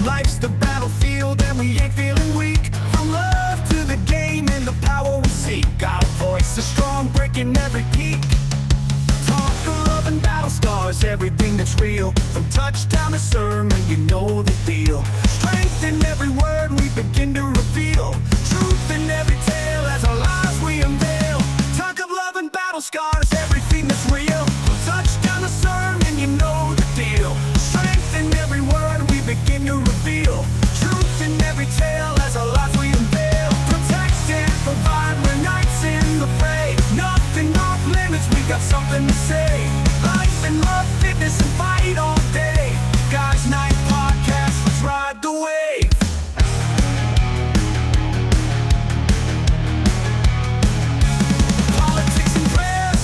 Life's the battlefield and we ain't feeling weak. From love to the game and the power we seek. Our voice is strong, breaking every peak. Talk of love and battle scars, everything that's real. From touchdown to sermon, you know the deal. Strength in every word we begin to reveal. Truth in every tale as our lives we unveil. Talk of love and battle scars, everything that's real. From touchdown to sermon, you know the deal. Strength in every word we begin to reveal. Truth in every tale as our lives we unveil. Protect and provide, we're knights in the fray. Nothing off limits, we got something to say. Life and love, fitness and fight all day. Guys Night Podcast, let's ride the wave. Politics and prayers,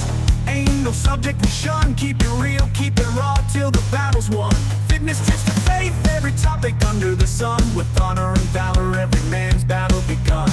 ain't no subject we shun. Keep it real, keep it raw till the battle's won. Fitness, tricks to faith, every topic under the sun. With honor and valor, every man's battle begun.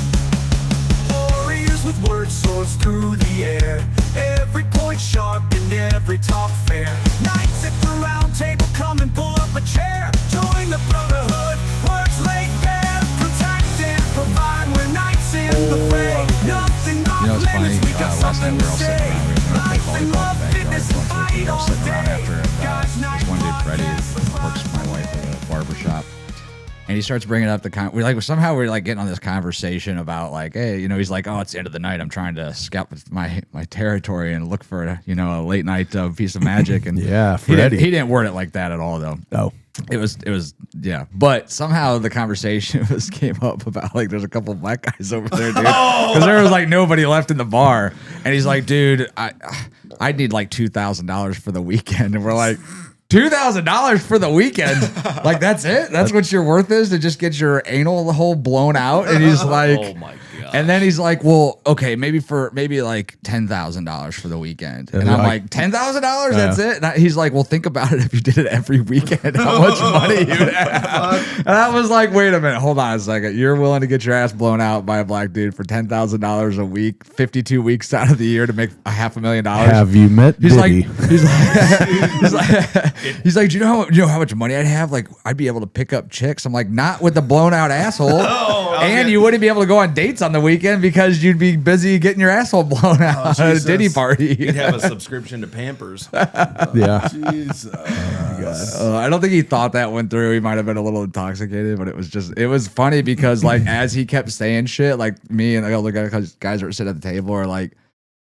Warriors with word swords through the air. Every point sharp and every talk fair. Knights at the round table, come and pull up a chair. Join the brotherhood, words laid bare. Protect and provide, we're knights in the fray. Nothing off You know, it's funny. limits, we got Last night something we to were all sitting say. around. We were going to Life play and volleyball love, in the fitness and backyard. fight We were all all sitting around day. after, and Guys this Night one dude, Freddie, Podcast, works with my wife at a barber shop. And he starts bringing up we're like getting on this conversation about like, hey, you know, he's like, oh, it's the end of the night. I'm trying to scout my territory and look for, you know, a late night piece of magic. And Yeah, he Freddie. didn't word it like that at all, though. Oh, It was yeah. But somehow the conversation came up about like there's a couple of black guys over there, dude. Because there was like nobody left in the bar, and he's like, dude, I need like $2,000 for the weekend, and we're like, $2,000 for the weekend? Like that's it? That's what your worth is, to just get your anal hole blown out? And he's like, Oh my god. and then he's like, well, okay, maybe like $10,000 for the weekend. And I'm like, $10,000? That's it? And he's like, well, think about it. If you did it every weekend, how much money you'd have. And I was like, wait a minute, hold on a second. You're willing to get your ass blown out by a black dude for $10,000 a week, 52 weeks out of the year to make $500,000? have you met He's like, Diddy? he's like, do you know how much money I'd have? Like, I'd be able to pick up chicks. I'm like, not with the blown out asshole. And you wouldn't be able to go on dates on the weekend because you'd be busy getting your asshole blown out at a Diddy party. You'd have a subscription to Pampers. Yeah. Jesus. I don't think he thought that one through. He might have been a little intoxicated, but it was funny because like as he kept saying shit, like me and the other guys that were sitting at the table are like,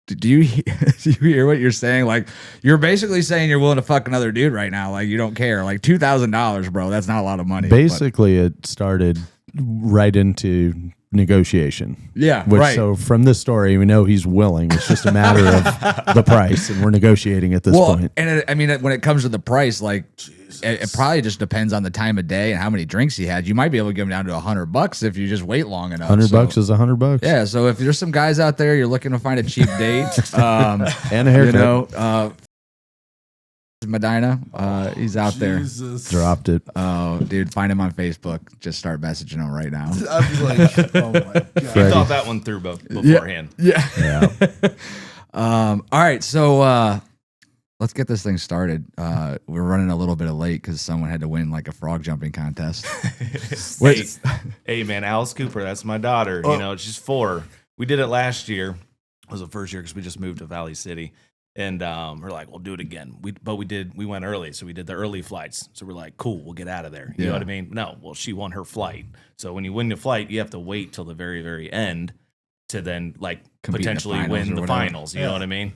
do you hear what you're saying? Like, you're basically saying you're willing to fuck another dude right now. Like, you don't care. Like, $2,000, bro. That's not a lot of money. Basically, it started right into negotiation. Yeah, Which, right. So from this story, we know he's willing. It's just a matter of the price, and we're negotiating at this point. And I mean, when it comes to the price, like, it probably just depends on the time of day and how many drinks he had. You might be able to give him down to $100 if you just wait long enough. $100 is $100. Yeah, so if there's some guys out there, you're looking to find a cheap date, And a haircut. you know, Medina, he's out Jesus. Dropped it. there. Oh, dude, find him on Facebook. Just start messaging him right now. I'd be like, oh my God. You thought that one through beforehand. Yeah. Yeah. All right, so let's get this thing started. We're running a little bit late because someone had to win like a frog jumping contest. Hey, man, Alice Cooper, that's my daughter. You know, she's 4. We did it last year. It was the first year because we just moved to Valley City. And we're like, we'll do it again. We went early, so we did the early flights. So we're like, cool, we'll get out of there. You know what I mean? No, well, she won her flight. So when you win the flight, you have to wait till the very, very end to then like Compete in the potentially finals win or the whatever. finals. You know what I mean?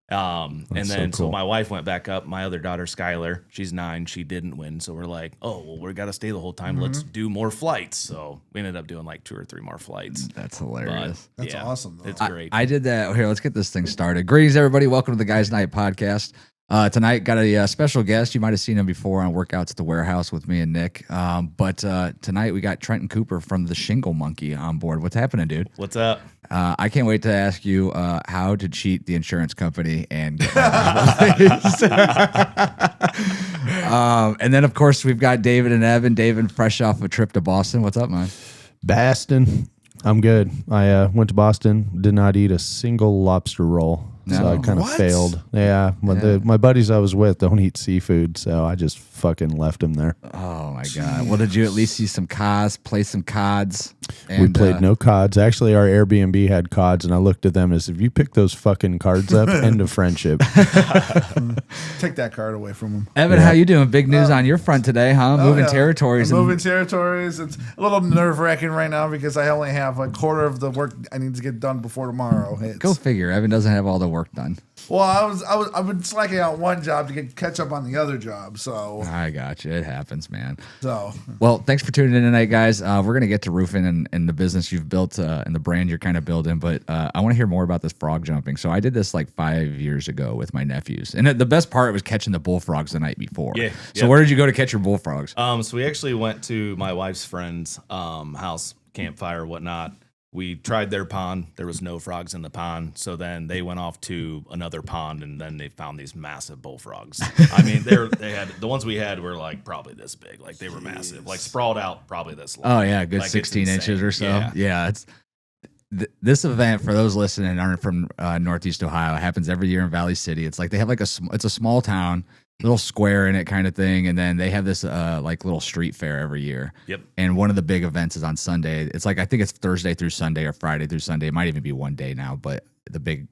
And then so cool. my wife went back up. My other daughter, Skylar, she's 9. She didn't win. So we're like, oh, well, we got to stay the whole time. Let's do more flights. So we ended up doing like 2 or 3 more flights. That's hilarious. That's awesome, though. It's great. I did that. Here, let's get this thing started. Greetings, everybody. Welcome to the Guys Night Podcast. Tonight, got a special guest. You might have seen him before on Workouts at the Warehouse with me and Nick. But tonight, we got Trenton Cooper from the Shingle Monkey on board. What's happening, dude? What's up? I can't wait to ask you how to cheat the insurance company and get and then, of course, we've got David and Evan. David, fresh off a trip to Boston. What's up, man? Boston. I'm good. I went to Boston. Did not eat a single lobster roll. So I kind of What? failed. Yeah, my buddies I was with don't eat seafood, so I just fucking left them there. Oh my god! Well, did you at least see some CODs, play some CODs? And, We played no CODs. Actually, our Airbnb had CODs, and I looked at them as if you pick those fucking cards up, end of friendship. Take that card away from him. Evan, how you doing? Big news on your front today, huh? Moving Yeah. territories. I'm and- moving territories. It's a little nerve wracking right now because I only have a quarter of the work I need to get done before tomorrow hits. Go figure. Evan doesn't have all the work done. Well, I've been slacking out one job to catch up on the other job. So I got you. It happens, man. so Well, thanks for tuning in tonight, guys. We're gonna get to roofing and the business you've built and the brand you're kind of building, but I want to hear more about this frog jumping. So I did this like 5 years ago with my nephews, and the best part was catching the bullfrogs the night before. Yeah, So yeah. where did you go to catch your bullfrogs? So we actually went to my wife's friend's house, campfire, whatnot. We tried their pond. There was no frogs in the pond. So then they went off to another pond, and then they found these massive bullfrogs. I mean, they had the ones we had were like probably this big, like they were massive, like sprawled out probably this long. Oh yeah, a good Like, it's 16 inches insane. or so. Yeah. Yeah, it's this event for those listening and aren't from Northeast Ohio. It happens every year in Valley City. It's like they have like it's a small town, little square in it kind of thing, and then they have this like little street fair every year. Yep. And one of the big events is on Sunday. It's like I think it's Thursday through Sunday or Friday through Sunday. It might even be one day now, but the big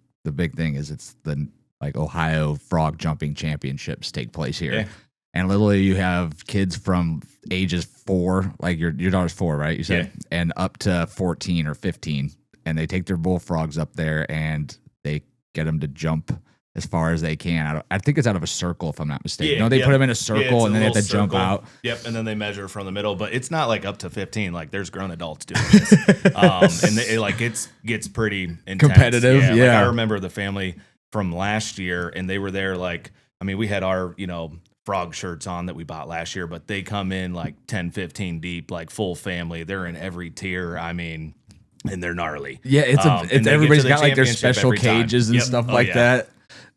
thing is it's the like Ohio Frog Jumping Championships take place here. Yeah. And literally, you have kids from ages 4, like your daughter's 4, right? You said, and up to 14 or 15, and they take their bullfrogs up there and they get them to jump as far as they can. I think it's out of a circle, if I'm not mistaken. No, they put them in a it's circle and then they have to little jump circle. out. Yep, and then they measure from the middle, but it's not like up to 15. Like there's grown adults doing this, and it gets pretty intense. Competitive, Like, yeah. I remember the family from last year, and they were there. Like, I mean, we had our frog shirts on that we bought last year, but they come in like 10, 15 deep, like full family. They're in every tier. I mean, and they're gnarly. Yeah, And they get everybody's to the got like their championship special every time. cages and Yep. stuff Oh, like yeah.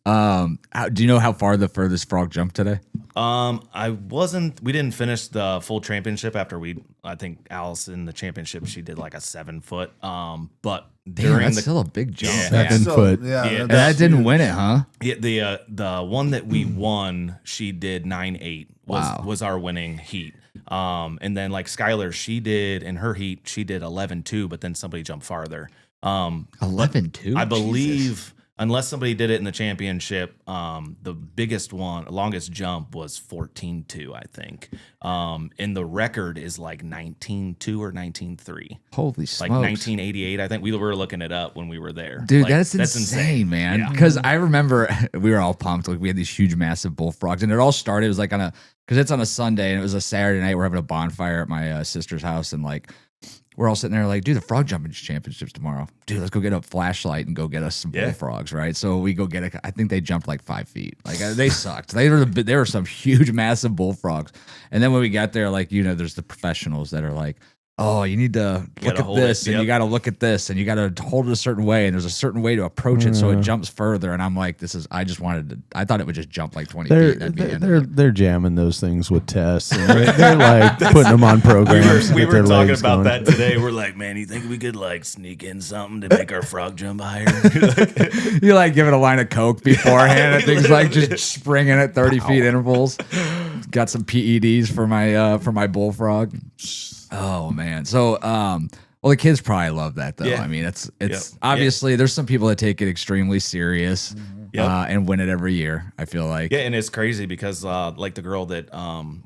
that. Do you know how far the furthest frog jumped today? We didn't finish the full championship after I think Alice in the championship, she did like a 7 foot. But Damn, during that's the, still a big jump. Yeah. 7 So, foot. yeah, Yeah. And that didn't win it, huh? the one that we won, she did 9.8 Wow. was our winning heat. And then like Skylar, she did in her heat, she did 11.2, but then somebody jumped farther. 11.2? I believe, unless somebody did it in the championship, the biggest one, longest jump was 14.2, I think. And the record is like 19.2 or 19.3. Holy smokes. Like 1988, I think. We were looking it up when we were there. Dude, Like, that's insane, man. Yeah. Because I remember we were all pumped. Like we had these huge, massive bullfrogs, and it all started. It was like because it's on a Sunday, and it was a Saturday night. We're having a bonfire at my sister's house, and like we're all sitting there, like, dude, the frog jumping championships tomorrow. Dude, let's go get a flashlight and go get us some bullfrogs, right? So we go get it. I think they jumped like 5 feet. Like they sucked. They were some huge, massive bullfrogs. And then when we got there, like there's the professionals that are like, oh, you need to look gotta at hold this, it, and you yep. got to look at this, and you got to hold it a certain way, and there's a certain way to approach it so it jumps further. And I'm like, I thought it would just jump like 20 feet. That'd be the end of it. They're jamming those things with tests. And they're like putting them on programs. to We get their were talking legs about going. that today. We're like, man, you think we could like sneak in something to make our frog jump higher? You like give it a line of Coke beforehand, and things like just springing at 30 feet intervals. Got some PEDs for my bullfrog. Oh man. So well, the kids probably love that though. Yeah. I mean, it's Yep. obviously there's some people that take it extremely serious Yep. and win it every year. I feel like. Yeah, and it's crazy because like the girl that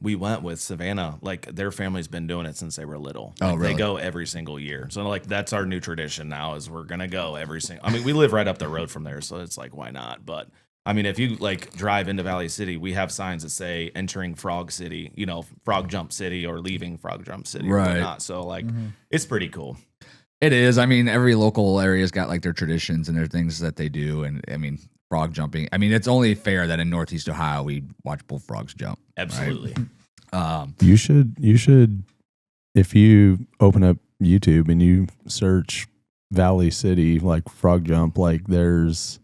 we went with, Savannah, like their family's been doing it since they were little. Oh, Like, really? They go every single year. So like that's our new tradition now is we're gonna go every single. I mean, we live right up the road from there, so it's like why not? But I mean, if you like drive into Valley City, we have signs that say entering Frog City, Frog Jump City, or leaving Frog Jump City, or Right. whatnot. So like, it's pretty cool. It is. I mean, every local area's got like their traditions and their things that they do, and I mean, frog jumping. I mean, it's only fair that in Northeast Ohio we watch bullfrogs jump. Absolutely. You should, if you open up YouTube and you search Valley City, like frog jump, like there's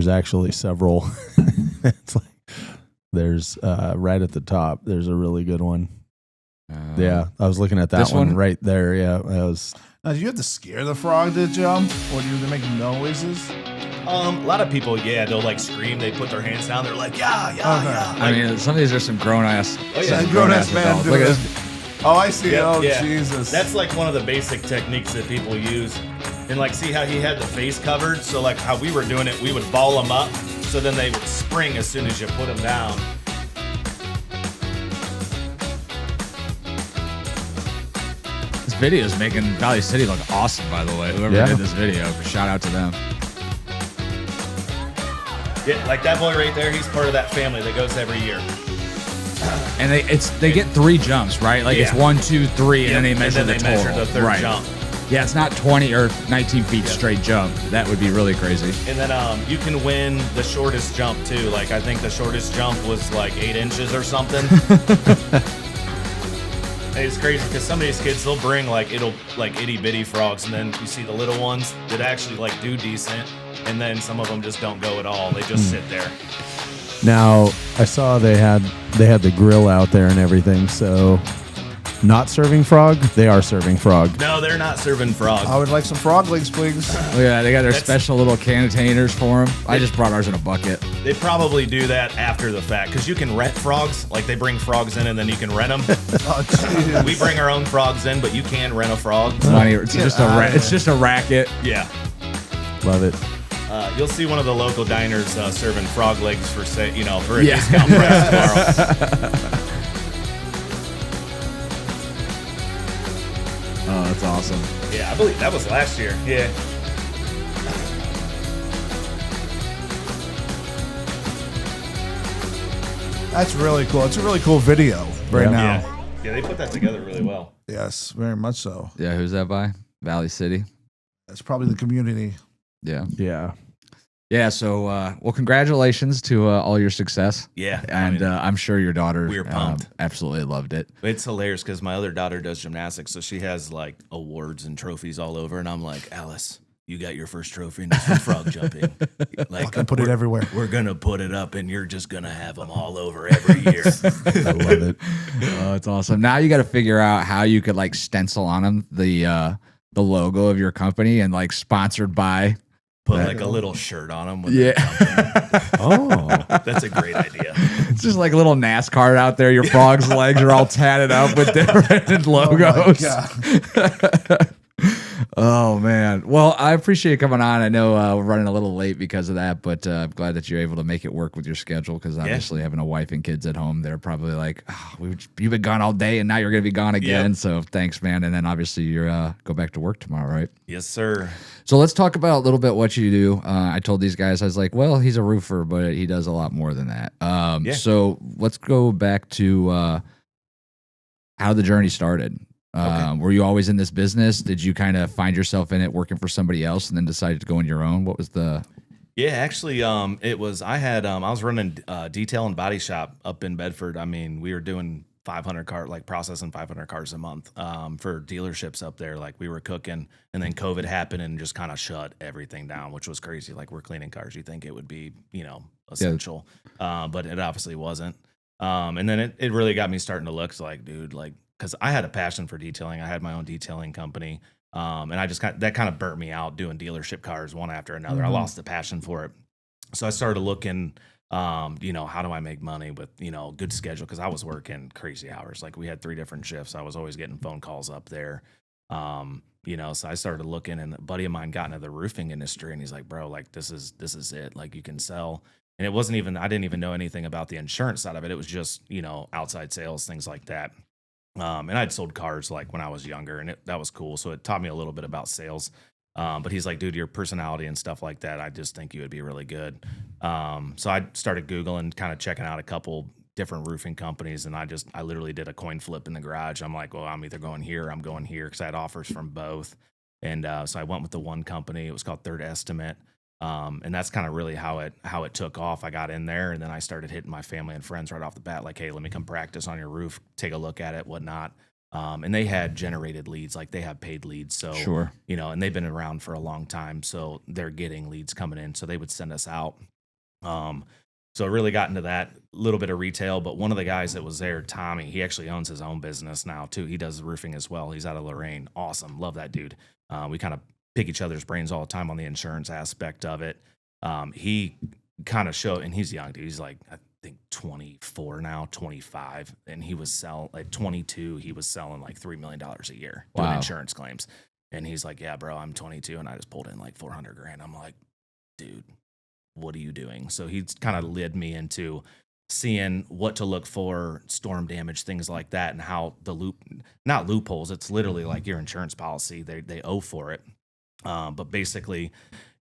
actually several. It's like there's right at the top. There's a really good one. Yeah, I was looking at that This one? right there. Yeah, that was. Now, do you have to scare the frog to jump, or do they make noises? A lot of people, they'll like scream. They put their hands down. They're like, yeah. I mean, some of these are some grown ass. Oh, yeah. some Grown-ass man adults. doing Look at it. this. Oh, I see. Yeah, Oh, yeah. Jesus. That's like one of the basic techniques that people use. And like, see how he had the face covered? So like how we were doing it, we would ball them up. So then they would spring as soon as you put them down. This video is making Valley City look awesome, by the way. Whoever Yeah. did this video, shout out to them. Yeah, like that boy right there, he's part of that family that goes every year. And they get 3 jumps, right? Like it's Yeah. 1, 2, 3, and then they measure the total. measure the third right. jump. Yeah, it's not 20 or 19 feet straight jump. That would be really crazy. And then you can win the shortest jump too. Like I think the shortest jump was like 8 inches or something. It's crazy because some of these kids, they'll bring like itty bitty frogs, and then you see the little ones that actually like do decent, and then some of them just don't go at all. They just sit there. Now I saw they had the grill out there and everything. So, not serving frog. They are serving frog. No, they're not serving frog. I would like some frog legs, please. Oh, yeah, they got their That's- special little containers for them. I just brought ours in a bucket. They probably do that after the fact because you can rent frogs. Like they bring frogs in and then you can rent them. Oh, jeez. We bring our own frogs in, but you can rent a frog. It's just it's just a racket. Yeah. Love it. You'll see one of the local diners serving frog legs for for a Yeah. discount price tomorrow. Oh, that's awesome. Yeah, I believe that was last year. Yeah. That's really cool. It's a really cool video right Yeah. now. Yeah, they put that together really well. Yes, very much so. Yeah, who's that by? Valley City. That's probably the community. Yeah. Yeah. Yeah, so well, congratulations to all your success. Yeah. And I'm sure your daughter we were pumped. Absolutely loved it. It's hilarious because my other daughter does gymnastics, so she has like awards and trophies all over, and I'm like, Alice, you got your first trophy and it's for frog jumping. Like, I put it everywhere. We're gonna put it up, and you're just gonna have them all over every year. I love it. Oh, it's awesome. Now you got to figure out how you could like stencil on them the logo of your company and like sponsored by. Put like a little shirt on them. With Yeah. Oh, That's a great idea. It's just like a little NASCAR out there. Your frog's legs are all tatted up with different logos. God. Oh man. Well, I appreciate you coming on. I know we're running a little late because of that, but I'm glad that you're able to make it work with your schedule because obviously having a wife and kids at home, they're probably like, you've been gone all day and now you're going to be gone again. Yep. So thanks, man. And then obviously you're go back to work tomorrow, right? Yes, sir. So let's talk about a little bit what you do. I told these guys, I was like, well, he's a roofer, but he does a lot more than that. So let's go back to how the journey started. Were you always in this business? Did you kind of find yourself in it working for somebody else and then decided to go on your own? What was the... Yeah, actually, it was, I was running detail and body shop up in Bedford. I mean, we were doing 500 cars, like processing 500 cars a month for dealerships up there. Like we were cooking, and then COVID happened and just kind of shut everything down, which was crazy. Like we're cleaning cars. You think it would be, essential, but it obviously wasn't. And then it really got me starting to look like, dude, like, because I had a passion for detailing. I had my own detailing company. And I just that kind of burnt me out doing dealership cars one after another. I lost the passion for it. So I started looking, how do I make money with, good schedule? Because I was working crazy hours. Like we had 3 different shifts. I was always getting phone calls up there. So I started looking, and a buddy of mine got into the roofing industry, and he's like, bro, like this is it. Like you can sell. And it wasn't even, I didn't even know anything about the insurance side of it. It was just, outside sales, things like that. And I'd sold cars like when I was younger, and that was cool. So it taught me a little bit about sales. But he's like, dude, your personality and stuff like that, I just think you would be really good. So I started Googling, kind of checking out a couple different roofing companies. And I literally did a coin flip in the garage. I'm like, well, I'm either going here or I'm going here, because I had offers from both. And so I went with the one company. It was called Third Estimate. And that's kind of really how it took off. I got in there, and then I started hitting my family and friends right off the bat, like, hey, let me come practice on your roof, take a look at it, whatnot. And they had generated leads, like they have paid leads. So, Sure. And they've been around for a long time. So they're getting leads coming in. So they would send us out. So I really got into that little bit of retail. But one of the guys that was there, Tommy, he actually owns his own business now too. He does roofing as well. He's out of Lorain. Awesome. Love that dude. We kind of pick each other's brains all the time on the insurance aspect of it. He kind of showed, and he's young dude. He's like, I think 24 now, 25. And he was selling at 22. He was selling like $3 million a year doing Wow. insurance claims. And he's like, yeah, bro, I'm 22. And I just pulled in like 400 grand. I'm like, dude, what are you doing? So he's kind of led me into seeing what to look for, storm damage, things like that, and how the not loopholes. It's literally like your insurance policy. They owe for it. But basically,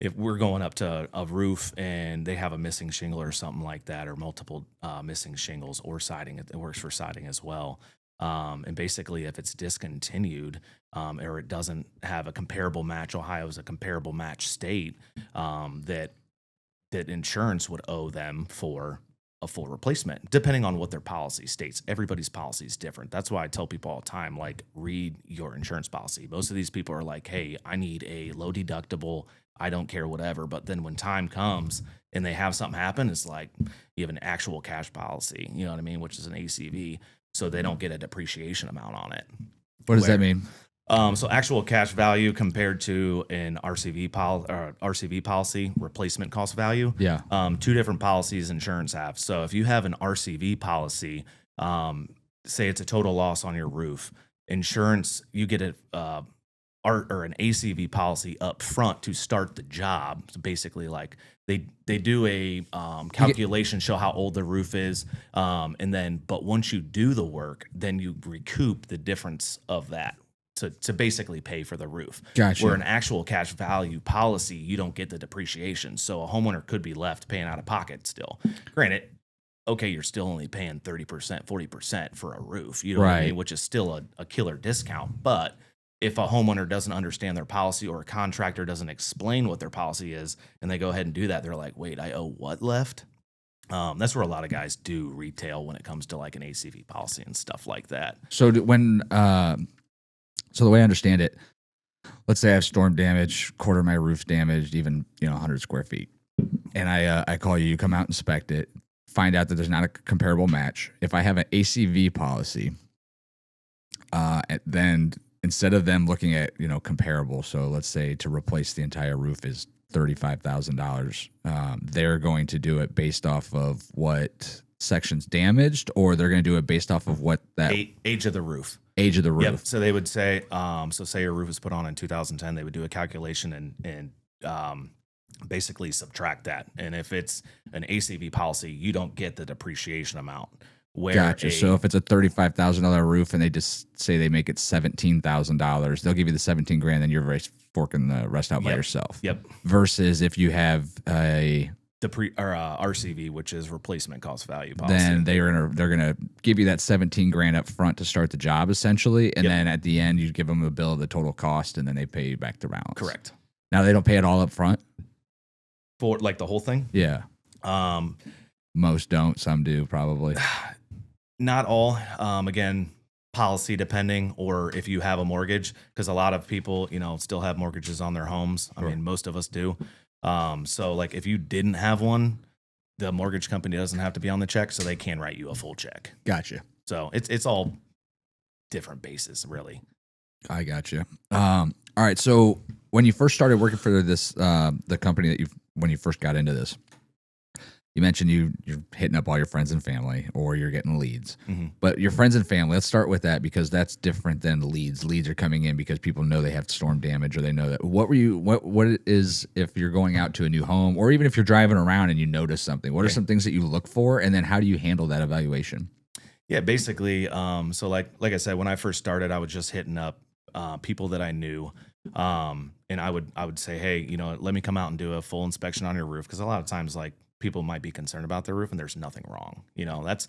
if we're going up to a roof and they have a missing shingle or something like that, or multiple missing shingles or siding, it works for siding as well. And basically, if it's discontinued or it doesn't have a comparable match, Ohio is a comparable match state, that insurance would owe them for a full replacement, depending on what their policy states. Everybody's policy is different. That's why I tell people all the time, like, read your insurance policy. Most of these people are like, hey, I need a low deductible, I don't care, whatever. But then when time comes and they have something happen, it's like you have an actual cash policy, you know what I mean, which is an ACV, so they don't get a depreciation amount on it. What does that mean? So actual cash value compared to an RCV policy, replacement cost value. Yeah. Two different policies insurance have. So if you have an RCV policy, say it's a total loss on your roof, insurance, you get or an ACV policy up front to start the job. So basically, like they do a calculation, show how old the roof is, and then but once you do the work, then you recoup the difference of that to basically pay for the roof. Gotcha. Where an actual cash value policy, you don't get the depreciation. So a homeowner could be left paying out of pocket still. Granted, okay, you're still only paying 30%, 40% for a roof, you know what I Right. mean, which is still a killer discount. But if a homeowner doesn't understand their policy or a contractor doesn't explain what their policy is and they go ahead and do that, they're like, wait, I owe what left? That's where a lot of guys do retail when it comes to like an ACV policy and stuff like that. So so the way I understand it, let's say I have storm damage, quarter of my roof damaged, even 100 square feet, and I call you, you come out, inspect it, find out that there's not a comparable match. If I have an ACV policy, then instead of them looking at comparable, so let's say to replace the entire roof is $35,000, they're going to do it based off of what section's damaged, or they're going to do it based off of what that Age of the roof. age of the roof. Yep. So they would say, so say your roof was put on in 2010, they would do a calculation and basically subtract that. And if it's an ACV policy, you don't get the depreciation amount. Where Gotcha. So if it's a $35,000 roof and they just say they make it $17,000, they'll give you the 17 grand, then you're forking the rest out by yourself. Yep. Versus if you have a RCV, which is replacement cost value policy, then they're gonna give you that 17 grand up front to start the job essentially, and then at the end you give them a bill of the total cost, and then they pay you back the balance. Correct. Now they don't pay it all up front. For like the whole thing. Yeah. Most don't. Some do probably. Not all. Again, policy depending, or if you have a mortgage, because a lot of people, still have mortgages on their homes. I mean, most of us do. So like if you didn't have one, the mortgage company doesn't have to be on the check, so they can write you a full check. Gotcha. So it's all different bases, really. I gotcha. All right. So when you first started working for this, the company that when you first got into this, you mentioned you're hitting up all your friends and family, or you're getting leads. Mm-hmm. But your friends and family, let's start with that, because that's different than leads. Leads are coming in because people know they have storm damage, or they know that. What it is if you're going out to a new home, or even if you're driving around and you notice something? What are some things that you look for, and then how do you handle that evaluation? Yeah, basically. So like I said, when I first started, I was just hitting up people that I knew, and I would say, hey, let me come out and do a full inspection on your roof, because a lot of times, like, people might be concerned about their roof and there's nothing wrong. That's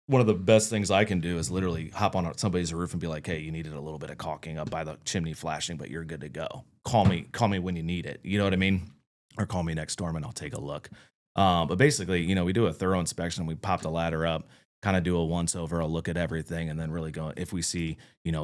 one of the best things I can do, is literally hop on somebody's roof and be like, hey, you needed a little bit of caulking up by the chimney flashing, but you're good to go. Call me when you need it. You know what I mean? Or call me next storm and I'll take a look. But basically, we do a thorough inspection. We pop the ladder up, kind of do a once over, a look at everything, and then really go, if we see,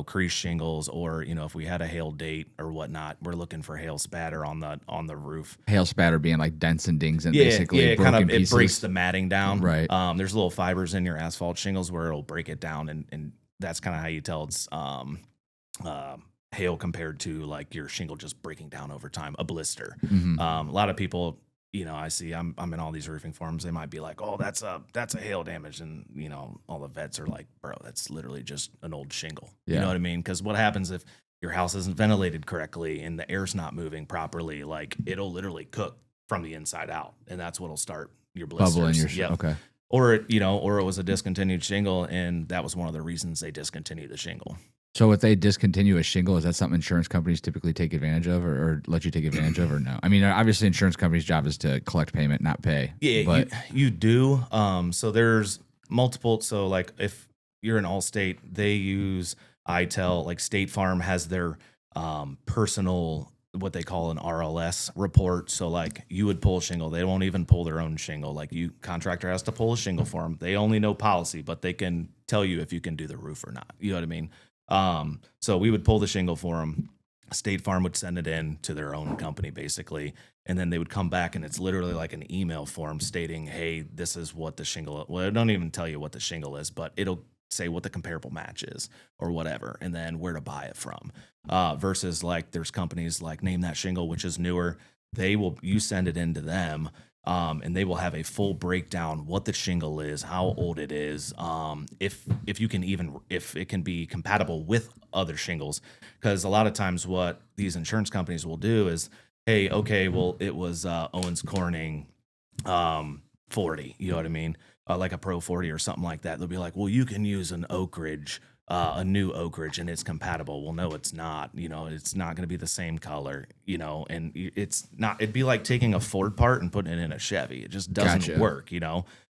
creased shingles, or, if we had a hail date or whatnot, we're looking for hail spatter on the roof. Hail spatter being like dents and dings and basically it broken it pieces. breaks the matting down. Right. There's little fibers in your asphalt shingles where it'll break it down, and that's kind of how you tell it's hail compared to like your shingle just breaking down over time, a blister. A lot of people, I see I'm in all these roofing forums, they might be like, oh, that's a hail damage, and all the vets are like, bro, that's literally just an old shingle. Yeah. You know what I mean? Because what happens if your house isn't ventilated correctly and the air's not moving properly? Like, it'll literally cook from the inside out, and that's what'll start your blisters. Bubble in your Yep. Okay. Or it was a discontinued shingle, and that was one of the reasons they discontinued the shingle. So if they discontinue a shingle, is that something insurance companies typically take advantage of, or let you take advantage of, or no? I mean, obviously, insurance companies' job is to collect payment, not pay. Yeah, but you do. So there's multiple. So like if you're in Allstate, they use ITEL. Like State Farm has their personal, what they call an RLS report. So like you would pull a shingle, they won't even pull their own shingle. Like contractor has to pull a shingle for them. They only know policy, but they can tell you if you can do the roof or not. You know what I mean? So we would pull the shingle for them. State Farm would send it in to their own company, basically. And then they would come back, and it's literally like an email form stating, hey, this is what the shingle, well, it don't even tell you what the shingle is, but it'll say what the comparable match is or whatever, and then where to buy it from. Versus like there's companies like Name That Shingle, which is newer. You send it in to them, and they will have a full breakdown what the shingle is, how old it is, if it can be compatible with other shingles. Because a lot of times what these insurance companies will do is, hey, okay, well, it was Owens Corning 40, you know what I mean? Like a Pro 40 or something like that. They'll be like, well, you can use an Oak Ridge, a new Oak Ridge, and it's compatible. Well, no, it's not. It's not going to be the same color, and it's not. It'd be like taking a Ford part and putting it in a Chevy. It just doesn't work,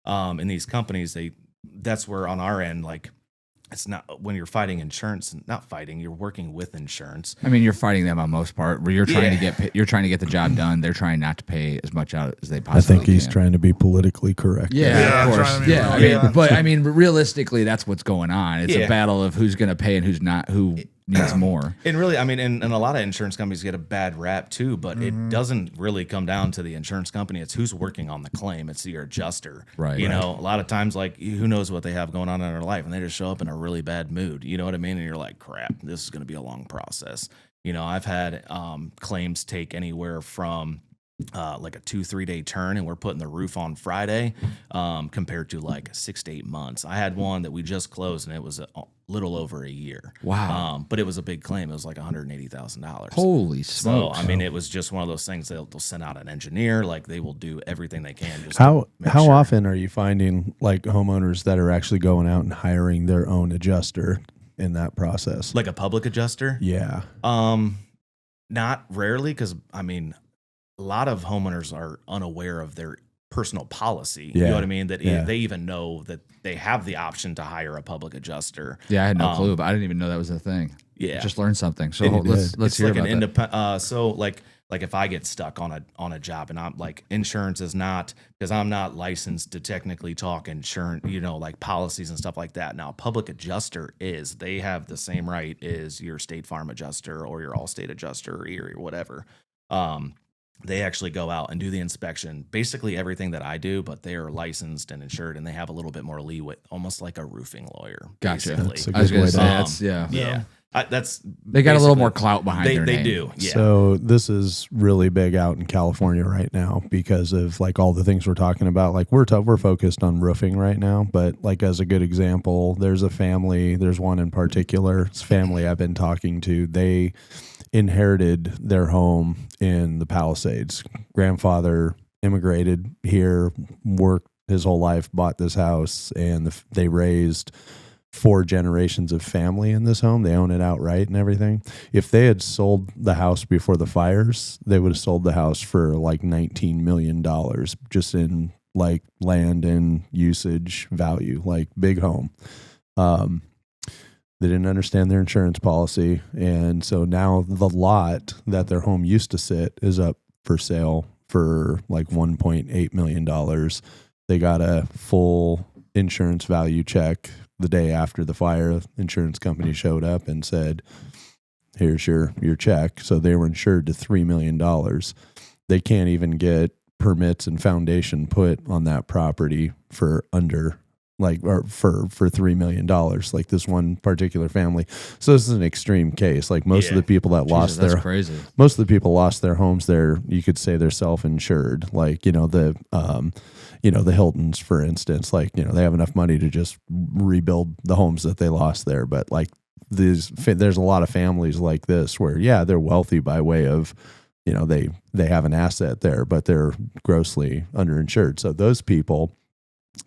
And these companies, that's where on our end, like, it's not when you're fighting insurance, you're working with insurance. I mean, you're fighting them on most part. Where you're trying to get the job done. They're trying not to pay as much out as they possibly I think he's can. trying to be politically correct. Yeah, of course. trying to be I mean, realistically, that's what's going on. It's a battle of who's going to pay and who's not, who needs more. And really, I mean, and a lot of insurance companies get a bad rap too, but it doesn't really come down to the insurance company. It's who's working on the claim. It's your adjuster. Right. A lot of times, like, who knows what they have going on in their life, and they just show up in a really bad mood. You know what I mean? And you're like, crap, this is going to be a long process. I've had claims take anywhere from like a 2-3 day turn, and we're putting the roof on Friday, compared to like 6 to 8 months. I had one that we just closed, and it was a little over a year. Wow. But it was a big claim. It was like $180,000. Holy So, smokes. I mean, it was just one of those things. They'll send out an engineer. Like, they will do everything they can. Just How to make how sure. often are you finding like homeowners that are actually going out and hiring their own adjuster in that process? Like a public adjuster? Yeah. Not rarely, because, I mean, a lot of homeowners are unaware of their personal policy. You Yeah. know what I mean? That Yeah. they even know that they have the option to hire a public adjuster. Yeah, I had no clue, but I didn't even know that was a thing. Yeah. Just learned something. So It let's It's hear like about an that. independent. So like if I get stuck on a job, and I'm like, insurance is not, because I'm not licensed to technically talk insurance, like policies and stuff like that. Now, a public adjuster is. They have the same right as your State Farm adjuster or your Allstate adjuster or Erie or whatever. They actually go out and do the inspection, basically everything that I do, but they are licensed and insured, and they have a little bit more leeway, almost like a roofing lawyer. Gotcha. Basically. That's a I was good going way to to- say that's Yeah. That's They got a little basically- more clout behind their They name. do. Yeah. So this is really big out in California right now because of like all the things we're talking about. Like we're focused on roofing right now, but like as a good example, there's a family, there's one in particular, it's a family I've been talking to. They inherited their home in the Palisades. Grandfather immigrated here, worked his whole life, bought this house, and they raised 4 generations of family in this home. They own it outright and everything. If they had sold the house before the fires, they would have sold the house for like $19 million just in like land and usage value, like big home. They didn't understand their insurance policy. And so now the lot that their home used to sit is up for sale for like $1.8 million. They got a full insurance value check the day after the fire. Insurance company showed up and said, here's your check. So they were insured to $3 million. They can't even get permits and foundation put on that property for under or for $3 million, like this one particular family. So this is an extreme case. Like most of the people that lost that's their crazy. Most of the people lost their homes. You could say they're self-insured. Like, the Hiltons, for instance, like, they have enough money to just rebuild the homes that they lost there. But like there's a lot of families like this where, yeah, they're wealthy by way of, they have an asset there, but they're grossly underinsured. So those people,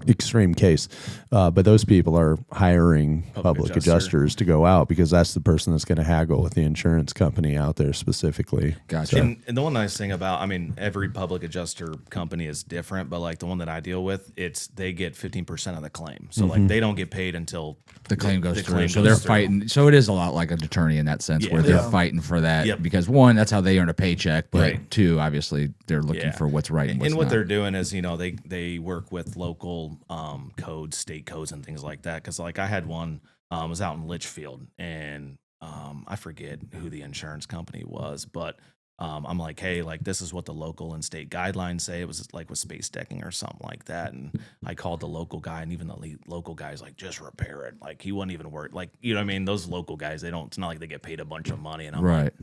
extreme case, but those people are hiring public adjusters to go out because that's the person that's going to haggle with the insurance company out there specifically. Gotcha. So, And the one nice thing about, every public adjuster company is different, but like the one that I deal with, they get 15% of the claim. So like they don't get paid until The claim goes through. claim So goes they're through. fighting. So it is a lot like an attorney in that sense, Yeah. where they're Yeah. fighting for that. Yep. Because one, that's how they earn a paycheck, but Right. two, obviously, they're looking Yeah. for what's right and what's And what not. they're doing is, they work with local codes, state codes, and things like that. Because like I had one was out in Litchfield, and I forget who the insurance company was, but I'm like, hey, like this is what the local and state guidelines say. It was like with space decking or something like that. And I called the local guy, and even the local guy's like, just repair it. Like he wouldn't even work. Like, you know what I mean? Those local guys, it's not like they get paid a bunch of money. And I'm Right. like,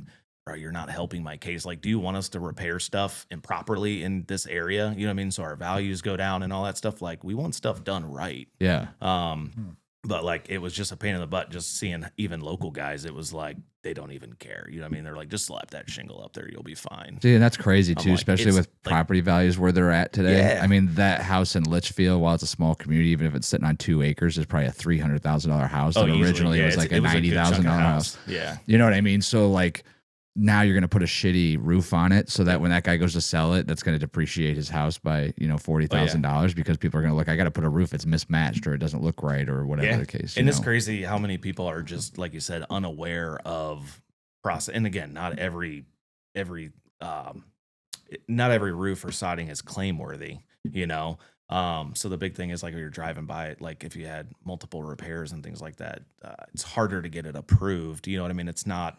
bro, you're not helping my case. Like, do you want us to repair stuff improperly in this area? You know what I mean? So our values go down and all that stuff. Like, we want stuff done right. Yeah. But like, it was just a pain in the butt just seeing even local guys. It was like, they don't even care. You know what I mean? They're like, just slap that shingle up there. You'll be fine. See, and that's crazy I'm too, like, especially it's with like- property values where they're at today. Yeah. I mean, that house in Litchfield, while it's a small community, even if it's sitting on 2 acres, is probably a $300,000 house. And easily. originally Yeah, it was like a good chunk of $90,000 house. Yeah. You know what I mean? So like now you're going to put a shitty roof on it so that when that guy goes to sell it, that's going to depreciate his house by, $40,000 because people are going to look, I got to put a roof that's mismatched or it doesn't look right or whatever the case. And you it's know? crazy how many people are just, like you said, unaware of process. And again, not every roof or siding is claim-worthy, So the big thing is like when you're driving by it, like if you had multiple repairs and things like that, it's harder to get it approved. You know what I mean? It's not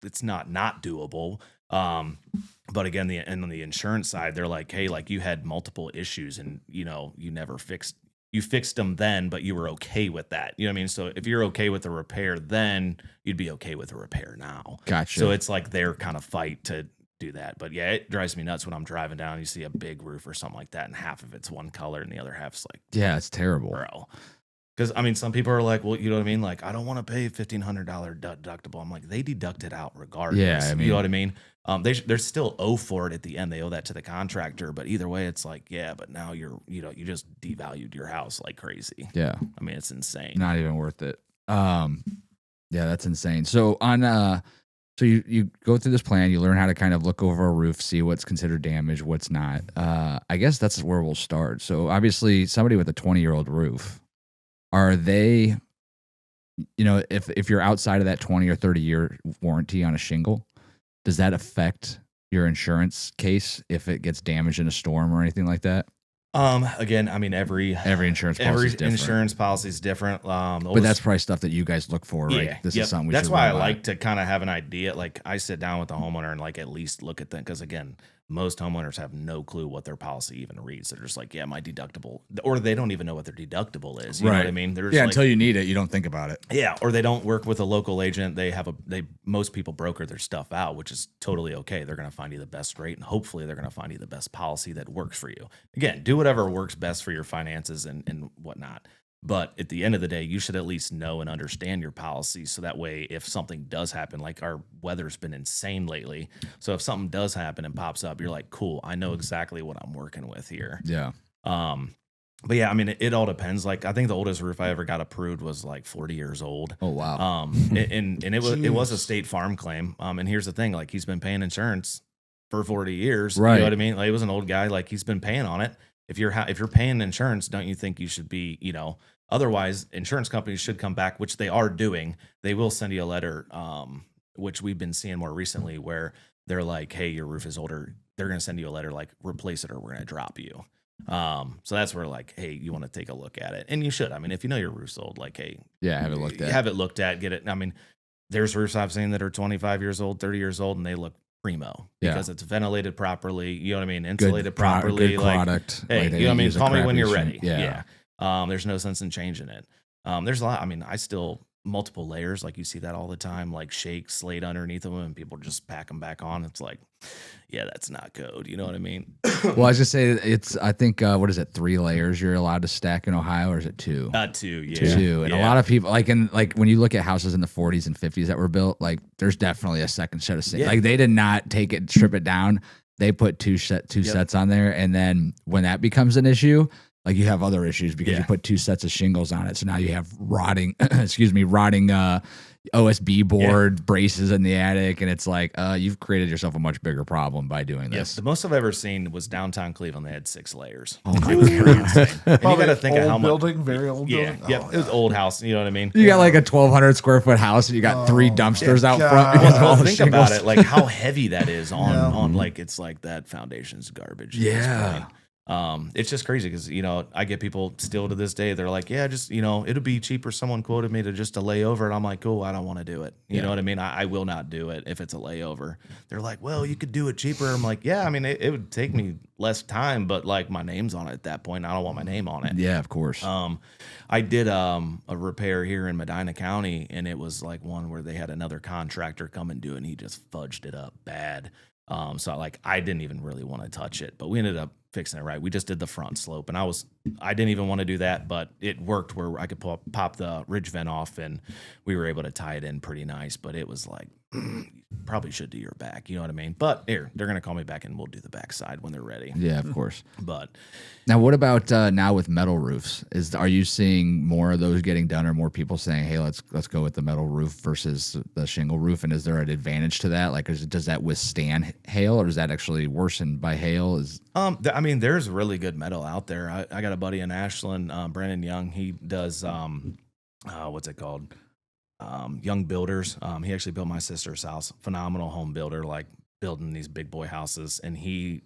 doable. But again, on the insurance side, they're like, hey, like you had multiple issues and you fixed them then, but you were okay with that. You know what I mean? So if you're okay with the repair, then you'd be okay with the repair now. Gotcha. So it's like their kind of fight to do that. But yeah, it drives me nuts when I'm driving down and you see a big roof or something like that, and half of it's one color and the other half's like, yeah, it's terrible. bro. Because some people are like, well, you know what I mean? Like, I don't want to pay $1,500 deductible. I'm like, they deduct it out regardless. Yeah, you know what I mean? They're still owe for it at the end. They owe that to the contractor. But either way, it's like, yeah, but now you just devalued your house like crazy. Yeah. I mean, it's insane. Not even worth it. Yeah, that's insane. So so you go through this plan, you learn how to kind of look over a roof, see what's considered damage, what's not. I guess that's where we'll start. So obviously somebody with a 20-year-old roof, are they, if you're outside of that 20 or 30-year warranty on a shingle, does that affect your insurance case if it gets damaged in a storm or anything like that? Again, every insurance policy is different. insurance policy is different. But that's probably stuff that you guys look for, right? Yeah, This yep. is something we That's should why I run by. like to kind of have an idea. Like I sit down with the homeowner and like at least look at them because again, most homeowners have no clue what their policy even reads. They're just like, yeah, my deductible, or they don't even know what their deductible is. You know what I mean? They're just until you need it, you don't think about it. yeah, or they don't work with a local agent. Most people broker their stuff out, which is totally okay. They're going to find you the best rate, and hopefully they're going to find you the best policy that works for you. Again, do whatever works best for your finances and whatnot. But at the end of the day, you should at least know and understand your policy. So that way, if something does happen, like our weather's been insane lately. So if something does happen and pops up, you're like, cool, I know exactly what I'm working with here. Yeah. But yeah, it all depends. Like I think the oldest roof I ever got approved was like 40 years old. Oh wow. And it was a state farm claim. And here's the thing, like he's been paying insurance for 40 years. Right. You know what I mean? Like he was an old guy, like he's been paying on it. If you're paying insurance, don't you think you should be, otherwise insurance companies should come back, which they are doing. They will send you a letter, which we've been seeing more recently where they're like, hey, your roof is older. They're going to send you a letter like replace it or we're going to drop you. So that's where like, hey, you want to take a look at it, and you should. I mean, if you know your roof's old, like, hey, Yeah, have it looked at. have it looked at, get it. I mean, there's roofs I've seen that are 25 years old, 30 years old, and they look primo Yeah. because it's ventilated properly. You know what I mean? Insulated properly. Good like, product. hey, Like, they you know what I didn't mean? use a Call me when crappy you're shit. ready. Yeah. There's no sense in changing it. There's a lot. I mean, I still multiple layers, like you see that all the time, like shake slate underneath them, and people just pack them back on. It's like, yeah, that's not code. You know what I mean? Well, I was just say it's. I think what is it? 3 layers you're allowed to stack in Ohio, or is it 2? 2, yeah. 2, and a lot of people like when you look at houses in the 40s and 50s that were built, like there's definitely a second set of sinks. Yeah. Like they did not take it, strip it down. They put two sets on there, and then when that becomes an issue, like you have other issues because you put 2 sets of shingles on it. So now you have rotting, rotting OSB board braces in the attic, and it's like you've created yourself a much bigger problem by doing Yes, this. the most I've ever seen was downtown Cleveland. They had 6 layers. Oh my It was pretty God. insane. And you got to think of old how much. building, very old Yeah, building. yeah, it was old house. You know what I mean? You got like a 1,200 square foot house, and you got 3 dumpsters out front because of all Well, the think shingles. about it, like how heavy that is on like it's like that foundation's garbage. at this Yeah. point. It's just crazy because I get people still to this day. They're like, yeah, just it'll be cheaper. Someone quoted me to lay over, and I'm like, cool, I don't want to do it. You know what I mean? I will not do it if it's a layover. They're like, well, you could do it cheaper. I'm like, yeah, I mean, it would take me less time, but like my name's on it at that point. I don't want my name on it. Yeah, of course. I did a repair here in Medina County, and it was like one where they had another contractor come and do it, and he just fudged it up bad. So like I didn't even really want to touch it, but we ended up fixing it right. We just did the front slope, and I didn't even want to do that, but it worked where I could pop the ridge vent off, and we were able to tie it in pretty nice. But it was like, probably should do your back, you know what I mean? But here, they're gonna call me back, and we'll do the back side when they're ready. Yeah, of course. But Now, what about now with metal roofs? Are you seeing more of those getting done, or more people saying, "Hey, let's go with the metal roof versus the shingle roof"? And is there an advantage to that? Like, does that withstand hail, or does that actually worsen by hail? I mean, there's really good metal out there. I got a buddy in Ashland, Brandon Young. He does what's it called? Young Builders. He actually built my sister's house. Phenomenal home builder, like building these big boy houses, and he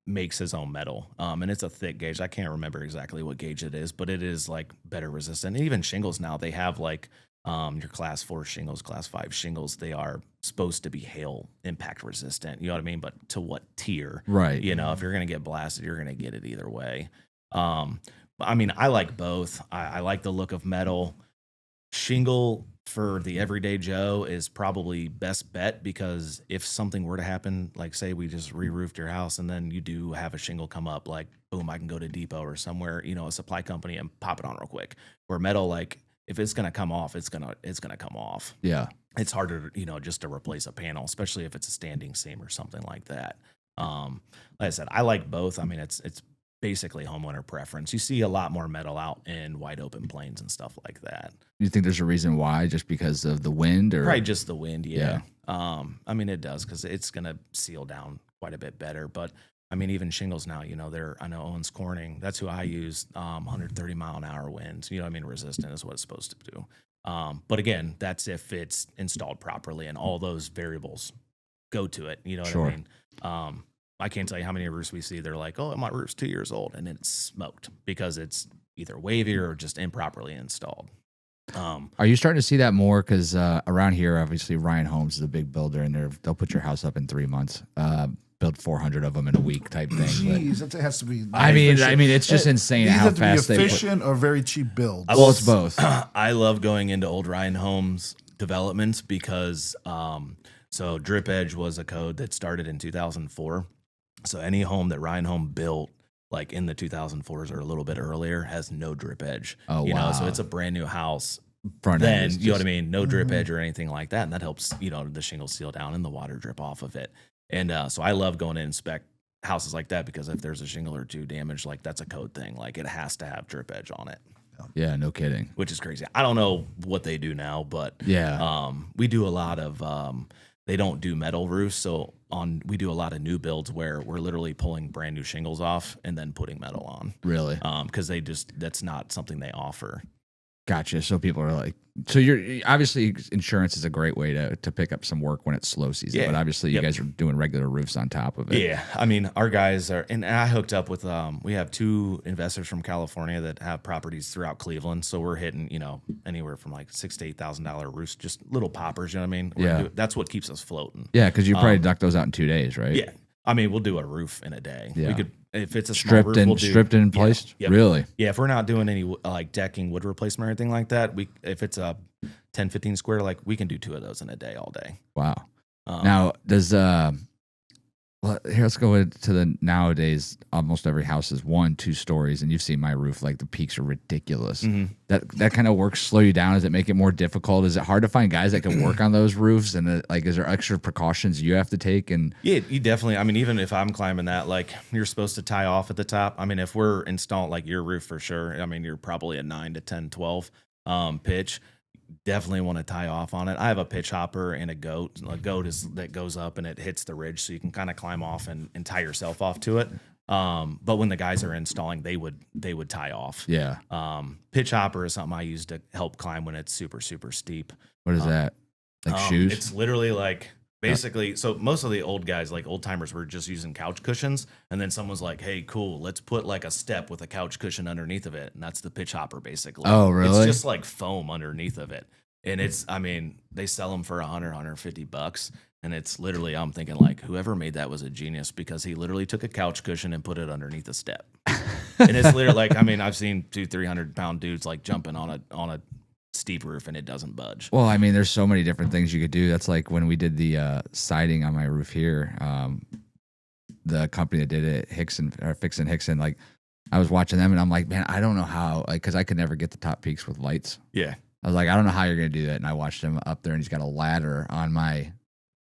makes his own metal. And it's a thick gauge. I can't remember exactly what gauge it is, but it is like better resistant. And even shingles now, they have like your class 4 shingles, class 5 shingles. They are supposed to be hail impact resistant. You know what I mean? But to what tier? Right. If you're going to get blasted, you're going to get it either way. I mean, I like both. I like the look of metal. Shingle for the everyday Joe is probably best bet, because if something were to happen, like say we just re-roofed your house and then you do have a shingle come up, like boom, I can go to Depot or somewhere, a supply company, and pop it on real quick. Where metal, like if it's gonna come off, it's gonna come off. Yeah. It's harder, just to replace a panel, especially if it's a standing seam or something like that. Like I said, I like both. I mean, it's basically homeowner preference. You see a lot more metal out in wide open plains and stuff like that. You think there's a reason why, just because of the wind, or Probably just the wind, yeah. I mean, it does, because it's going to seal down quite a bit better. But I mean, even shingles now, I know Owens Corning, that's who I use, 130 mile an hour winds, resistant is what it's supposed to do. But again, that's if it's installed properly and all those variables go to it, you know what Sure. I mean? I can't tell you how many roofs we see. They're like, oh, my roof's 2 years old, and it's smoked because it's either wavy or just improperly installed. Are you starting to see that more? Because around here, obviously, Ryan Holmes is a big builder, and they'll put your house up in 3 months. Build 400 of them in a week type thing. Jeez, it has to be. I mean, efficient. it's just insane These how have to fast be they put. efficient or very cheap builds. Well, it's both. I love going into old Ryan Holmes developments because so drip edge was a code that started in 2004. So any home that Ryan Holmes built like in the 2004s or a little bit earlier has no drip edge. Oh, you wow. know, so it's a brand new house. Front end Then is you know what I just- mean? No drip edge or anything like that. And that helps, the shingles seal down and the water drip off of it. And so I love going to inspect houses like that, because if there's a shingle or two damaged, like that's a code thing. Like it has to have drip edge on it, Yeah, no kidding. which is crazy. I don't know what they do now, but Yeah. we do a lot of they don't do metal roofs, so we do a lot of new builds where we're literally pulling brand new shingles off and then putting metal on, Really? because that's not something they offer. Gotcha. So people are like, so you're obviously insurance is a great way to pick up some work when it's slow season, Yeah. but obviously you guys are doing regular roofs on top of it. Yeah, I mean, our guys are, and I hooked up with. We have 2 investors from California that have properties throughout Cleveland, so we're hitting, anywhere from like $6,000 to $8,000 roofs, just little poppers. You know what I mean? Yeah. That's what keeps us floating. Yeah, because you probably knock those out in 2 days, right? Yeah, I mean, we'll do a roof in a day. Yeah. We could, if it's a small Stripped roof, and we'll do, stripped and placed. Yep. Really? Yeah, if we're not doing any like decking, wood replacement, or anything like that, if it's a 10, 15 square, like we can do 2 of those in a day all day. Wow. Now, does well, here, let's go into the nowadays. Almost every house is 1, 2 stories, and you've seen my roof. Like the peaks are ridiculous. That kind of works. Slow you down. Does it make it more difficult? Is it hard to find guys that can work on those roofs? And like, is there extra precautions you have to take? And Yeah, you definitely. I mean, even if I'm climbing that, like you're supposed to tie off at the top. I mean, if we're installing like your roof for sure. I mean, you're probably a 9 to 10, 12 pitch. Definitely want to tie off on it. I have a pitch hopper and a goat. A goat is that goes up and it hits the ridge, so you can kind of climb off and tie yourself off to it. But when the guys are installing, they would tie off. yeah, Pitch hopper is something I use to help climb when it's super super steep. what is that? Like shoes? It's literally like basically. So most of the old guys, like old timers, were just using couch cushions, and then someone's like, "Hey, cool, let's put like a step with a couch cushion underneath of it," and that's the pitch hopper basically. Oh, really? It's just like foam underneath of it, and it's. I mean, they sell them for $150, and it's literally. I'm thinking like, whoever made that was a genius because he literally took a couch cushion and put it underneath a step, and it's literally like. I mean, I've seen 200-300 pound dudes like jumping on a steep roof and it doesn't budge. Well, I mean, there's so many different things you could do. That's like when we did the siding on my roof here. The company that did it, Fixin' Hickson, like I was watching them and I'm like, man, I don't know how, like, because I could never get the top peaks with lights. Yeah. I was like, I don't know how you're gonna do that. And I watched him up there, and he's got a ladder on my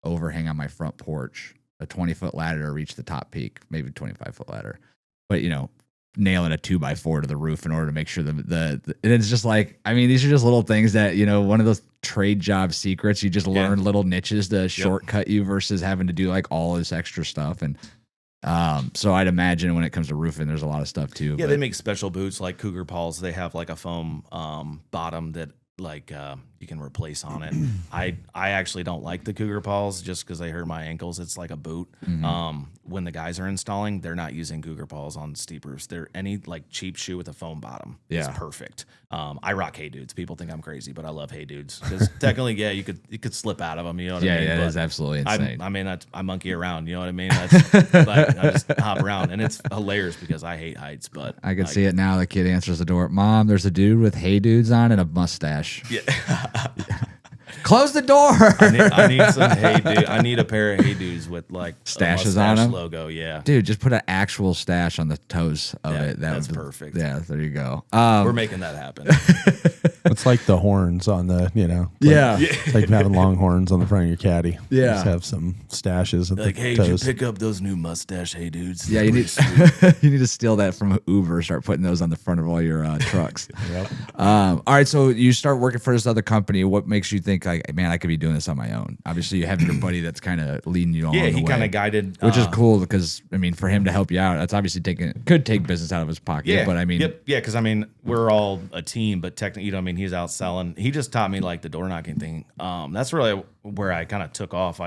overhang on my front porch, a 20-foot ladder to reach the top peak, maybe 25-foot ladder, but nailing a 2x4 to the roof in order to make sure and it's just like, I mean, these are just little things that, one of those trade job secrets. You just learn little niches to shortcut you versus having to do like all this extra stuff. And so I'd imagine when it comes to roofing, there's a lot of stuff too. Yeah, they make special boots like Cougar Paws. They have like a foam bottom that like you can replace on it. I actually don't like the Cougar Paws just because they hurt my ankles. It's like a boot. When the guys are installing, they're not using Cougar Paws on steep roofs. They're any like cheap shoe with a foam bottom. Yeah. It's perfect. I rock Hey Dudes. People think I'm crazy, but I love Hey Dudes because technically, yeah, you could slip out of them. You know what I mean? Yeah, But that is absolutely insane. I mean, I monkey around. You know what I mean? That's like I just hop around, and it's hilarious because I hate heights. But I can see it now. The kid answers the door. Mom, there's a dude with Hey Dudes on and a mustache. Yeah. Close the door. I need some Hey Dude. I need a pair of Hey Dudes with like Stashes a on mustache them? logo. Yeah, Dude, just put an actual stash on the toes of Yeah, it. that's would be- perfect. Yeah, there you go. we're making that happen. It's like the horns on the, yeah. it's like having long horns on the front of your caddy. Yeah. Just have some stashes at Like, the hey, did you toes. pick up those new mustache Hey Dudes? Yeah, you They're need pretty sweet. you need to steal that from Uber. Start putting those on the front of all your trucks. All right, so you start working for this other company. What makes you think, like, man, I could be doing this on my own? Obviously, you have your buddy that's kind of leading you on. Yeah, the he way, kind of guided, which is cool because I mean, for him to help you out, that's obviously could take business out of his pocket. Yeah, but I mean, yeah, because I mean, we're all a team, but technically, I mean, he's out selling. He just taught me like the door knocking thing. That's really where I kind of took off.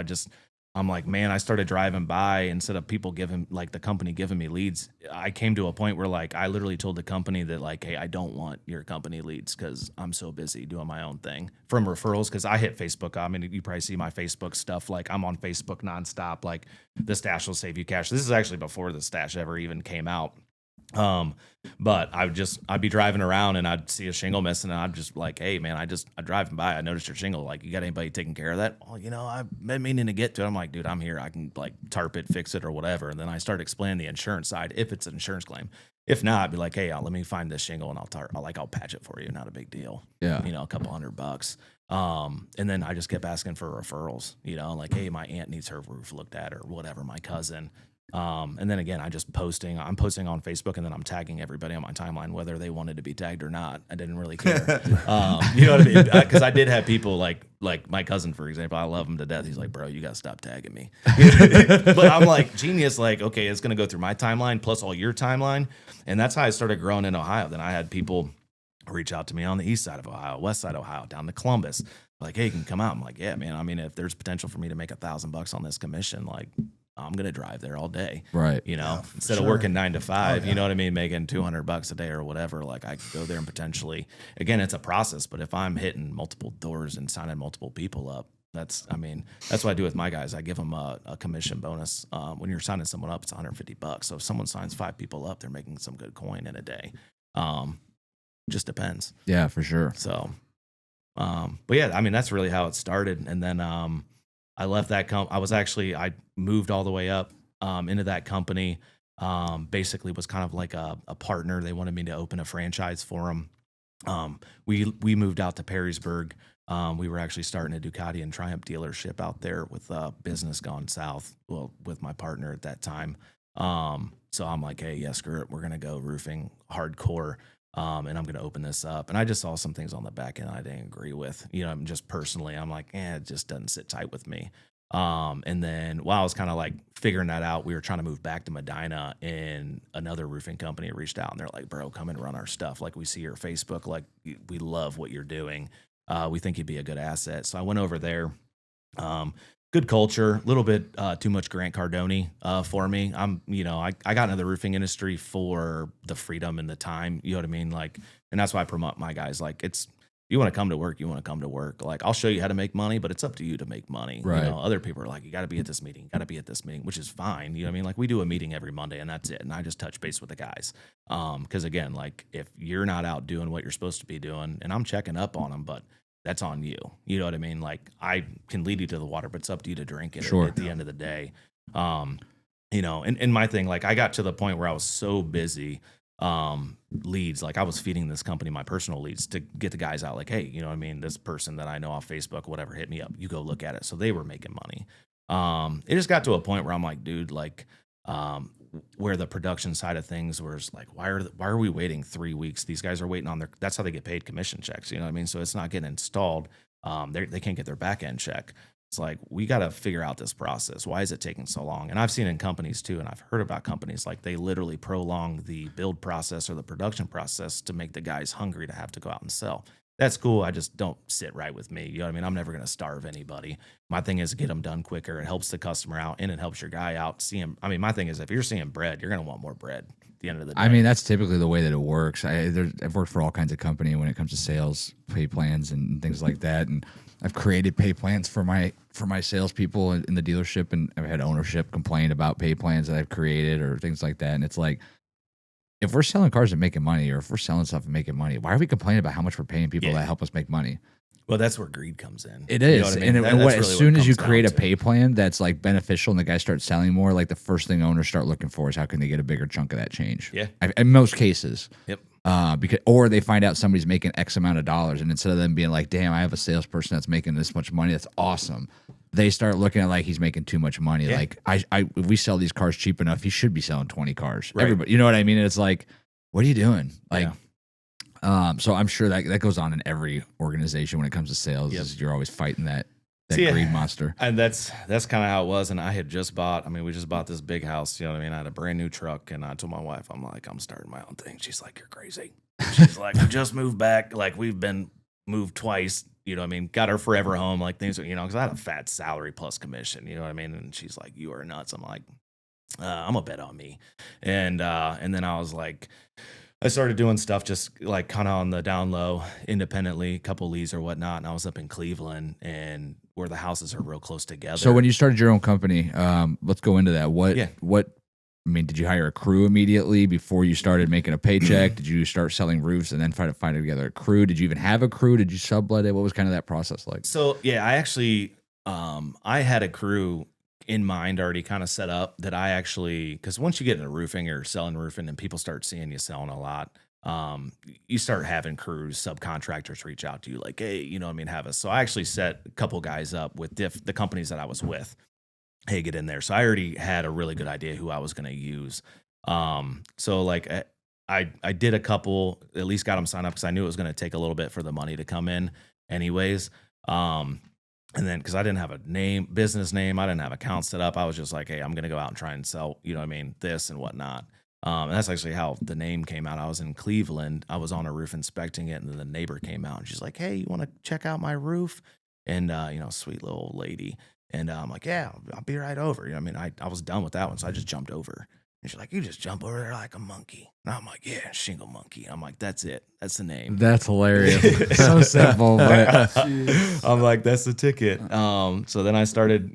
I'm like, man, I started driving by instead of people giving like the company giving me leads. I came to a point where like I literally told the company that like, hey, I don't want your company leads because I'm so busy doing my own thing from referrals. Because I hit Facebook. I mean, you probably see my Facebook stuff. Like I'm on Facebook nonstop. Like the stash will save you cash. This is actually before the stash ever even came out. But I'd be driving around and I'd see a shingle missing and I'd just like, hey man, I'm driving by, I noticed your shingle. Like, you got anybody taking care of that? Well, I've been meaning to get to it. I'm like, dude, I'm here. I can like tarp it, fix it or whatever. And then I start explaining the insurance side if it's an insurance claim. If not, I'd be like, hey, let me find this shingle and I'll patch it for you. Not a big deal. Yeah. A couple $100. And then I just kept asking for referrals, like, hey, my aunt needs her roof looked at or whatever, my cousin. And then again, I'm posting on Facebook and then I'm tagging everybody on my timeline, whether they wanted to be tagged or not. I didn't really care. You know what I mean? Because I did have people like my cousin, for example. I love him to death. He's like, bro, you got to stop tagging me. But I'm like, genius, like, okay, it's going to go through my timeline plus all your timeline. And that's how I started growing in Ohio. Then I had people reach out to me on the east side of Ohio, west side of Ohio, down to Columbus. Like, hey, you can come out. I'm like, yeah, man. I mean, if there's potential for me to make $1,000 on this commission, like, I'm gonna drive there all day, Right. You know, Yeah, for instead sure. of working 9 to 5, yeah. you know what I mean, making $200 a day or whatever. Like, I could go there and potentially, again, it's a process. But if I'm hitting multiple doors and signing multiple people up, that's what I do with my guys. I give them a commission bonus. When you're signing someone up, it's $150. So if someone signs 5 people up, they're making some good coin in a day. Just depends. Yeah, for sure. So, but yeah, I mean, that's really how it started. And then I left that I moved all the way up into that company. Basically was kind of like a partner. They wanted me to open a franchise for them. We moved out to Perrysburg. We were actually starting a Ducati and Triumph dealership out there with business gone south. Well, with my partner at that time. So I'm like, hey, yes, screw it. We're going to go roofing hardcore. And I'm going to open this up. And I just saw some things on the back end I didn't agree with, you know, just personally, I'm like, it just doesn't sit tight with me. And then while I was kind of like figuring that out, we were trying to move back to Medina, and another roofing company reached out and they're like, bro, come and run our stuff. Like, we see your Facebook, like, we love what you're doing. We think you'd be a good asset. So I went over there. Good culture, a little bit too much Grant Cardone for me. I got into the roofing industry for the freedom and the time, you know what I mean? Like, and that's why I promote my guys. Like, you want to come to work, you want to come to work. Like, I'll show you how to make money, but it's up to you to make money. Right. You know, other people are like, you got to be at this meeting, which is fine. You know what I mean? Like, we do a meeting every Monday and that's it. And I just touch base with the guys. Because again, like, if you're not out doing what you're supposed to be doing, and I'm checking up on them, but that's on you. You know what I mean? Like, I can lead you to the water, but it's up to you to drink it Sure. at the end of the day. You know, and my thing, like, I got to the point where I was so busy, leads, like, I was feeding this company my personal leads to get the guys out, like, hey, you know what I mean? This person that I know off Facebook, whatever, hit me up. You go look at it. So they were making money. It just got to a point where I'm like, dude, like, where the production side of things was like, why are we waiting 3 weeks? These guys are waiting on that's how they get paid commission checks. You know what I mean? So it's not getting installed. They can't get their back end check. It's like, we got to figure out this process. Why is it taking so long? And I've seen in companies too, and I've heard about companies, like, they literally prolong the build process or the production process to make the guys hungry to have to go out and sell. That's cool. I just don't sit right with me. You know what I mean? I'm never going to starve anybody. My thing is get them done quicker. It helps the customer out, and it helps your guy out. See him. I mean, my thing is, if you're seeing bread, you're going to want more bread at the end of the day. I mean, that's typically the way that it works. I've worked for all kinds of company when it comes to sales, pay plans, and things like that. And I've created pay plans for my salespeople in the dealership, and I've had ownership complain about pay plans that I've created or things like that. And it's like, if we're selling cars and making money, or if we're selling stuff and making money, why are we complaining about how much we're paying people that help us make money? Well, that's where greed comes in. It You know is. what I mean? And That's really as what soon it as you comes create a down to. pay plan that's like beneficial and the guys start selling more, like, the first thing owners start looking for is how can they get a bigger chunk of that change? Yeah. In most cases. Yep. Or they find out somebody's making X amount of dollars, and instead of them being like, damn, I have a salesperson that's making this much money, that's awesome, they start looking at, like, he's making too much money. Yeah. Like, if we sell these cars cheap enough, he should be selling 20 cars. Right. Everybody, you know what I mean? And it's like, what are you doing? Like, so I'm sure that goes on in every organization when it comes to sales. Yep. Is you're always fighting that See, greed monster. And that's kind of how it was. And I had just bought, we just bought this big house, you know what I mean? I had a brand new truck, and I told my wife, I'm like, I'm starting my own thing. She's like, you're crazy. She's like, we just moved back. Like, we've been moved twice, you know what I mean? Got our forever home, like, things, you know, because I had a fat salary plus commission, you know what I mean? And she's like, you are nuts. I'm like, I'm a bet on me. And then I was like, I started doing stuff just like kind of on the down low, independently, a couple leads or whatnot. And I was up in Cleveland, and where the houses are real close together. So when you started your own company, let's go into that. What I mean, did you hire a crew immediately before you started making a paycheck? Did you start selling roofs and then try to find together a crew? Did you even have a crew? Did you sublet it? What was kind of that process like? So yeah, I actually, I had a crew in mind already kind of set up that I actually, because once you get into roofing or selling roofing and people start seeing you selling a lot, you start having crews, subcontractors reach out to you like, hey, you know what I mean, have us. So I actually set a couple guys up with the companies that I was with. Hey, get in there. So I already had a really good idea who I was going to use. So like I did a couple, at least got them signed up because I knew it was going to take a little bit for the money to come in anyways. And then, because I didn't have a business name, I didn't have accounts set up. I was just like, hey, I'm going to go out and try and sell, you know what I mean, this and whatnot. And that's actually how the name came out. I was in Cleveland. I was on a roof inspecting it, and then the neighbor came out and she's like, "Hey, you want to check out my roof?" And sweet little old lady. And I'm like, "Yeah, I'll be right over." You know, what I mean, I was done with that one, so I just jumped over. And she's like, "You just jump over there like a monkey." And I'm like, "Yeah, Shingle Monkey." I'm like, "That's it. That's the name." That's hilarious. So simple, but I'm like, "That's the ticket." So then I started,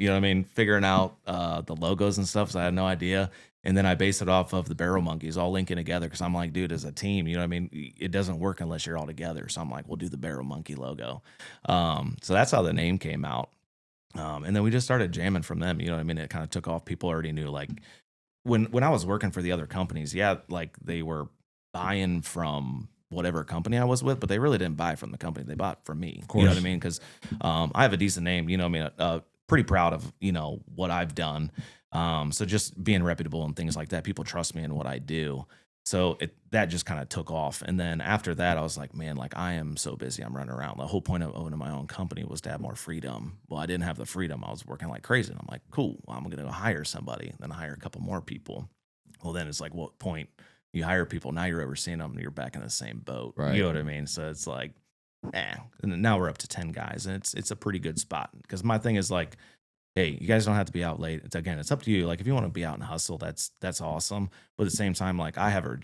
figuring out the logos and stuff. So I had no idea. And then I based it off of the barrel monkeys all linking together. Cause I'm like, dude, as a team, you know what I mean? It doesn't work unless you're all together. So I'm like, we'll do the barrel monkey logo. So that's how the name came out. And then we just started jamming from them. You know what I mean? It kind of took off. People already knew, like, when I was working for the other companies, yeah, like they were buying from whatever company I was with, but they really didn't buy from the company. They bought from me. You know what I mean? Because I have a decent name. You know what I mean? Pretty proud of what I've done. So just being reputable and things like that, people trust me in what I do. So that just kind of took off. And then after that, I was like, man, like I am so busy. I'm running around. The whole point of owning my own company was to have more freedom. Well, I didn't have the freedom. I was working like crazy. And I'm like, cool, well, I'm going to go hire somebody. And then hire a couple more people. Well, then it's like, what point you hire people? Now you're overseeing them and you're back in the same boat. Right. You know what I mean? So it's like, and then now we're up to 10 guys and it's a pretty good spot. Because my thing is like, hey, you guys don't have to be out late. It's up to you. Like if you want to be out and hustle, that's awesome. But at the same time, like I have a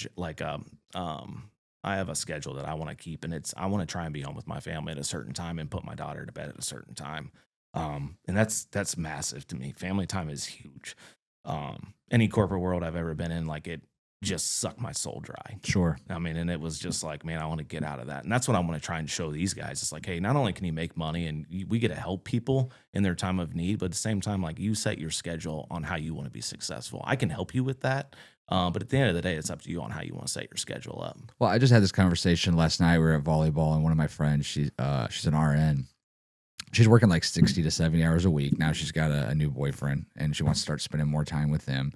schedule that I want to keep, and I want to try and be home with my family at a certain time and put my daughter to bed at a certain time. And that's massive to me. Family time is huge. Any corporate world I've ever been in, like it just sucked my soul dry. sure. I mean, and it was just like, man, I want to get out of that. And that's what I want to try and show these guys. It's like, hey, not only can you make money and we get to help people in their time of need, but at the same time, like you set your schedule on how you want to be successful. I can help you with that. But at the end of the day, it's up to you on how you want to set your schedule up. Well, I just had this conversation last night. We were at volleyball, and one of my friends, she's an RN. She's working like 60 to 70 hours a week. Now she's got a new boyfriend, and she wants to start spending more time with him.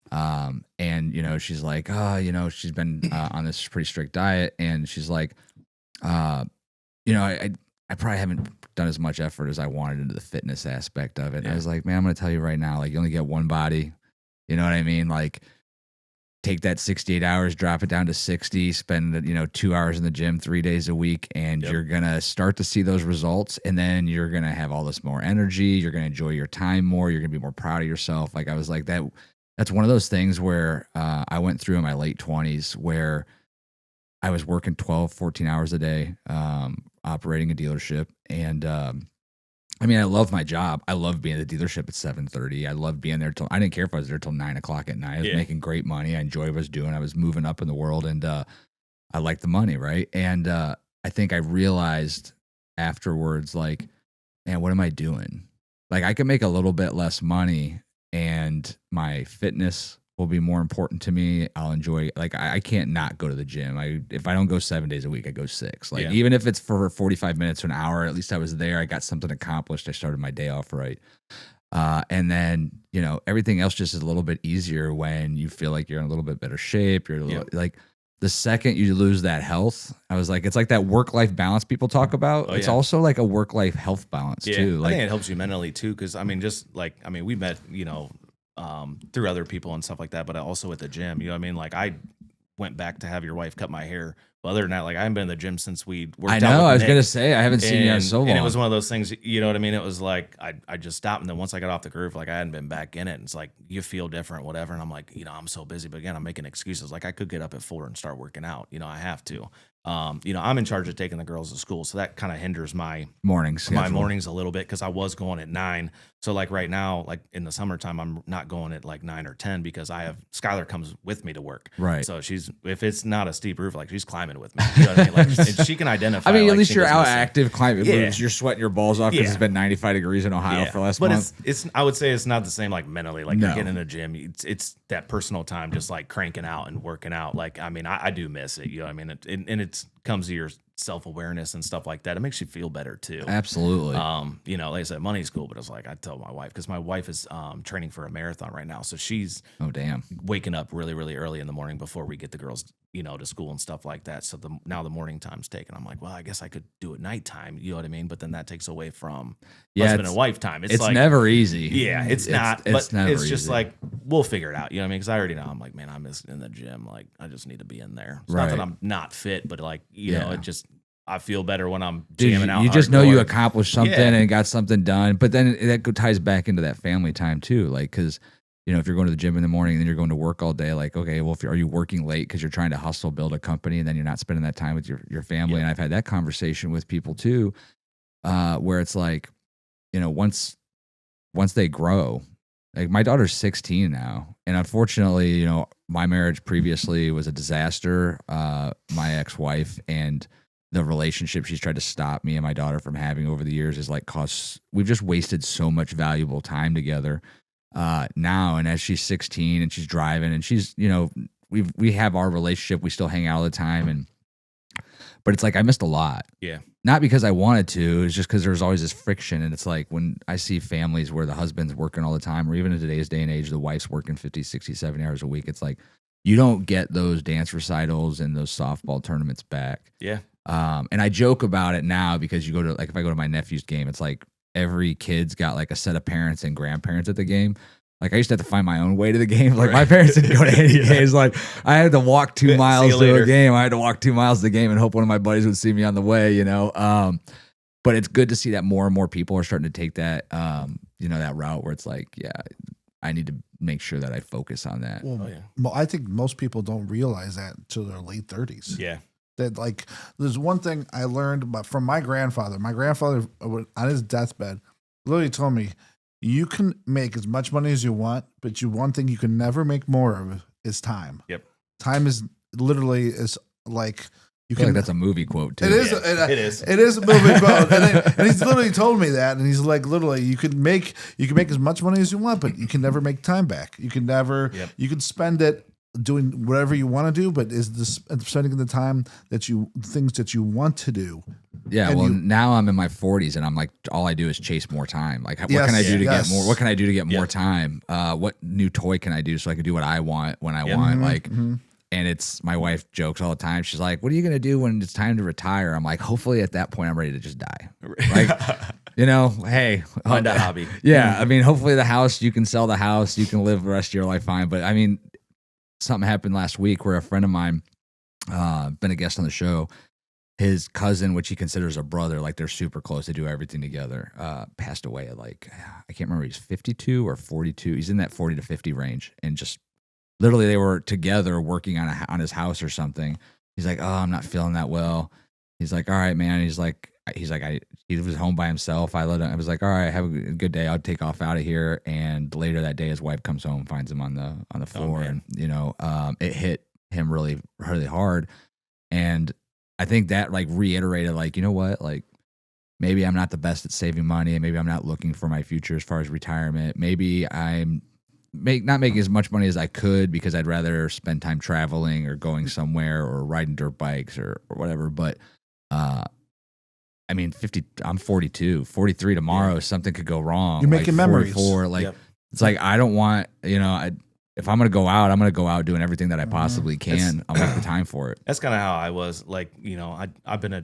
And she's like, she's been on this pretty strict diet, and she's like, I probably haven't done as much effort as I wanted into the fitness aspect of it. And I was like, man, I'm going to tell you right now, like you only get one body. You know what I mean? Like take that 68 hours, drop it down to 60, spend, 2 hours in the gym 3 days a week, and you're going to start to see those results. And then you're going to have all this more energy. You're going to enjoy your time more. You're going to be more proud of yourself. Like I was like that. That's one of those things where I went through in my late 20s where I was working 12, 14 hours a day, operating a dealership. And I love my job. I love being at the dealership at 7:30. I love being there I didn't care if I was there till 9 o'clock at night. I was making great money. I enjoyed what I was doing. I was moving up in the world, and I liked the money, right? And I think I realized afterwards, like, man, what am I doing? Like I can make a little bit less money, and my fitness will be more important to me. I'll enjoy, like, I can't not go to the gym. If I don't go 7 days a week, I go 6. Like, even if it's for 45 minutes to an hour, at least I was there. I got something accomplished. I started my day off right. And then, everything else just is a little bit easier when you feel like you're in a little bit better shape. You're like, the second you lose that health, I was like, it's like that work-life balance people talk about. It's also like a work-life health balance too. I think it helps you mentally too. Cause we met, through other people and stuff like that, but also at the gym, you know what I mean? Like I went back to have your wife cut my hair. But other than that, like I haven't been in the gym since we worked out. I know. I was Nick. going to say, I haven't seen you in so long. And it was one of those things, you know what I mean? It was like, I just stopped. And then once I got off the groove, like I hadn't been back in it. And it's like, you feel different, whatever. And I'm like, I'm so busy. But again, I'm making excuses. Like I could get up at 4 and start working out. I have to. I'm in charge of taking the girls to school. So that kind of hinders my mornings a little bit because I was going at 9. So like right now, like in the summertime, I'm not going at like 9 or 10 because Skylar comes with me to work. Right. So if it's not a steep roof, like she's climbing with me. You know what I mean? Like and she can identify. At least you're out active climbing. You're sweating your balls off because it's been 95 degrees in Ohio for last month. But I would say it's not the same like mentally. Like you're getting in a gym. It's that personal time, just like cranking out and working out. Like, I do miss it. You know what I mean? And it's comes to your self-awareness and stuff like that, it makes you feel better too. Absolutely. You know, like I said, money's cool, but it's like I tell my wife, because my wife is training for a marathon right now, so she's damn. waking up really, really early in the morning before we get the girls, you know, to school and stuff like that. So now the morning time's taken. I'm like, well, I guess I could do it nighttime. You know what I mean? But then that takes away from husband and wife time. It's like, never easy. Yeah, it's not. It's But never it's just easy. like we'll figure it out. You know what I mean? Because I already know. I'm like, man, I miss in the gym. Like I just need to be in there. It's not Right. that I'm not fit, but like you know, it just. I feel better when I'm Dude, jamming out. you just know you hardcore. accomplished something and got something done. But then that ties back into that family time too. Like, because, you know, if you're going to the gym in the morning and then you're going to work all day, like, okay, well, are you working late because you're trying to hustle, build a company, and then you're not spending that time with your family? Yeah. And I've had that conversation with people too, where it's like, you know, once they grow, like my daughter's 16 now. And unfortunately, you know, my marriage previously was a disaster. My ex-wife and the relationship she's tried to stop me and my daughter from having over the years is like we've just wasted so much valuable time together now. And as she's 16 and she's driving and she's, you know, we have our relationship, we still hang out all the time. But it's like, I missed a lot. Yeah. Not because I wanted to, it's just because there was always this friction. And it's like when I see families where the husband's working all the time, or even in today's day and age, the wife's working 50, 60, 70 hours a week. It's like, you don't get those dance recitals and those softball tournaments back. Yeah. And I joke about it now because you go to, like, if I go to my nephew's game, it's like every kid's got like a set of parents and grandparents at the game. Like I used to have to find my own way to the game. Like my parents didn't go to any games. Like I had to walk 2 miles to later. a game. I had to walk 2 miles to the game and hope one of my buddies would see me on the way, you know? But it's good to see that more and more people are starting to take that, you know, that route where it's like, yeah, I need to make sure that I focus on that. Well, I think most people don't realize that until their late 30s. Yeah. That like, there's one thing I learned from my grandfather. My grandfather, on his deathbed, literally told me, you can make as much money as you want, but one thing you can never make more of is time. Yep. Time is literally is like you I feel can. like that's a movie quote too. It is. Yeah, it is. It is a movie quote, and he's literally told me that, and he's like, literally, you can make as much money as you want, but you can never make time back. You can never. Yep. You can spend it doing whatever you want to do, but spending the time things that you want to do. Yeah, And well, now I'm in my 40s, and I'm like, all I do is chase more time. Like, what can I do to get more? What can I do to get more time? What new toy can I do so I can do what I want when I want? Like, and it's my wife jokes all the time. She's like, "What are you gonna do when it's time to retire?" I'm like, "Hopefully, at that point, I'm ready to just die." Like, you know, hey, Find a hobby. Yeah, I mean, hopefully, the house you can sell the house, you can live the rest of your life fine. But I mean, something happened last week where a friend of mine, been a guest on the show. His cousin, which he considers a brother, like they're super close, they do everything together, passed away at like, I can't remember, he's 52 or 42. He's in that 40 to 50 range. And just literally they were together working on his house or something. He's like, oh, I'm not feeling that well. He's like, all right, man. He's like, he was home by himself. I was like, all right, have a good day. I'll take off out of here. And later that day, his wife comes home, finds him on the floor. And, you know, it hit him really, really hard. And I think that like reiterated, like, you know what, like maybe I'm not the best at saving money, and maybe I'm not looking for my future as far as retirement. Maybe I'm not making as much money as I could because I'd rather spend time traveling or going somewhere or riding dirt bikes or whatever. But I mean, I'm 42, 43 tomorrow. Something could go wrong. You're making memories. 44, like it's like I don't want, you know, if I'm going to go out, I'm going to go out doing everything that I possibly can. I'll make the time for it. That's kind of how I was. Like, you know, I've been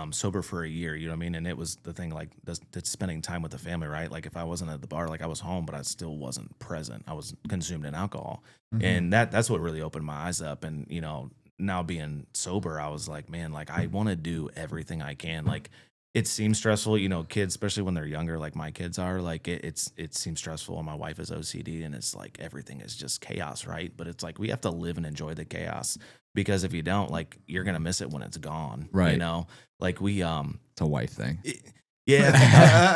sober for a year, you know what I mean? And it was the thing, like, that's spending time with the family, right? Like, if I wasn't at the bar, like, I was home, but I still wasn't present. I was consumed in alcohol. Mm-hmm. And that's what really opened my eyes up. And, you know, now being sober, I was like, man, like, I want to do everything I can. Like, it seems stressful, you know, kids, especially when they're younger, like my kids are, like it seems stressful. And my wife is OCD, and it's like everything is just chaos, right? But it's like we have to live and enjoy the chaos, because if you don't, like, you're gonna miss it when it's gone, right? You know, like it's a wife thing. Yeah,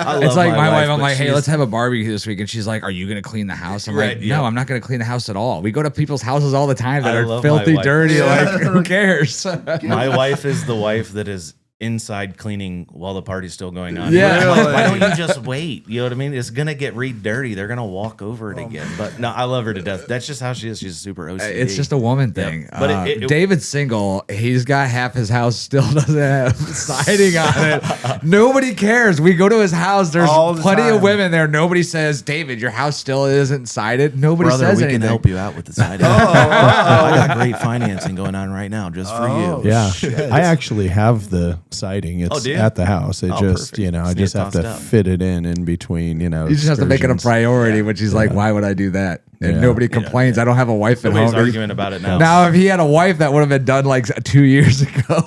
I love it's like my wife. I'm but like, hey, let's have a barbecue this week, and she's like, are you gonna clean the house? I'm like, no, I'm not gonna clean the house at all. We go to people's houses all the time that are filthy, dirty. Like, who cares? My wife is the wife that is inside cleaning while the party's still going on. Yeah. I'm like, Really? why don't you just wait? You know what I mean? It's gonna get dirty. They're gonna walk over it again. But no, I love her to death. That's just how she is. She's super OCD. It's just a woman Yeah. thing. But David's single. He's got half his house still doesn't have siding on it. Nobody cares. We go to his house. There's All the plenty time. of women there. Nobody says, David, your house still isn't sided. Nobody brother, says we anything. can help you out with the siding. I got great financing going on right now just for Oh, you. Yeah, shit. I actually have the siding. It's do you? at the house. It Oh, just, perfect. I Just just need have it to tossed up. fit it in between, You just have to make it a excursions. priority, which is like, why would I do that? And Yeah. nobody complains. I don't have a wife at Nobody's home. arguing about it now. Now, if he had a wife, that would have been done like 2 years ago.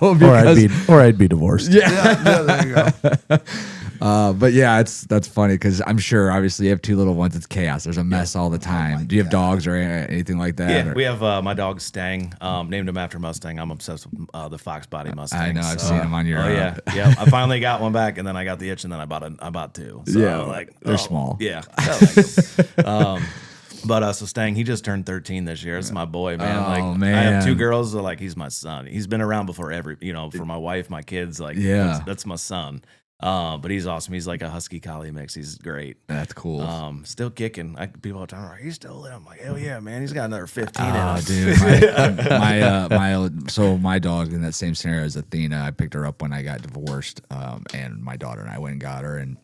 Or I'd be divorced. Yeah. There you go. But yeah, that's funny because I'm sure obviously you have two little ones. It's chaos. There's a mess all the time. Do you have dogs or anything like that? Yeah, or- we have my dog Stang. Named him after Mustang. I'm obsessed with the Fox Body Mustang. I know, I've seen him on your, Oh yeah, yeah. I finally got one back, and then I got the itch, and then I bought two. So, Yeah, like they're small. Yeah. I like 'em. But so Stang, he just turned 13 this year. It's my boy, man. Oh, Like I man. have two girls. So like he's my son. He's been around before for my wife, my kids. Like Yeah. that's my son. But he's awesome. He's like a husky collie mix. He's great. That's cool. Still kicking. People all the time are like, he's still lit. I'm like, hell yeah, man. He's got another 15 in Oh, him. dude, my dog in that same scenario as Athena, I picked her up when I got divorced, and my daughter and I went and got her, and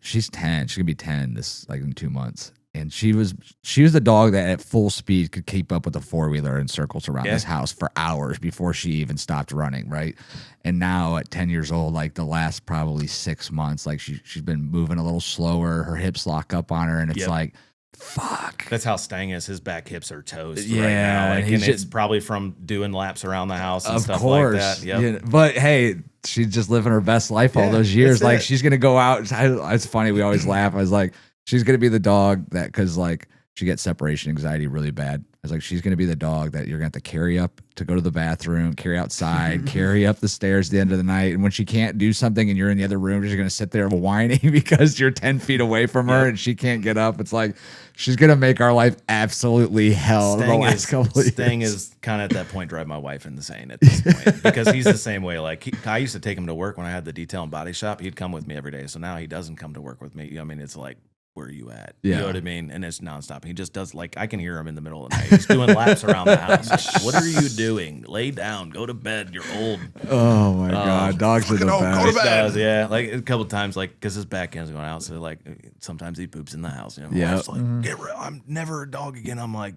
she's 10. She's gonna be 10 this like in 2 months, and she was the dog that at full speed could keep up with a 4-wheeler in circles around Yeah. this house for hours before she even stopped running, right? And now at 10 years old, like the last probably 6 months, like she's been moving a little slower. Her hips lock up on her, and it's Yep. like, fuck. That's how Stang is. His back hips are toast right Yeah, now. Like, he's and it's just- probably from doing laps around the house and Of stuff course. like that. Yep. Yeah, but hey, she's just living her best life all Yeah, those years. that's Like it. she's gonna go out. It's funny. We always laugh. I was like, she's gonna be the dog that because like she gets separation anxiety really bad. I was like, she's gonna be the dog that you're gonna have to carry up to go to the bathroom, carry outside, carry up the stairs at the end of the night. And when she can't do something and you're in the other room, she's gonna sit there whining because you're 10 feet away from her and she can't get up. It's like she's gonna make our life absolutely hell the last couple of Stang years. is kind of at that point drive my wife insane at this point because he's the same way. Like I used to take him to work when I had the detail and body shop. He'd come with me every day. So now he doesn't come to work with me. I mean, it's like, where are you at? Yeah. You know what I mean? And it's nonstop. He just does like I can hear him in the middle of the night. He's doing laps around the house. Like, what are you doing? Lay down, go to bed. You're old. Oh my god, dogs are the fucking old, best. go to bed. Does, yeah. Like a couple times, like because his back end's going out, so like sometimes he poops in the house. You know, Yeah. Wife's like, get rid. I'm never a dog again. I'm like,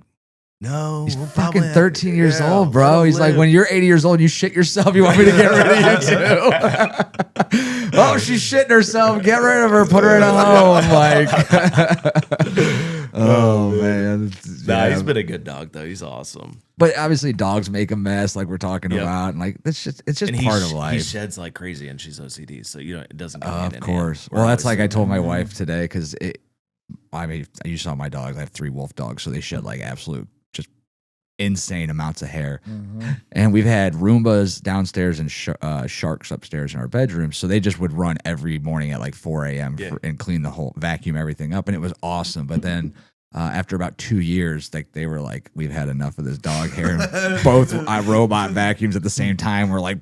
no, He's we'll fucking probably 13 years yeah, old, let bro. him He's like, live. when you're 80 years old, you shit yourself. You want me to get rid of you too? Oh, she's shitting herself. Get rid of her. Put her in a home. Like, oh man. Nah, Yeah. he's been a good dog though. He's awesome. But obviously, dogs make a mess, like we're talking Yep. about, and like it's just And part of he life. sheds like crazy, and she's OCD, so you know it doesn't. Go Of hand in hand. course. We're Well, that's always like I told my wife today because I mean, you saw my dogs. I have 3 wolf dogs, so they shed like absolute just insane amounts of hair. And we've had Roombas downstairs and sharks upstairs in our bedroom. So they just would run every morning at like 4 a.m. Yeah. and clean the whole vacuum everything up, and it was awesome. But then. After about 2 years, like they were like, we've had enough of this dog hair. And both robot vacuums at the same time were like,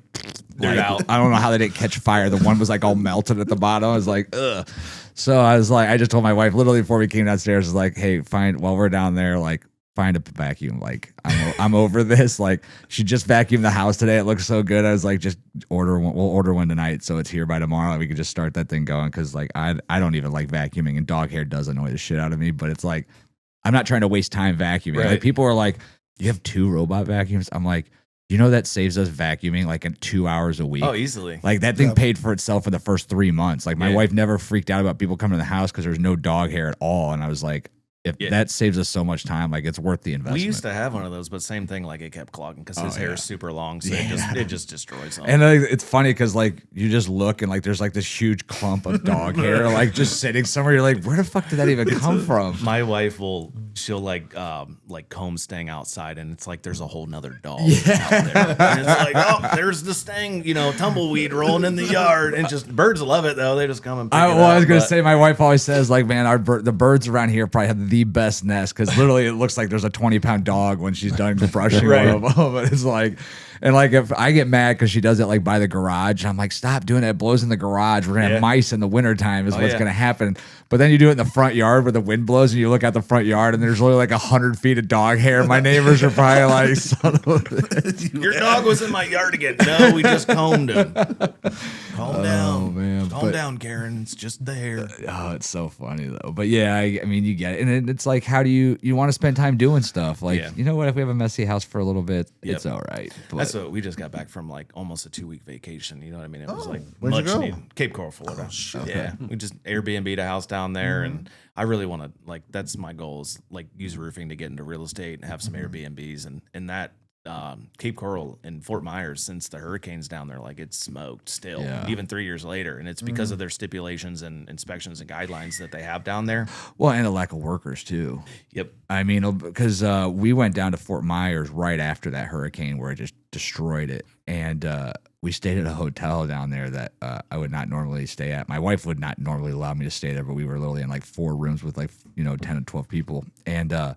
They're out. I don't know how they didn't catch fire. The one was like all melted at the bottom. I was like, ugh. So I was like, I just told my wife literally before we came downstairs, I was like, hey, while we're down there, like find a vacuum. Like I'm over this. Like she just vacuumed the house today. It looks so good. I was like, just order one. We'll order one tonight, so it's here by tomorrow. And we can just start that thing going. Because like I don't even like vacuuming, and dog hair does annoy the shit out of me. But it's like I'm not trying to waste time vacuuming. Right. Like people are like, you have 2 robot vacuums. I'm like, you know that saves us vacuuming like in 2 hours a week. Oh, easily. Like that thing Yep. paid for itself in the first 3 months. Like my Yeah. wife never freaked out about people coming to the house because there's no dog hair at all. And I was like, if Yeah. that saves us so much time, like it's worth the investment. We used to have one of those, but same thing. Like it kept clogging because his Oh, hair yeah. is super long, so it just destroys them. And it's funny because like you just look and like there's like this huge clump of dog hair like just sitting somewhere. You're like, where the fuck did that even come from? My wife she'll like comb Stang outside, and it's like there's a whole nother dog out there. And it's like, oh, there's the Stang, tumbleweed rolling in the yard, and just birds love it though. They just come and pick it I was up, gonna but- say, my wife always says, like, man, the birds around here probably have the best nest because literally it looks like there's a 20-pound dog when she's done brushing Right. one of them. But it's like, And like if I get mad because she does it like by the garage, I'm like, stop doing it. It blows in the garage. We're gonna have mice in the wintertime is what's gonna happen. But then you do it in the front yard where the wind blows and you look out the front yard and there's only like 100 feet of dog hair. My neighbors are probably like, son of a Your dog was in my yard again. No, we just combed him. Calm down. man. Calm down, Karen. It's just the hair. Oh, it's so funny though. But yeah, I mean, you get it. And it's like, how do you want to spend time doing stuff? Like, you know what? If we have a messy house for a little bit, it's all right. But That's what we just got back from like almost a 2-week vacation. You know what I mean? It was like where'd you much go? needed. Cape Coral, Florida. Yeah. We just Airbnb'd a house down there and I really want to like, that's my goal is like use roofing to get into real estate and have some Airbnbs and that Cape Coral and Fort Myers since the hurricanes down there, like it's smoked still, even 3 years later. And it's because of their stipulations and inspections and guidelines that they have down there. well, and a lack of workers too. Yep. I mean, because we went down to Fort Myers right after that hurricane where it just destroyed it. And we stayed at a hotel down there that I would not normally stay at. My wife would not normally allow me to stay there, but we were literally in like 4 rooms with like, 10 or 12 people. And the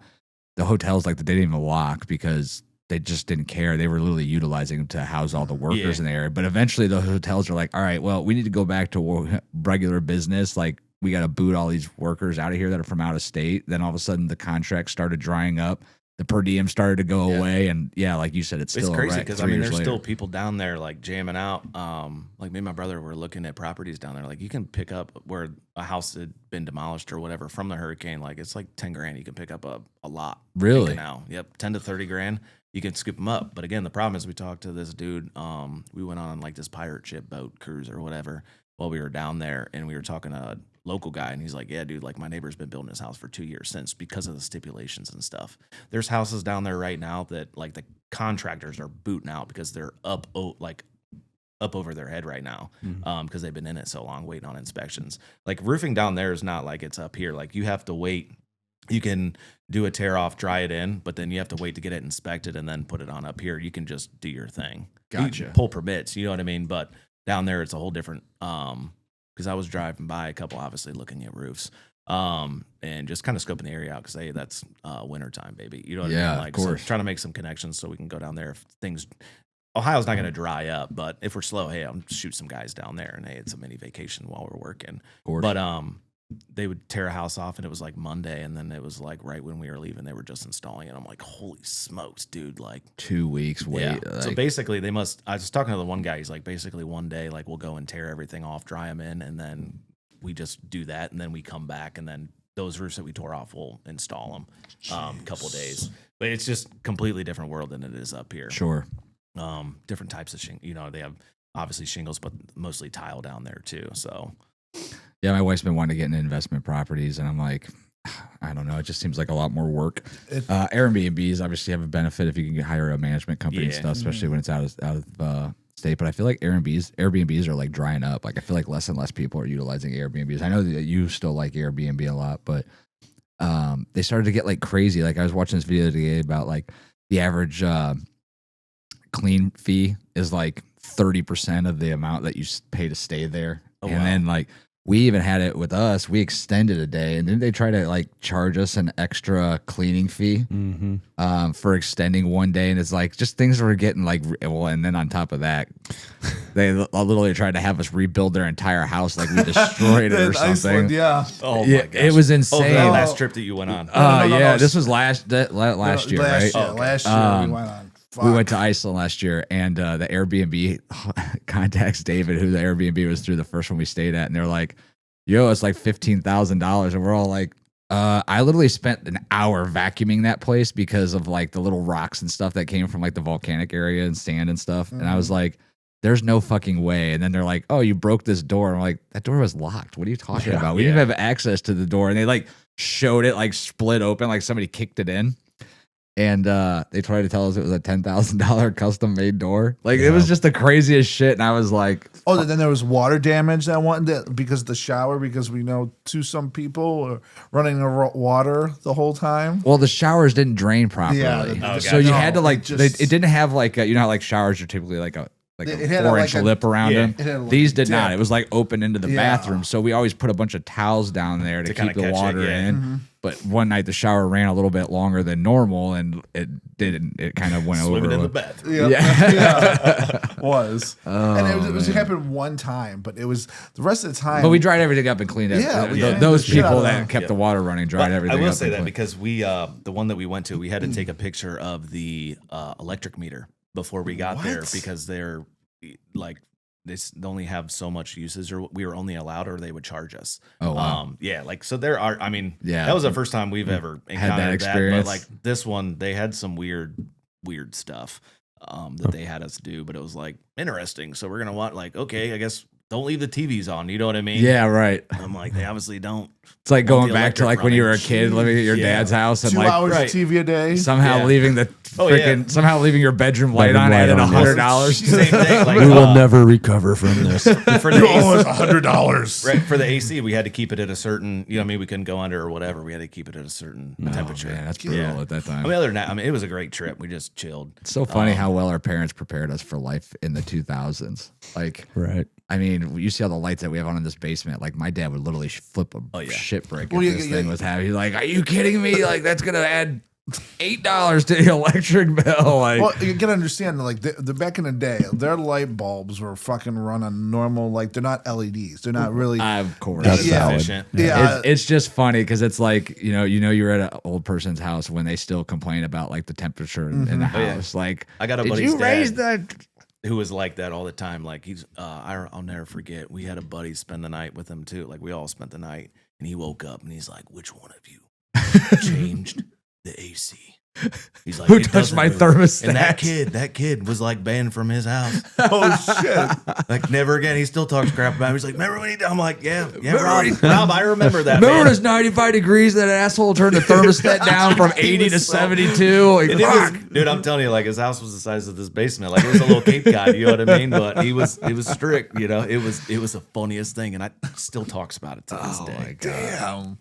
hotels, like they didn't even lock because they just didn't care. They were literally utilizing them to house all the workers in the area. But eventually the hotels are like, all right, well, we need to go back to regular business. Like we got to boot all these workers out of here that are from out of state. Then all of a sudden the contract started drying up. The per diem started to go away. And like you said, it's still crazy because I mean, there's still people down there like jamming out. Like me and my brother were looking at properties down there. Like you can pick up where a house had been demolished or whatever from the hurricane. Like it's like 10 grand. You can pick up a lot. Really? Now. Yep. 10 to 30 grand. You can scoop them up. But again, the problem is we talked to this dude. We went on like this pirate ship boat cruise or whatever while we were down there. And we were talking to a local guy. And he's like, yeah, dude, like my neighbor's been building his house for 2 years since because of the stipulations and stuff. There's houses down there right now that like the contractors are booting out because they're up over their head right now because they've been in it so long waiting on inspections. Like roofing down there is not like it's up here. Like you have to wait. You can do a tear off, dry it in, but then you have to wait to get it inspected and then put it on up here. You can just do your thing. Gotcha. You pull permits, you know what I mean? But down there, it's a whole different, because I was driving by a couple, obviously looking at roofs and just kind of scoping the area out because, hey, that's wintertime, baby. You know what I mean? Like, of course. So trying to make some connections so we can go down there if things Ohio's not going to dry up, but if we're slow, hey, I'll shoot some guys down there and hey, it's a mini vacation while we're working. But they would tear a house off and it was like Monday and then it was like right when we were leaving they were just installing it. I'm like, holy smokes, dude, like 2 weeks wait. yeah. Like, So basically I was talking to the one guy, he's like basically one day like we'll go and tear everything off, dry them in, and then we just do that and then we come back and then those roofs that we tore off we'll install them a couple days. But it's just completely different world than it is up here. sure. Different types of they have obviously shingles but mostly tile down there too. So Yeah, my wife's been wanting to get into investment properties, and I'm like, I don't know. It just seems like a lot more work. Airbnbs obviously have a benefit if you can hire a management company and stuff, especially when it's out of state. But I feel like Airbnbs are like drying up. Like I feel like less and less people are utilizing Airbnbs. I know that you still like Airbnb a lot, but they started to get like crazy. Like I was watching this video today about like the average clean fee is like 30% of the amount that you pay to stay there, then like. We even had it with us. We extended a day, and then they try to like charge us an extra cleaning fee for extending one day. And it's like just things were getting like, well, and then on top of that, they literally tried to have us rebuild their entire house, like we destroyed it or something. Iceland, yeah. oh Yeah, my gosh. it was insane. Oh, the last trip that you went on. Yeah, no, this was last year, right? Last year we went on. We went to Iceland last year, and the Airbnb contacts David, who the Airbnb was through, the first one we stayed at, and they're like, yo, it's like $15,000. And we're all like, I literally spent an hour vacuuming that place because of like the little rocks and stuff that came from like the volcanic area and sand and stuff. And I was like, there's no fucking way. And then they're like, oh, you broke this door. And I'm like, that door was locked. What are you talking about? We didn't have access to the door. And they like showed it like split open, like somebody kicked it in. And they tried to tell us it was a $10,000 custom made door. Like it was just the craziest shit. And I was like, oh, then there was water damage that one because of the shower, because we know some people are running the water the whole time. well, the showers didn't drain properly. Yeah. So you had to like, just- it didn't have like, you know how like showers are typically like a like It a had 4-inch like a- lip around yeah, them. it had like These a did not. dip. It was like open into the Yeah. bathroom. So we always put a bunch of towels down there to kinda keep the catch it, water yeah. in. But one night the shower ran a little bit longer than normal, and it didn't. It kind of went Swimming over. in the with- bathroom. Yep. Yeah. Was. and it man. happened one time, but it was the rest of the time. But we dried everything up and cleaned it. Yeah, we cleaned Those the shit out people of that them. kept the water running dried But everything I will up. say and that cleaned- because we, the one that we went to, we had to take a picture of the electric meter before we got there What? because they're like they only have so much usage, or we were only allowed, or they would charge us. Oh, wow. Yeah, like so there are. I mean, Yeah. that was the first time we've ever encountered that. experience. But like this one, they had some weird stuff that they had us do, but it was like interesting. So we're gonna want like, okay, I guess don't leave the TVs on. You know what I mean? yeah, right. I'm like, they obviously don't. It's like Want going the back to electric like when you were a running. kid living at your Yeah. dad's house and 2 like hours right. TV a day. somehow Yeah. leaving the Oh, yeah. freaking somehow leaving your bedroom light Bedroom on light added on, $100. Same thing. Like, We will never recover from this. for the AC, $100. right, for the AC, we had to keep it at a certain. You know, what I mean, we couldn't go under or whatever. We had to keep it at a certain temperature. Man, that's brutal Yeah. at that time. I mean, other than that, I mean, it was a great trip. We just chilled. It's so funny how well our parents prepared us for life in the 2000s. Like, Right. I mean, you see all the lights that we have on in this basement. Like, my dad would literally flip a yeah. shit brick Well, if yeah, this yeah, thing yeah. was heavy. He's like, are you kidding me? Like, that's gonna add $8 to the electric bill. Like, Well, you gotta understand, like the back in the day, their light bulbs were fucking run on normal, like they're not LEDs. They're not really. of course. That's Yeah. valid. Efficient. Yeah, It's just funny because it's like you're at an old person's house when they still complain about like the temperature in the Oh, yeah. house. Like, I got a did buddy's you raise dad the? who was like that all the time. Like he's, I'll never forget. We had a buddy spend the night with him too. Like we all spent the night, and he woke up and he's like, "Which one of you changed the AC?" He's like, Who "It touched doesn't my move." thermostat? And that kid was like banned from his house. oh shit! Like never again. He still talks crap about him. He's like, "Remember when he?" I'm like, "Yeah, Remember Rob, when he- Rob, I remember that." Remember when man. it was 95 degrees that asshole turned the thermostat down from 80 to was so- 72? Like, And it was, fuck. dude, I'm telling you, like his house was the size of this basement. Like it was a little Cape Cod, you know what I mean? But it was strict, you know. It was the funniest thing, and I still talks about it to this day. Damn.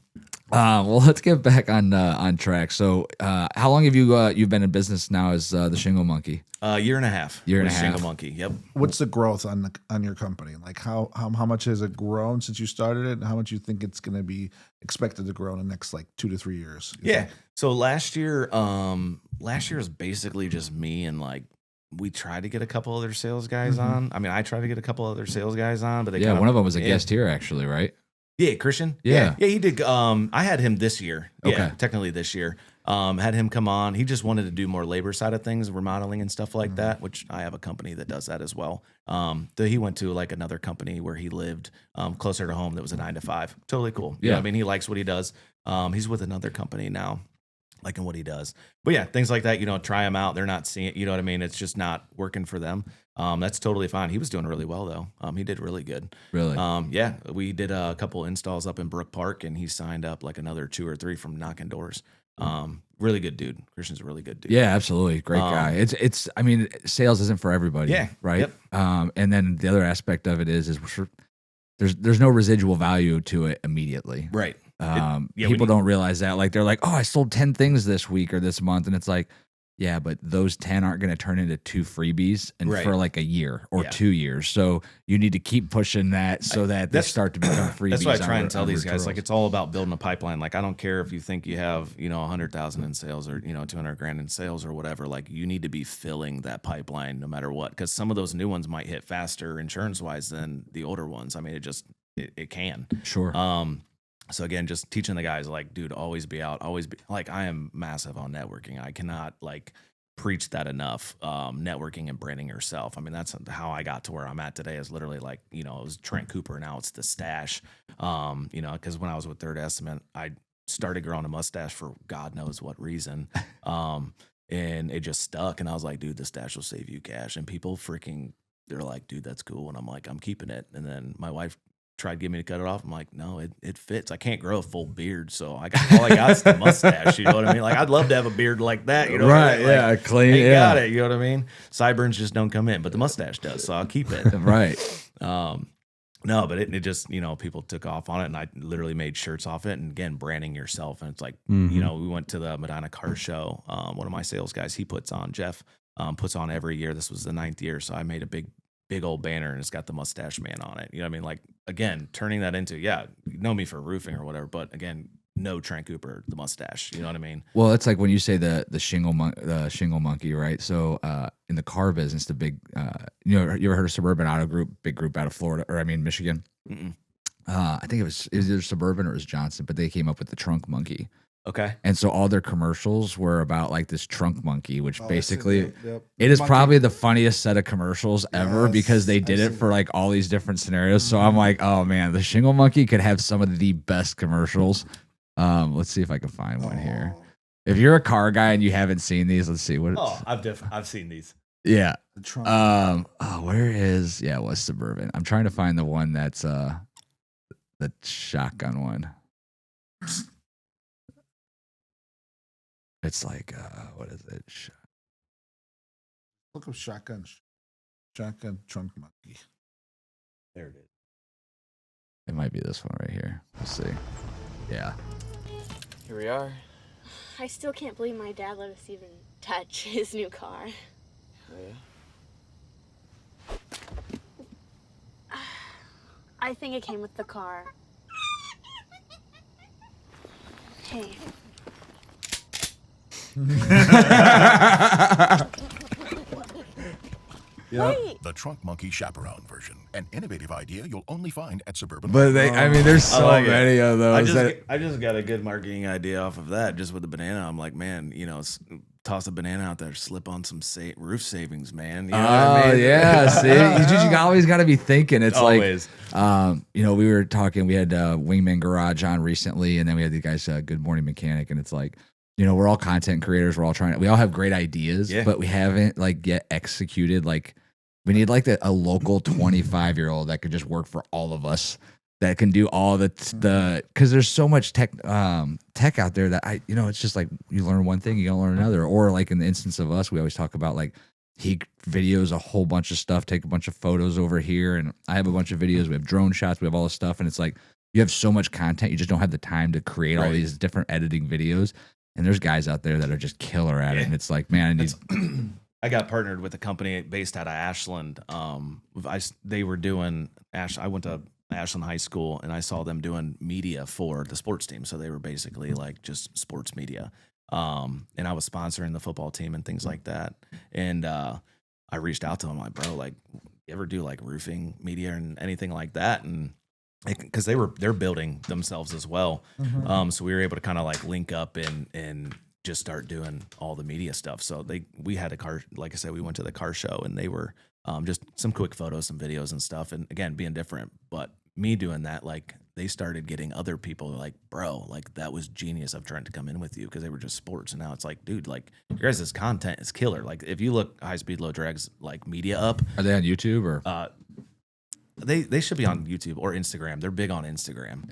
Well, let's get back on track. So, how long have you've been in business now as the Shingle Monkey? Year and a half. Year and with a half. Shingle Monkey. Yep. What's the growth on your company? Like how much has it grown since you started it, and how much you think it's going to be expected to grow in the next like 2 to 3 years? you Yeah. think? So last year was basically just me and like we tried to get a couple other sales guys on. I mean, I tried to get a couple other sales guys on, but they Yeah, kinda- one of them was a yeah. guest here, actually, right? Yeah, Christian. Yeah. yeah, he did. I had him this year. Yeah, Okay. technically this year. Had him come on. He just wanted to do more labor side of things, remodeling and stuff like that. Which I have a company that does that as well. He went to like another company where he lived closer to home. That was a 9 to 5. Totally cool. You know Yeah. what I mean, he likes what he does. He's with another company now, liking what he does. But yeah, things like that. You know, try them out. They're not seeing. You know what I mean? It's just not working for them. That's totally fine. He was doing really well though. He did really good. Really? Yeah, we did a couple installs up in Brook Park, and he signed up like another 2 or 3 from knocking doors. Really good dude. Christian's a really good dude. Yeah, absolutely. Great guy. It's. I mean, sales isn't for everybody. Yeah, Right. yep. And then the other aspect of it is there's no residual value to it immediately. Right. Yeah, we People need- don't realize that. Like they're like, oh, I sold 10 things this week or this month, and it's like, yeah, but those 10 aren't going to turn into 2 freebies and Right. for like a year or Yeah. 2 years. So you need to keep pushing that so that they that's- start to become freebies. That's why I try on and tell on these guys, referrals. like, it's all about building a pipeline. Like, I don't care if you think you have, 100,000 in sales or, 200 grand in sales or whatever. Like, you need to be filling that pipeline no matter what. Because some of those new ones might hit faster insurance wise than the older ones. I mean, it can. Sure. So again, just teaching the guys, like, dude, always be out, always be like, I am massive on networking. I cannot like preach that enough. Networking and branding yourself. I mean, that's how I got to where I'm at today, is literally like, it was Trenton Cooper. Now it's the Stash. Because when I was with Third Estimate, I started growing a mustache for God knows what reason. And it just stuck. And I was like, dude, the Stash will save you cash. And people they're like, dude, that's cool. And I'm like, I'm keeping it. And then my wife tried to get me to cut it off. I'm like, no, it fits. I can't grow a full beard, so all I got is the mustache. You know what I mean? Like, I'd love to have a beard like that. You know, Right, what I mean? yeah, Like, clean, ain't yeah. got it. You know what I mean? Sideburns just don't come in, but the mustache does, so I'll keep it. Right. No, but it just, people took off on it, and I literally made shirts off it. And again, branding yourself, and it's like, we went to the Medina Car Show. One of my sales guys, he puts on, Jeff, puts on every year. This was the 9th year, so I made a big big old banner and it's got the Mustache Man on it. You know what I mean? Like, again, turning that into, you know me for roofing or whatever, but again, no Trent Cooper, the mustache. You know what I mean? Well, it's like when you say the Shingle Monkey, right? So in the car business, the big, you ever heard of Suburban Auto Group, big group out of Florida, or I mean Michigan? I think it was either Suburban or it was Johnson, but they came up with the Trunk Monkey. Okay. And so all their commercials were about like this trunk monkey, which basically Yep. it is Monkey. probably the funniest set of commercials ever Yes, because they did I've it seen for like all these different scenarios. So I'm like, oh man, the Shingle Monkey could have some of the best commercials. Let's see if I can find one here. If you're a car guy and you haven't seen these, let's see what. Oh, I've seen these. Yeah. The trunk. Where is? Yeah, it was Suburban. I'm trying to find the one that's the shotgun one. It's like what is it? Look up shotgun trunk monkey. There it is. It might be this one right here. Let's see. Yeah. Here we are. I still can't believe my dad let us even touch his new car. Oh, yeah? I think it came with the car. Hey. Wait. The Trunk Monkey Chaperone version. An innovative idea you'll only find at Suburban. But I mean, there's so like it. many of those. I just got a good marketing idea off of that, just with the banana. I'm like, man, toss a banana out there, slip on some roof savings, man. You know what I mean? Yeah. See, you always got to be thinking. It's Always. like, we were talking. We had Wingman Garage on recently, and then we had the guys Good Morning Mechanic, and it's like, we're all content creators. We're all we all have great ideas, but we haven't like yet executed. Like, we need like a local 25-year-old that could just work for all of us. That can do all the because there's so much tech out there that it's just like you learn one thing, you don't learn another. Or like in the instance of us, we always talk about like he videos a whole bunch of stuff, take a bunch of photos over here, and I have a bunch of videos. We have drone shots, we have all this stuff, and it's like you have so much content, you just don't have the time to create all these different editing videos. And there's guys out there that are just killer at it, and it's like, man, I got partnered with a company based out of Ashland. They were doing I went to Ashland High School, and I saw them doing media for the sports team. So they were basically like just sports media. And I was sponsoring the football team and things like that. And I reached out to them like, bro, like, you ever do like roofing media and anything like that? And because they're building themselves as well. So we were able to kind of like link up and just start doing all the media stuff. So we had a car, like I said, we went to the car show, and they were just some quick photos, some videos and stuff. And again, being different, but me doing that, like they started getting other people like, bro, like that was genius of trying to come in with you, because they were just sports. And now it's like, dude, like your guys' content is killer. Like if you look High Speed Low Drag's like media up, are they on YouTube or? They should be on YouTube or Instagram. They're big on Instagram.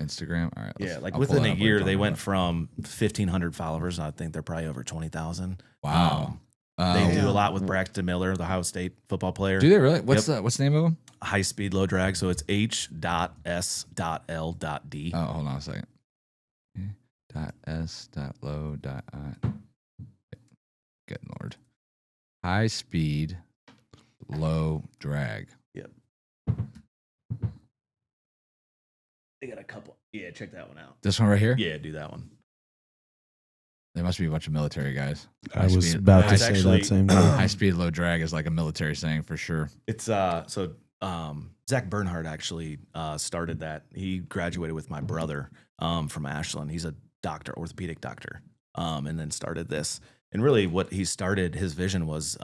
All right. Yeah, like I'll within pull it a up. year, they went from 1,500 followers. I think they're probably over 20,000. Wow. They do a lot with Braxton Miller, the Ohio State football player. Do they really? What's the name of them? High Speed Low Drag. So it's H.S.L.D. Oh, hold on a second. .s.low. Good Lord. High Speed Low Drag. Yep. They got a couple. Yeah, check that one out. This one right here? Yeah, do that one. There must be a bunch of military guys. I was about to say actually- that same thing. High Speed Low Drag is like a military saying for sure. It's Zach Bernhardt actually started that. He graduated with my brother from Ashland. He's a doctor, orthopedic doctor, and then started this. And really what he started, his vision was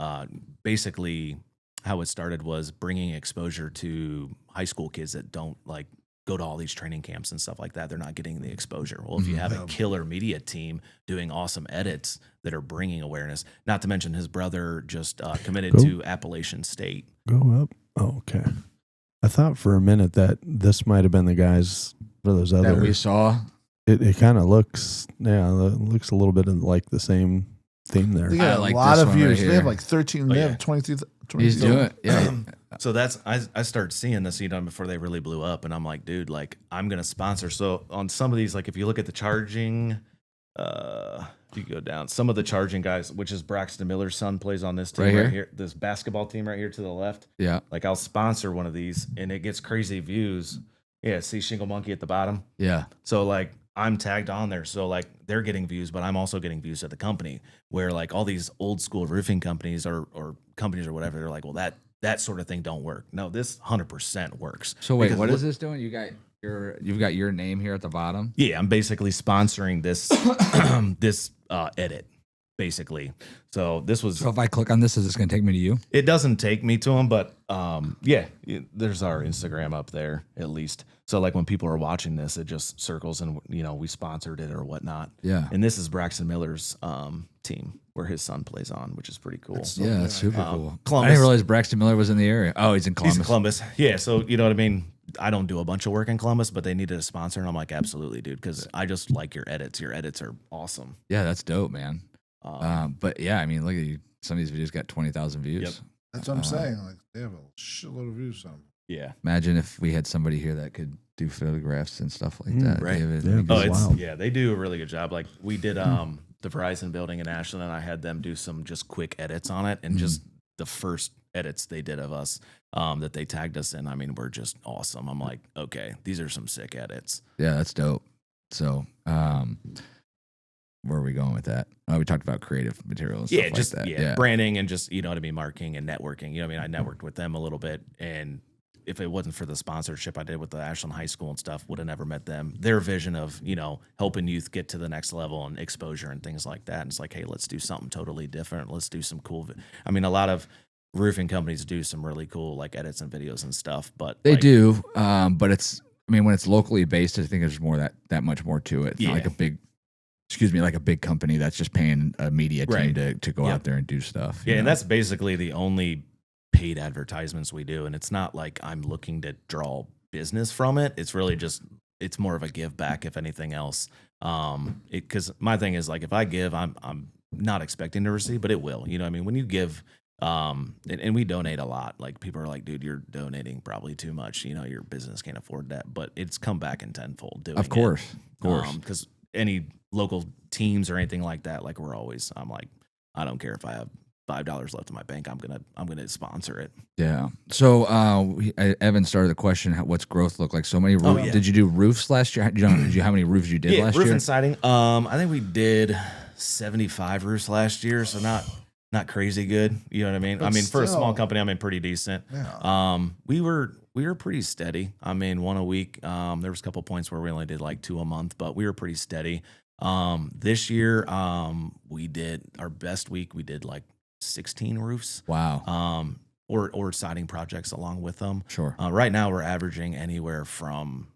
basically how it started was bringing exposure to high school kids that don't like go to all these training camps and stuff like that. They're not getting the exposure. Well, if you have a killer media team doing awesome edits that are bringing awareness, not to mention his brother just committed to Appalachian State. Go up. Oh, okay. I thought for a minute that this might have been the guys for those other. That we saw. It kind of looks, it looks a little bit like the same theme there. They got I like a lot this of one right views. They here. have like 13. They yeah. have 23. He's doing it. Yeah. So that's I started seeing this before they really blew up, and I'm like, dude, like I'm gonna sponsor. So on some of these, like if you look at the charging If you go down, some of the charging guys, which is Braxton Miller's son, plays on this team Right right, here? here. This basketball team right here to the left. Yeah. Like I'll sponsor one of these, and it gets crazy views. Yeah, see Shingle Monkey at the bottom. Yeah. So like I'm tagged on there, so like they're getting views, but I'm also getting views at the company. Where like all these old school roofing companies or companies or whatever, they're like, well that sort of thing don't work. No, this 100% works. So wait, Because what look- is this doing? You've got your name here at the bottom. Yeah, I'm basically sponsoring this this edit, basically. So this was. So if I click on this, is this going to take me to you? It doesn't take me to them, but yeah, there's our Instagram up there at least. So like when people are watching this, it just circles and we sponsored it or whatnot. Yeah. And this is Braxton Miller's team where his son plays on, which is pretty cool. Yeah, that's super cool. Columbus. I didn't realize Braxton Miller was in the area. Oh, he's in Columbus. He's in Columbus. Yeah, so you know what I mean? I don't do a bunch of work in Columbus, but they needed a sponsor, and I'm like, absolutely, dude, because I just like your edits. Your edits are awesome. Yeah, that's dope, man. But yeah, I mean, look at you. Some of these videos got 20,000 views. Yep. That's what I'm saying. Like they have a shitload of views on them. Yeah. Imagine if we had somebody here that could do photographs and stuff like that. right. David. Yeah, Oh, That's it's wild. yeah, they do a really good job. Like we did the Verizon building in Ashland, and I had them do some just quick edits on it, and just the first edits they did of us that they tagged us in. I mean, were just awesome. I'm like, okay, these are some sick edits. Yeah, that's dope. So, where are we going with that? Oh, we talked about creative material and stuff Yeah, like just that. yeah, branding and just what I mean, marketing and networking. You know what I mean? I networked with them a little bit, and if it wasn't for the sponsorship I did with the Ashland High School and stuff, would have never met them. Their vision of helping youth get to the next level and exposure and things like that. And it's like, hey, let's do something totally different. Let's do some cool. I mean, a lot of roofing companies do some really cool like edits and videos and stuff, but They like, do, but I mean, when it's locally based, I think there's more that much more to it. It's not Yeah. like like a big company that's just paying a media team Right. to go Yep. out there and do stuff. Yeah, you and know? that's basically the only paid advertisements we do. And it's not like I'm looking to draw business from it. It's really just it's more of a give back, if anything else. Because my thing is like if I give, I'm not expecting to receive, but it will. You know what I mean? When you give, and we donate a lot. Like people are like, dude, you're donating probably too much. Your business can't afford that. But it's come back in tenfold doing Of course. Because any local teams or anything like that, like I'm like, I don't care if I have $5 left in my bank. I'm gonna sponsor it. Yeah. So Evan started the question: what's growth look like? So many roofs. yeah. Did you do roofs last year? Did you how many roofs you did last roof year? and siding. I think we did 75 roofs last year, so not crazy good. You know what I mean? But I mean, for a small still. company, I mean, pretty decent. Yeah. We were pretty steady. I mean, one a week. There was a couple points where we only did like 2 a month, but we were pretty steady. This year, we did our best week. We did like 16 roofs. Wow. Or siding projects along with them. Sure. Right now, we're averaging anywhere from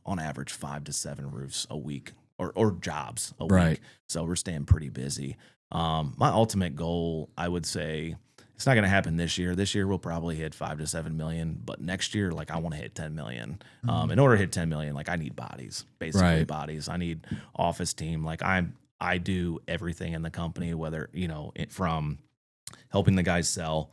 on average 5 to 7 roofs a week, or jobs a Right. week. So we're staying pretty busy. My ultimate goal, I would say, it's not going to happen this year. This year we'll probably hit 5 to 7 million, but next year, like I want to hit 10 million. In order to hit 10 million, like I need bodies, basically Right. bodies. I need office team. Like I do everything in the company, whether from helping the guys sell,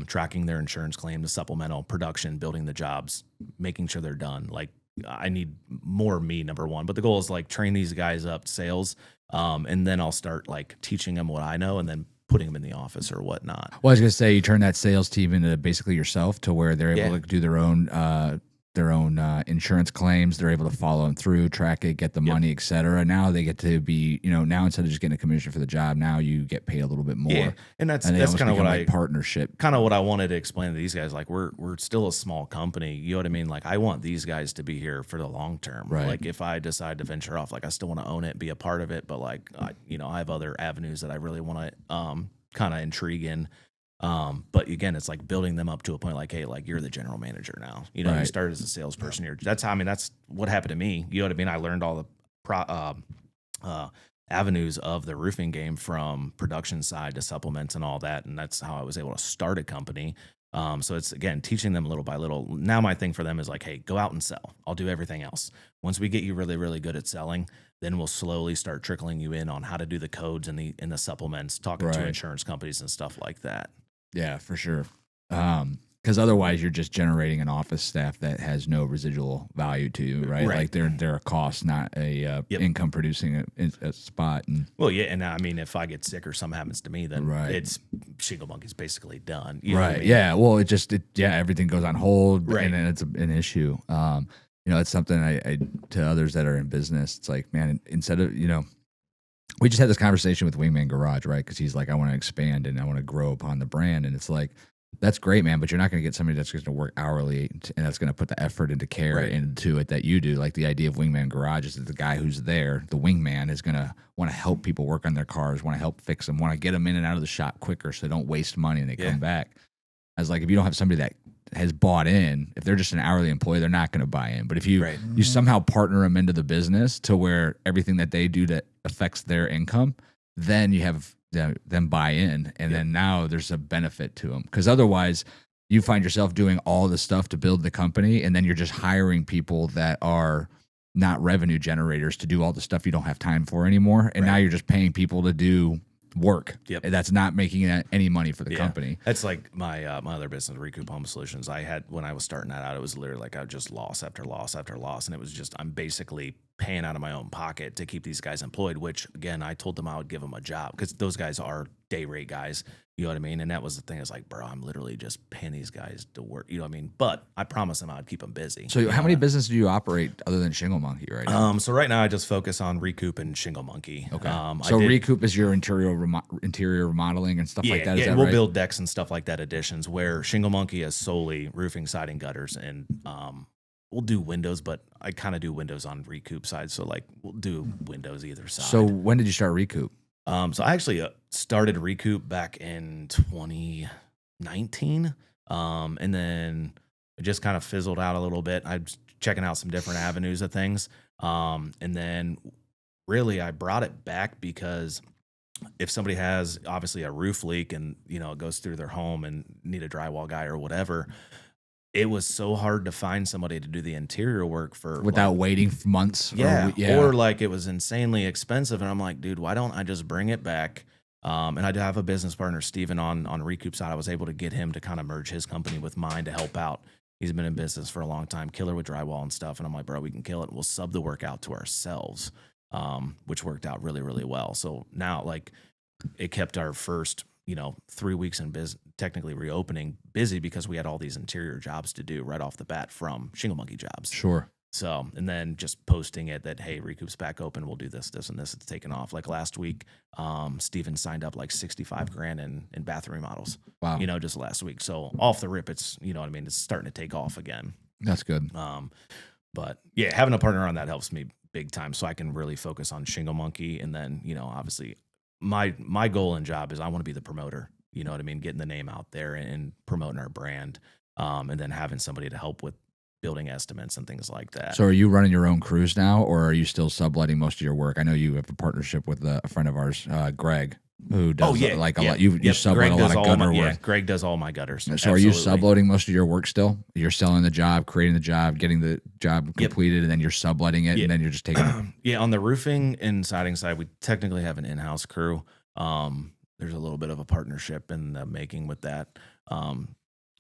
tracking their insurance claim, the supplemental production, building the jobs, making sure they're done. Like I need more me, number one. But the goal is like train these guys up sales, and then I'll start like teaching them what I know, and then putting them in the office or whatnot. Well, I was gonna say you turn that sales team into basically yourself, to where they're able Yeah. to do their own insurance claims. They're able to follow them through, track it, get the money, et cetera. Now they get to be, now instead of just getting a commission for the job, now you get paid a little bit more. Yeah, and that's they almost kind of become what like partnership. kind of what I wanted to explain to these guys. Like we're still a small company. You know what I mean? Like I want these guys to be here for the long term. Right. Like if I decide to venture off, like I still want to own it, be a part of it. But like I have other avenues that I really want to kind of intrigue in. But again, it's like building them up to a point like, hey, like you're the general manager now. You Right. started as a salesperson here. That's what happened to me. You know what I mean? I learned all the avenues of the roofing game, from production side to supplements and all that. And that's how I was able to start a company. So it's, again, teaching them little by little. Now my thing for them is like, hey, go out and sell. I'll do everything else. Once we get you really, really good at selling, then we'll slowly start trickling you in on how to do the codes and the supplements, talking to Right. insurance companies and stuff like that. Yeah, for sure. because otherwise you're just generating an office staff that has no residual value to you, right? Right. Like they're a cost, not a income producing a spot. And Well, yeah, and I mean, if I get sick or something happens to me, then Right. it's Shingle Monkey's basically done. You know what I right, mean? yeah. Well, everything goes on hold, Right. and then it's an issue. It's something I to others that are in business. It's like, man, instead of we just had this conversation with Wingman Garage, right? Because he's like, I want to expand and I want to grow upon the brand, and it's like, that's great, man, but you're not going to get somebody that's going to work hourly and that's going to put the effort into care Right. into it that you do. Like the idea of Wingman Garage is that the guy who's there, the wingman, is going to want to help people work on their cars, want to help fix them, want to get them in and out of the shop quicker so they don't waste money and they come back. I was like, if you don't have somebody that has bought in, if they're just an hourly employee, they're not going to buy in. But if you you somehow partner them into the business to where everything that they do that affects their income, then you have them buy in, and then now there's a benefit to them. Because otherwise, you find yourself doing all the stuff to build the company, and then you're just hiring people that are not revenue generators to do all the stuff you don't have time for anymore. And now you're just paying people to do work. Yep. And that's not making any money for the company. That's like my my other business, Recoop Home Solutions. I had when I was starting that out, it was literally like I just loss after loss after loss, and it was just I'm basically paying out of my own pocket to keep these guys employed. Which again, I told them I would give them a job because those guys are day rate guys. You know what I mean? And that was the thing. It's like, bro, I'm literally just paying these guys to work. You know what I mean? But I promised them I'd keep them busy. So how many businesses do you operate other than Shingle Monkey right now? So right now I just focus on Recoop and Shingle Monkey. Okay. So Recoop is your interior remodeling and stuff like that. Is that we'll right? build decks and stuff like that, additions, where Shingle Monkey is solely roofing, siding, gutters, and we'll do windows, but I kind of do windows on Recoop side. So like we'll do windows either side. So when did you start Recoop? So I actually started Recoop back in 2019, and then it just kind of fizzled out a little bit. I was checking out some different avenues of things, and then really I brought it back because if somebody has obviously a roof leak and it goes through their home and need a drywall guy or whatever, it was so hard to find somebody to do the interior work for Without waiting for months? Or like it was insanely expensive. And I'm like, dude, why don't I just bring it back? And I do have a business partner, Steven, on Recoop side. I was able to get him to kind of merge his company with mine to help out. He's been in business for a long time, killer with drywall and stuff. And I'm like, bro, we can kill it. We'll sub the work out to ourselves, which worked out really, really well. So now like it kept our first 3 weeks in business, technically reopening, busy because we had all these interior jobs to do right off the bat from Shingle Monkey jobs. Sure. So, and then just posting it that, hey, Recoop's back open. We'll do this, this, and this. It's taken off. Like last week, Steven signed up like 65 grand in bathroom remodels. Wow. Just last week. So off the rip, it's, it's starting to take off again. That's good. But yeah, having a partner on that helps me big time. So I can really focus on Shingle Monkey. And then, obviously my goal and job is I want to be the promoter, you know what I mean? Getting the name out there and promoting our brand. And then having somebody to help with building estimates and things like that. So are you running your own crews now, or are you still subletting most of your work? I know you have a partnership with a friend of ours, Greg, who does a lot. You sublet a lot of gutter work. Greg does all my gutters. So are you subletting most of your work still? You're selling the job, creating the job, getting the job completed, and then you're subletting it, and then you're just taking it. Yeah, on the roofing and siding side, we technically have an in-house crew. There's a little bit of a partnership in the making with that. Kind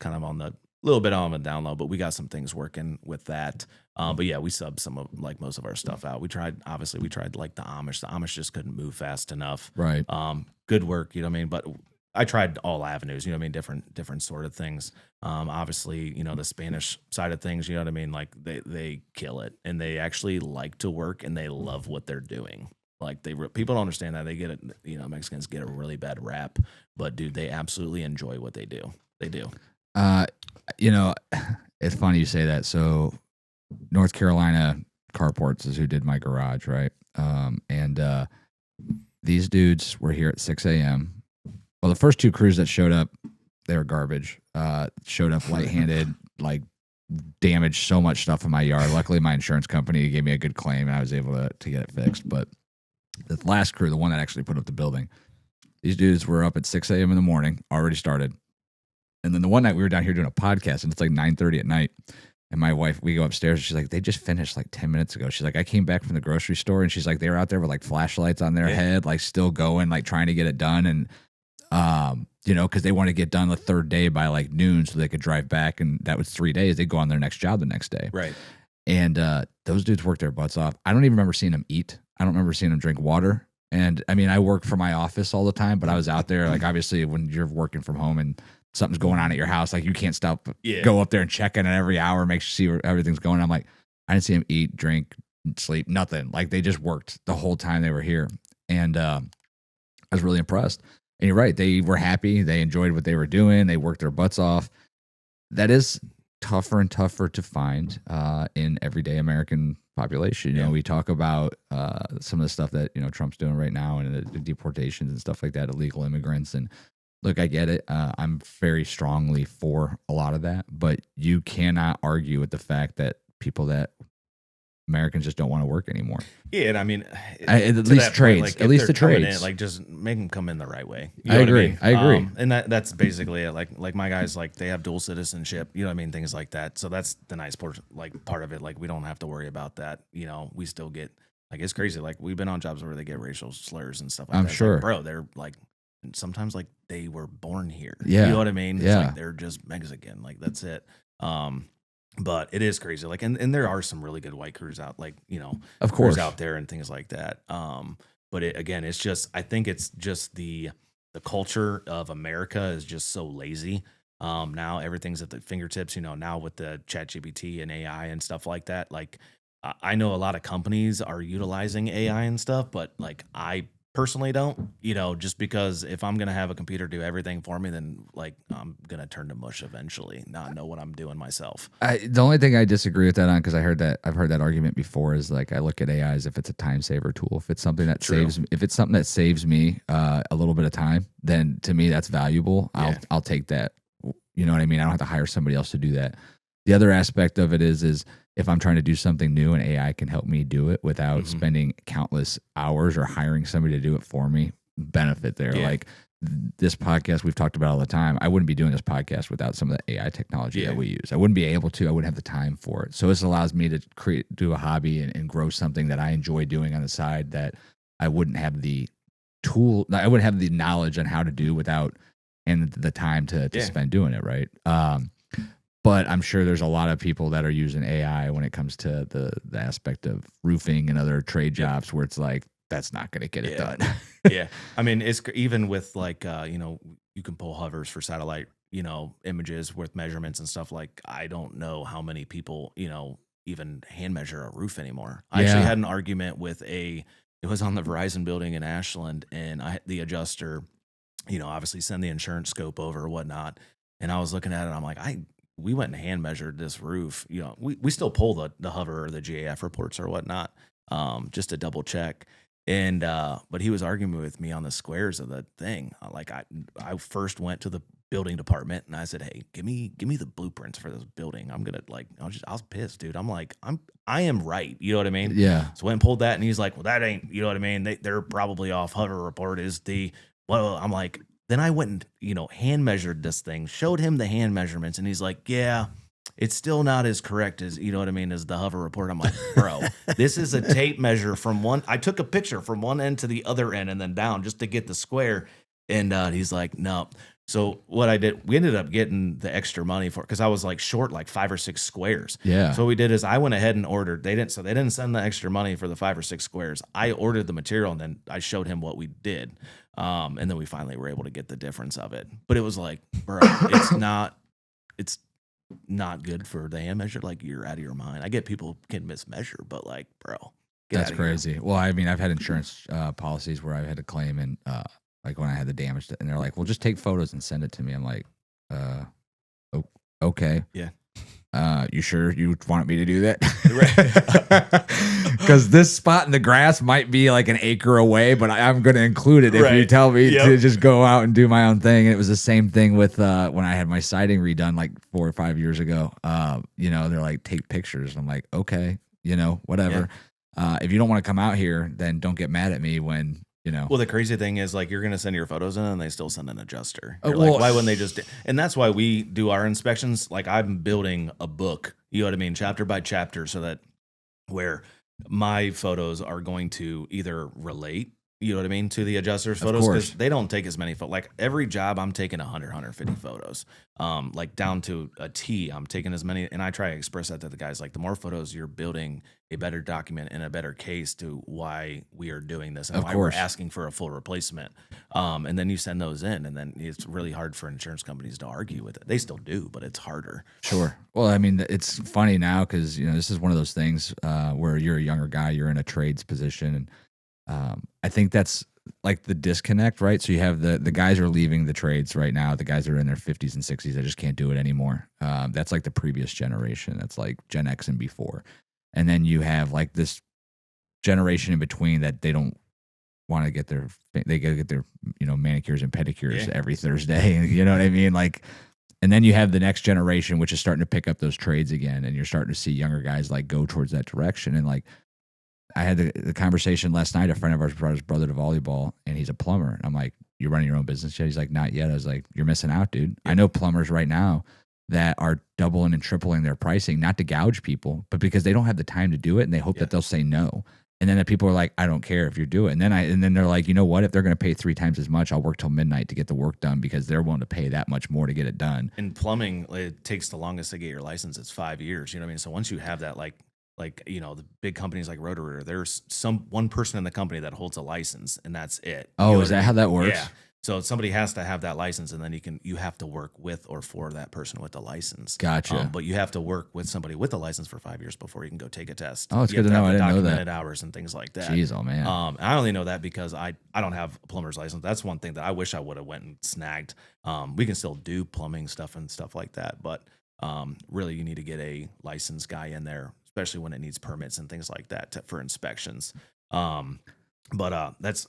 of on the little bit on the down low, but we got some things working with that. But yeah, we sub some of like most of our stuff out. We tried like the Amish. The Amish just couldn't move fast enough. Right. Good work, you know what I mean? But I tried all avenues, you know what I mean? Different sort of things. Obviously, the Spanish side of things, you know what I mean? Like they kill it, and they actually like to work, and they love what they're doing. Like people don't understand that. They get it, Mexicans get a really bad rap, but dude, they absolutely enjoy what they do. They do. It's funny you say that. So North Carolina Carports is who did my garage, right? And these dudes were here at 6 a.m. Well, the first two crews that showed up, they were garbage. Showed up light-handed, like damaged so much stuff in my yard. Luckily, my insurance company gave me a good claim, and I was able to get it fixed. But the last crew, the one that actually put up the building, these dudes were up at 6 a.m. in the morning, already started. And then the one night we were down here doing a podcast, and it's like 9:30 at night. And my wife, we go upstairs, and she's like, they just finished like 10 minutes ago. She's like, I came back from the grocery store, and she's like, they were out there with like flashlights on their head, like still going, like trying to get it done. And because they want to get done the third day by like noon so they could drive back. And that was 3 days. They go on their next job the next day. Right. And those dudes work their butts off. I don't even remember seeing them eat. I don't remember seeing them drink water. And I mean, I work for my office all the time, but I was out there, like, obviously when you're working from home and something's going on at your house, like you can't stop, go up there and check in every hour, make sure see where everything's going. I'm like, I didn't see them eat, drink, sleep, nothing. Like they just worked the whole time they were here. And I was really impressed. And you're right. They were happy. They enjoyed what they were doing. They worked their butts off. That is tougher and tougher to find in everyday American population. You know, we talk about some of the stuff that, Trump's doing right now and the deportations and stuff like that, illegal immigrants. And look, I get it. I'm very strongly for a lot of that, but you cannot argue with the fact that Americans just don't want to work anymore. Yeah, and I mean, at least trades, at least the trades, like just make them come in the right way. You I know agree. what I mean? I agree. And that's basically it. Like my guys, like they have dual citizenship. You know what I mean? Things like that. So that's the nice part of it. Like we don't have to worry about that. We still get it's crazy. Like we've been on jobs where they get racial slurs and stuff like that. I'm It's sure, like, bro. They're like sometimes like they were born here. Yeah. You know what I mean? It's Yeah. like they're just Mexican. Like that's it. But it is crazy. Like, and there are some really good white crews out, like, of course, crews out there and things like that. But again, it's just, I think it's just the culture of America is just so lazy. Now everything's at the fingertips, now with the ChatGPT and AI and stuff like that. Like, I know a lot of companies are utilizing AI and stuff, but like, I personally don't, just because if I'm going to have a computer do everything for me, then like I'm going to turn to mush eventually, not know what I'm doing myself. The only thing I disagree with that on, because I've heard that argument before, is like I look at AI as if it's a time saver tool. If it's something that saves me a little bit of time, then to me that's valuable. I'll take that. You know what I mean? I don't have to hire somebody else to do that. The other aspect of it is if I'm trying to do something new and AI can help me do it without spending countless hours or hiring somebody to do it for me, benefit there. Yeah. Like this podcast we've talked about all the time. I wouldn't be doing this podcast without some of the AI technology that we use. I wouldn't be able to. I wouldn't have the time for it. So this allows me to do a hobby and grow something that I enjoy doing on the side that I wouldn't have the tool. I wouldn't have the knowledge on how to do without and the time to spend doing it. Right. But I'm sure there's a lot of people that are using AI when it comes to the aspect of roofing and other trade jobs where it's like, that's not going to get it done. Yeah. I mean, it's even with like, you can pull hovers for satellite, images with measurements and stuff. Like, I don't know how many people, even hand measure a roof anymore. I actually had an argument with it was on the Verizon building in Ashland, and the adjuster, obviously send the insurance scope over or whatnot. And I was looking at it, I'm like, we went and hand measured this roof. We still pull the hover or the GAF reports or whatnot, just to double check. And but he was arguing with me on the squares of the thing. Like I first went to the building department and I said, hey, give me the blueprints for this building. I'm gonna I was pissed, dude. I'm like, I am right. You know what I mean? Yeah. So went and pulled that, and he's like, well, that ain't. You know what I mean? They're probably off. Hover report is the. Well, I'm like. Then I went and, hand measured this thing, showed him the hand measurements, and he's like, yeah, it's still not as correct as, as the hover report. I'm like, bro, this is a tape measure from one. I took a picture from one end to the other end and then down just to get the square. And he's like, no. So what I did, we ended up getting the extra money for it because I was like short like 5 or 6 squares. Yeah. So what we did is I went ahead and ordered. They didn't send the extra money for the 5 or 6 squares. I ordered the material and then I showed him what we did. And then we finally were able to get the difference of it. But it was like, bro, it's not good for the hand measure. Like, you're out of your mind. I get people can mismeasure, but like, bro, that's crazy. Well, I mean, I've had insurance policies where I had to claim and like when I had the damage, and they're like, well, just take photos and send it to me. I'm like, okay. Yeah. You sure you want me to do that? Because this spot in the grass might be like an acre away, but I'm going to include it if you tell me to just go out and do my own thing. And it was the same thing with when I had my siding redone like 4 or 5 years ago. They're like, take pictures. And I'm like, okay, whatever. Yeah. If you don't want to come out here, then don't get mad at me when. Well, the crazy thing is, like, you're going to send your photos in and they still send an adjuster. You're like, why wouldn't they just? And that's why we do our inspections. Like, I'm building a book, you know what I mean? Chapter by chapter, so that where my photos are going to either relate, You know what I mean? To the adjusters' Of photos, course. because they don't take as many photos. Like every job, I'm taking 100, 150 photos. Like down to a T, I'm taking as many, and I try to express that to the guys. Like the more photos, you're building a better document and a better case to why we are doing this and Of why course. we're asking for a full replacement. And then you send those in, and then it's really hard for insurance companies to argue with it. They still do, but it's harder. Sure. Well, I mean, it's funny now because this is one of those things where you're a younger guy, you're in a trades position, and I think that's like the disconnect, right? So you have the guys are leaving the trades right now. The guys are in their 50s and 60s. They just can't do it anymore. That's like the previous generation. That's like Gen X and before. And then you have like this generation in between that they don't want to get their manicures and pedicures every Thursday. You know what I mean? Like, and then you have the next generation, which is starting to pick up those trades again, and you're starting to see younger guys like go towards that direction. And like, I had the conversation last night. A friend of ours brought his brother to volleyball, and he's a plumber. And I'm like, "You're running your own business yet?" He's like, "Not yet." I was like, "You're missing out, dude. I know plumbers right now that are doubling and tripling their pricing, not to gouge people, but because they don't have the time to do it, and they hope that they'll say no. And then the people are like, I don't care if you do it. And then they're like, you know what? If they're going to pay 3 times as much, I'll work till midnight to get the work done because they're willing to pay that much more to get it done. In plumbing, it takes the longest to get your license. It's 5 years. You know what I mean? So once you have that, like the big companies like Roto-Rooter, there's one person in the company that holds a license, and that's it. Oh, is that how that works? Yeah. So somebody has to have that license, and then you have to work with or for that person with the license. Gotcha. But you have to work with somebody with a license for 5 years before you can go take a test. Oh, it's You good have to know. have I the didn't know that. documented hours and things like that. Jeez, oh man. I only know that because I don't have a plumber's license. That's one thing that I wish I would have went and snagged. We can still do plumbing stuff and stuff like that, but really you need to get a licensed guy in there, especially when it needs permits and things like that for inspections. But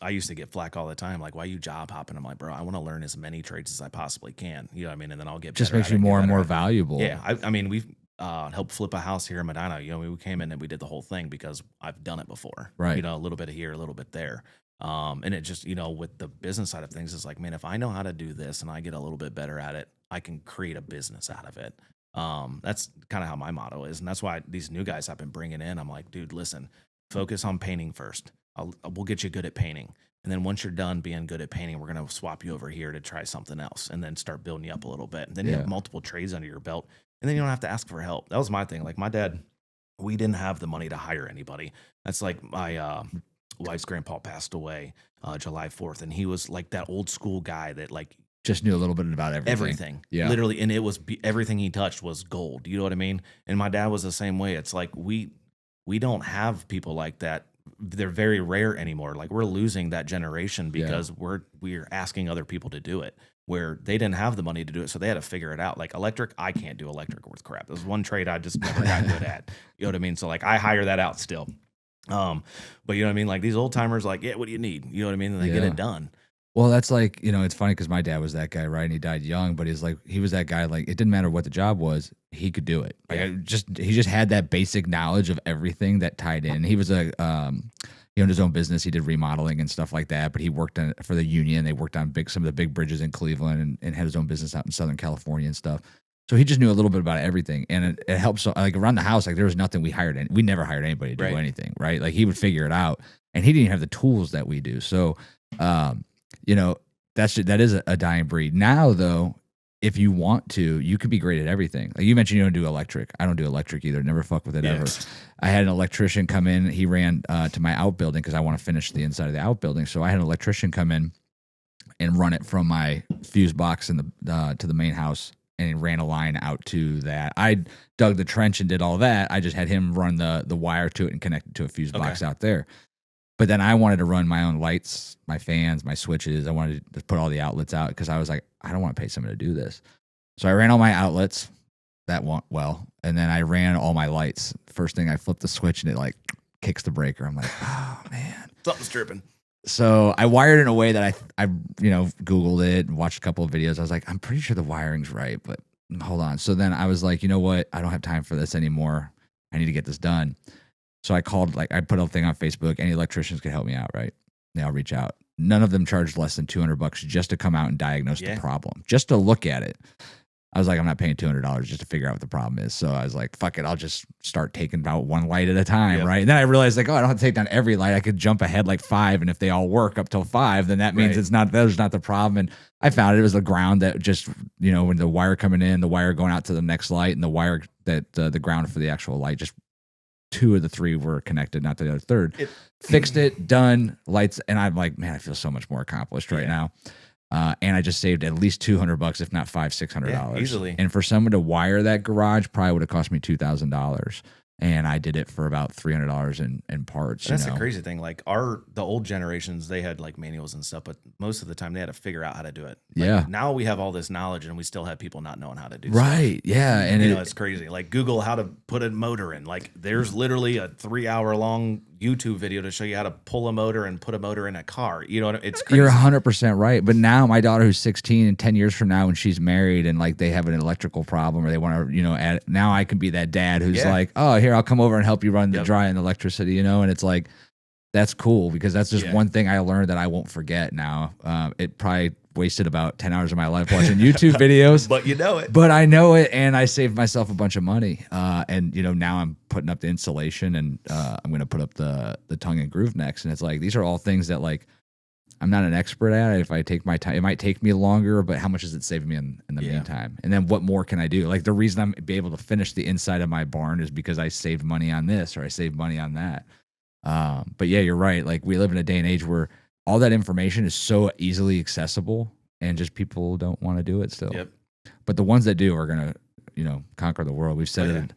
I used to get flack all the time. Like, why are you job hopping? I'm like, bro, I want to learn as many trades as I possibly can. You know what I mean? And then I'll get Just better makes at you it, more get and better more at it. valuable. Yeah. I mean, we've helped flip a house here in Medina. You know, we came in and we did the whole thing because I've done it before. Right. You know, a little bit here, a little bit there. And it just, with the business side of things, it's like, man, if I know how to do this and I get a little bit better at it, I can create a business out of it. That's kind of how my motto is. And that's why these new guys I've been bringing in, I'm like, dude, listen, focus on painting first. We'll get you good at painting. And then once you're done being good at painting, we're going to swap you over here to try something else and then start building you up a little bit. And then you have multiple trades under your belt, and then you don't have to ask for help. That was my thing. Like my dad, we didn't have the money to hire anybody. That's like my wife's grandpa passed away July 4th. And he was like that old school guy that like Just knew a little bit about everything. everything. Yeah. Literally. And it was everything he touched was gold. You know what I mean? And my dad was the same way. It's like we don't have people like that. They're very rare anymore. Like we're losing that generation because we're asking other people to do it where they didn't have the money to do it. So they had to figure it out. Like electric, I can't do electric worth crap. There's one trade I just never got good at. You know what I mean? So like I hire that out still. But you know what I mean? Like these old timers, like, yeah, what do you need? You know what I mean? And they get it done. Well, that's like, it's funny because my dad was that guy, right? And he died young, but he was that guy, like, it didn't matter what the job was, he could do it. Like, he just had that basic knowledge of everything that tied in. He was he owned his own business. He did remodeling and stuff like that, but he worked for the union. They worked on some of the big bridges in Cleveland and had his own business out in Southern California and stuff. So he just knew a little bit about everything, and it helps. Like around the house, like there was nothing we never hired anybody to do anything, right? Like he would figure it out, and he didn't even have the tools that we do. So, that is a dying breed. Now, though, if you want to, you can be great at everything. Like you mentioned, you don't do electric. I don't do electric either. Never fuck with it ever. I had an electrician come in. He ran to my outbuilding because I want to finish the inside of the outbuilding. So I had an electrician come in and run it from my fuse box in the to the main house, and he ran a line out to that. I dug the trench and did all that. I just had him run the wire to it and connect it to a fuse box out there. But then I wanted to run my own lights, my fans, my switches. I wanted to put all the outlets out because I was like, I don't want to pay somebody to do this. So I ran all my outlets. That went well. And then I ran all my lights. First thing, I flipped the switch and it like kicks the breaker. I'm like, oh, man. Something's tripping. So I wired it in a way that I Googled it and watched a couple of videos. I was like, I'm pretty sure the wiring's right, but hold on. So then I was like, you know what? I don't have time for this anymore. I need to get this done. So I called, I put a thing on Facebook. Any electricians could help me out, right? I'll reach out. None of them charged less than $200 just to come out and diagnose the problem, just to look at it. I was like, I'm not paying $200 just to figure out what the problem is. So I was like, fuck it, I'll just start taking out one light at a time, Yep. right? And then I realized like, oh, I don't have to take down every light. I could jump ahead like 5, and if they all work up till 5, then that means Right. there's not the problem. And I found it was the ground that just, when the wire coming in, the wire going out to the next light, and the wire that the ground for the actual light, just 2 of the 3 were connected, not the other third. Fixed it, done, lights, and I'm like, man, I feel so much more accomplished right now. And I just saved at least $200, if not $500-$600 Yeah, easily. And for someone to wire that garage, probably would have cost me $2,000. And I did it for about $300 in parts. That's the crazy thing. Like the old generations, they had like manuals and stuff, but most of the time they had to figure out how to do it. Like, Yeah. Now we have all this knowledge, and we still have people not knowing how to do Right. stuff. Yeah. And It's crazy. Like Google how to put a motor in. Like there's literally a 3-hour long YouTube video to show you how to pull a motor and put a motor in a car. You know what it's crazy. You're 100% right. But now my daughter, who's 16, and 10 years from now, when she's married and like they have an electrical problem or they want to, add, now I can be that dad who's like, oh, here, I'll come over and help you run the dry and electricity, and it's like, that's cool, because that's just one thing I learned that I won't forget now. It probably wasted about 10 hours of my life watching YouTube videos. But you know it. But I know it, and I saved myself a bunch of money. And now I'm putting up the insulation, and I'm going to put up the tongue and groove next. And it's like, these are all things that like I'm not an expert at. If I take my time, it might take me longer, but how much is it saving me in the meantime? And then what more can I do? Like the reason I'm be able to finish the inside of my barn is because I saved money on this, or I saved money on that. But yeah, you're right. Like we live in a day and age where all that information is so easily accessible, and just people don't want to do it still. Yep. But the ones that do are going to, conquer the world. We've said it.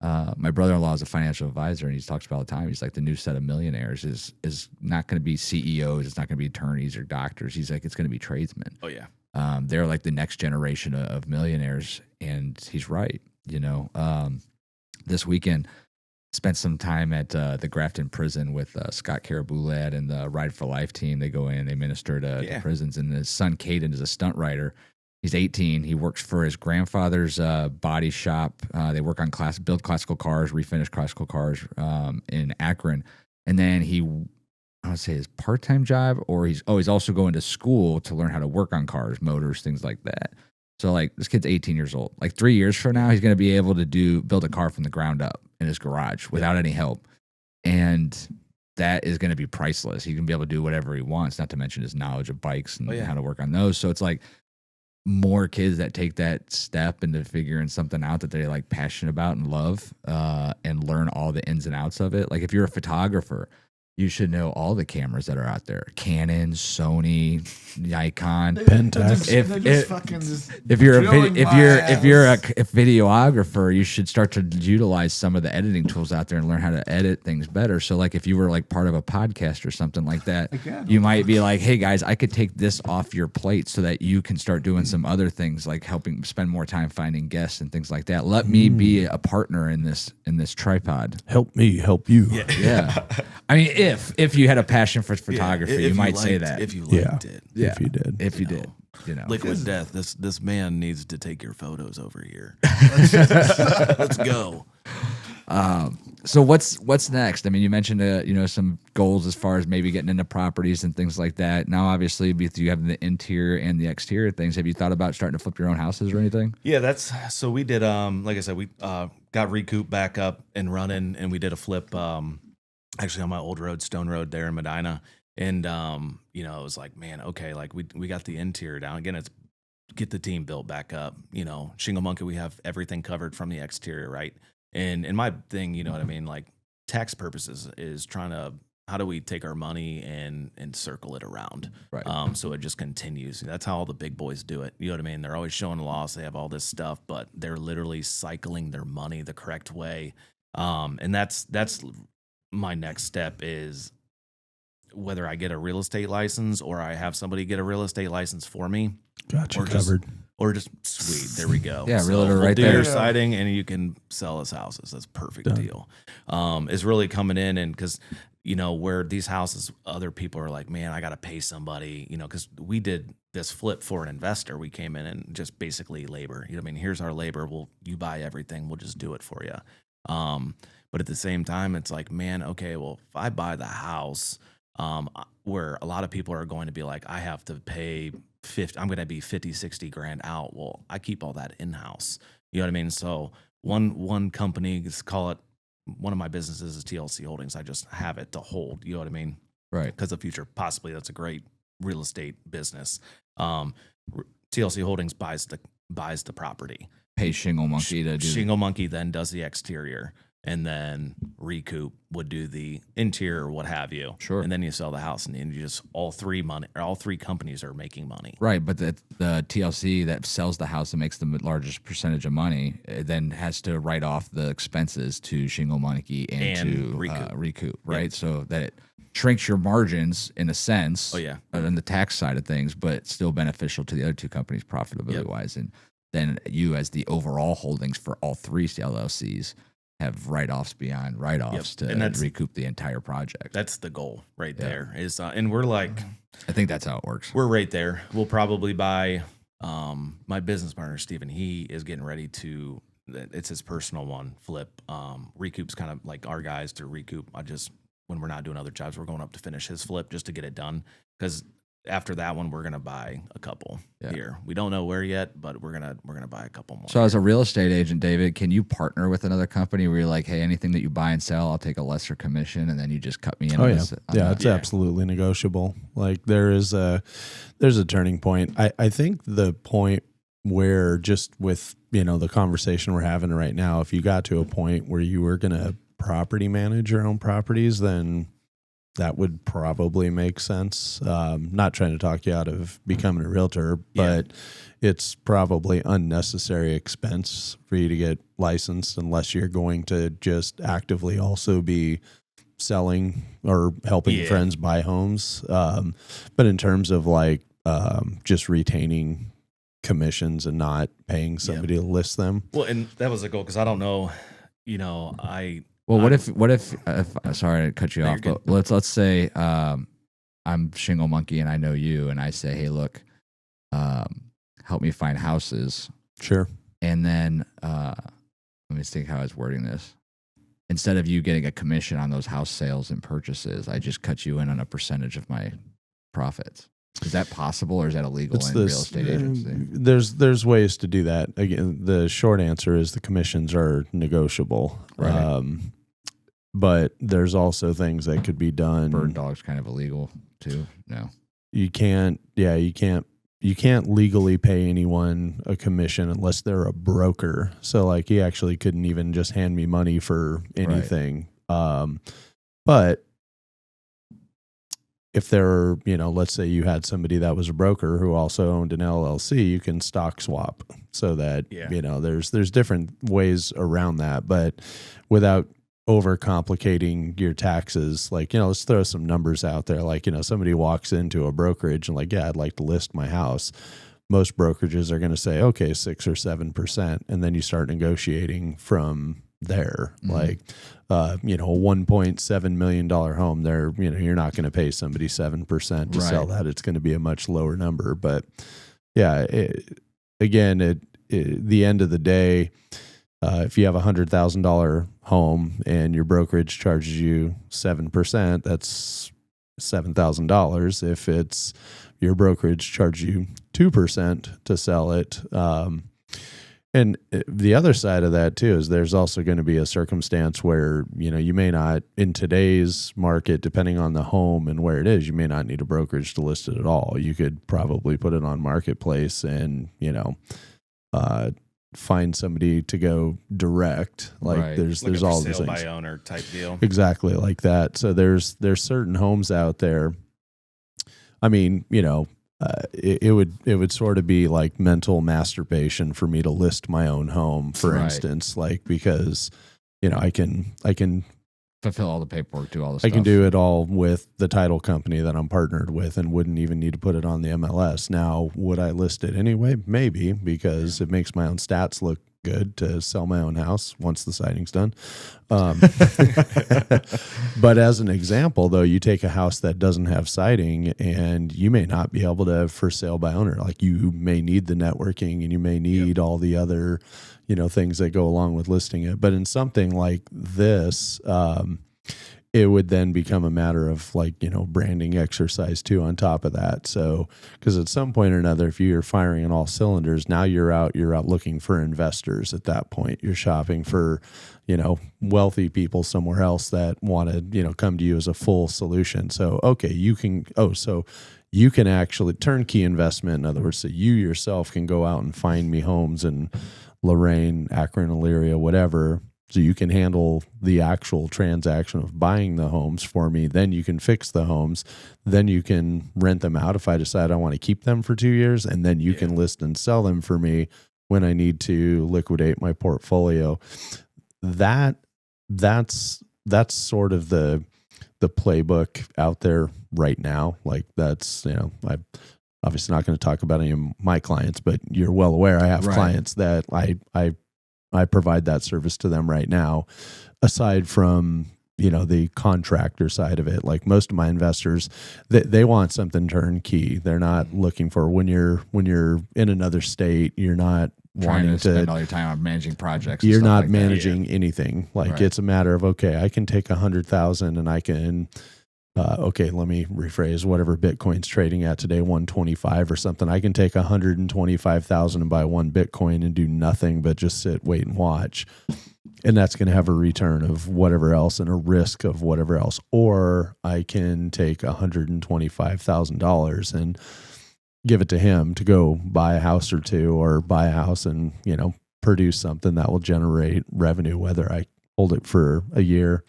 My brother-in-law is a financial advisor, and he talks about all the time. He's like, the new set of millionaires is not going to be CEOs. It's not going to be attorneys or doctors. He's like, it's going to be tradesmen. Oh yeah. They're like the next generation of millionaires. And he's right. This weekend, spent some time at the Grafton prison with Scott Caraboulat and the Ride for Life team. They go in, they minister to prisons. And his son, Caden, is a stunt rider. He's 18. He works for his grandfather's body shop. They work on build classical cars, refinish classical cars in Akron. And then I would say his part-time job, or he's also going to school to learn how to work on cars, motors, things like that. So like this kid's 18 years old. Like 3 years from now, he's going to be able to build a car from the ground up in his garage without any help. And that is going to be priceless. He can be able to do whatever he wants, not to mention his knowledge of bikes and how to work on those. So it's like more kids that take that step into figuring something out that they're like passionate about and love, and learn all the ins and outs of it. Like if you're a photographer, you should know all the cameras that are out there: Canon, Sony, Nikon, Pentax. If you're a videographer, you should start to utilize some of the editing tools out there and learn how to edit things better. So like if you were like part of a podcast or something like that, you might be like, hey guys, I could take this off your plate so that you can start doing some other things, like helping spend more time finding guests and things like that. Let me be a partner in this tripod. Help me help you. Yeah. I mean, if you had a passion for photography, you might say that. If you liked it. Yeah. If you did. If you did. Liquid Death, this man needs to take your photos over here. Let's go. So what's next? I mean, you mentioned some goals as far as maybe getting into properties and things like that. Now, obviously, you have the interior and the exterior things. Have you thought about starting to flip your own houses or anything? Yeah, so we did. Like I said, we got Recoop back up and running, and we did a flip. Actually, on my old road, Stone Road, there in Medina, and it was like, man, okay, like we got the interior down again. It's get the team built back up. Shingle Monkey, we have everything covered from the exterior, right? And my thing, you know what I mean, like tax purposes, is trying to, how do we take our money and circle it around, right? So it just continues. That's how all the big boys do it. You know what I mean? They're always showing loss. They have all this stuff, but they're literally cycling their money the correct way. And that's my next step, is whether I get a real estate license or I have somebody get a real estate license for me. Got you or covered. Or just sweet. There we go. Yeah, realtor right do there. your siding and you can sell us houses. That's a perfect deal. Is really coming in, and because where these houses, other people are like, man, I got to pay somebody. Because we did this flip for an investor. We came in and just basically labor. Here's our labor. You buy everything. We'll just do it for you. But at the same time, it's like, man, okay, well, if I buy the house, where a lot of people are going to be like, I have to pay I'm going to be 50, 60 grand out. Well, I keep all that in house. You know what I mean? So one company, let's call it, one of my businesses is TLC Holdings. I just have it to hold. You know what I mean? Right. Because the future, possibly that's a great real estate business. TLC Holdings buys the property. Pay Shingle Monkey to do Shingle Monkey then does the exterior, and then Recoop would do the interior or what have you. Sure. And then you sell the house, and then you just all three companies are making money. Right, but the TLC that sells the house and makes the largest percentage of money then has to write off the expenses to Shingle Monkey and to Recoop, right? Yep. So that it shrinks your margins in a sense. Oh yeah, on the tax side of things, but it's still beneficial to the other two companies profitability wise. And then you, as the overall holdings for all three LLCs, have write-offs beyond write-offs to recoup the entire project. That's the goal right there. Is and we're like, I think that's how it works. We're right there. We'll probably buy. My business partner Steven, he is getting ready to. It's his personal one. Flip. Recoup's kind of like our guys to Recoop. When we're not doing other jobs, we're going up to finish his flip just to get it done. Because after that one, we're gonna buy a couple here. We don't know where yet, but we're gonna buy a couple more. So as a real estate agent, David, can you partner with another company where you're like, hey, anything that you buy and sell, I'll take a lesser commission, and then you just cut me in? It's absolutely negotiable. Like there's a turning point. I think the point where just with the conversation we're having right now, if you got to a point where you were gonna property manage your own properties, then that would probably make sense. Not trying to talk you out of becoming a realtor, but it's probably unnecessary expense for you to get licensed unless you're going to just actively also be selling or helping friends buy homes. But in terms of like just retaining commissions and not paying somebody to list them. Well, and that was a goal because I don't know, Well, what if sorry to cut you off, but let's say I'm Shingle Monkey and I know you, and I say, hey, look, help me find houses. Sure. And then let me think how I was wording this. Instead of you getting a commission on those house sales and purchases, I just cut you in on a percentage of my profits. Is that possible, or is that illegal in real estate agency? There's ways to do that. Again, the short answer is the commissions are negotiable. Right. But there's also things that could be done. Bird dog's kind of illegal too. No, you can't legally pay anyone a commission unless they're a broker. So like he actually couldn't even just hand me money for anything. Right. But if there, let's say you had somebody that was a broker who also owned an LLC, you can stock swap so that, there's different ways around that, but without overcomplicating your taxes. Like, let's throw some numbers out there. Like, somebody walks into a brokerage and like, I'd like to list my house. Most brokerages are going to say, okay, 6 or 7%. And then you start negotiating from there. Mm-hmm. Like, a $1.7 million home there, you're not going to pay somebody 7% to sell that. It's going to be a much lower number. But yeah, the end of the day, if you have $100,000 home and your brokerage charges you 7%, that's $7,000. If it's your brokerage charges you 2% to sell it, and the other side of that too is there's also going to be a circumstance where you may not, in today's market, depending on the home and where it is, you may not need a brokerage to list it at all. You could probably put it on Marketplace and find somebody to go direct. Like there's like all these sale things. by owner type deal. Exactly like that. So there's certain homes out there. I mean, it would sort of be like mental masturbation for me to list my own home, for instance, like because I can fulfill all the paperwork, do all the stuff. I can do it all with the title company that I'm partnered with and wouldn't even need to put it on the MLS. Now, would I list it anyway? Maybe, because it makes my own stats look good to sell my own house once the siding's done. But as an example, though, you take a house that doesn't have siding and you may not be able to for sale by owner. Like you may need the networking and you may need all the other, things that go along with listing it. But in something like this, it would then become a matter of like, branding exercise too on top of that. So, because at some point or another, if you're firing on all cylinders, now you're out looking for investors at that point. You're shopping for, wealthy people somewhere else that want to, come to you as a full solution. So, okay, you can actually turnkey investment. In other words, so you yourself can go out and find me homes in Lorain, Akron, Elyria, whatever. So you can handle the actual transaction of buying the homes for me. Then you can fix the homes. Then you can rent them out if I decide I want to keep them for 2 years. And then you can list and sell them for me when I need to liquidate my portfolio. That's sort of the playbook out there right now. Like that's, I'm obviously not going to talk about any of my clients, but you're well aware I have clients that I provide that service to them right now. Aside from, the contractor side of it, like most of my investors, they want something turnkey. They're not looking for when you're in another state, you're not wanting to spend all your time on managing projects. You're not like managing anything. Like it's a matter of, okay, I can take 100,000 and I can, okay, let me rephrase, whatever Bitcoin's trading at today, 125 or something. I can take 125,000 and buy one Bitcoin and do nothing but just sit, wait, and watch. And that's going to have a return of whatever else and a risk of whatever else. Or I can take $125,000 and give it to him to go buy a house or two, or buy a house and, produce something that will generate revenue, whether I hold it for a year.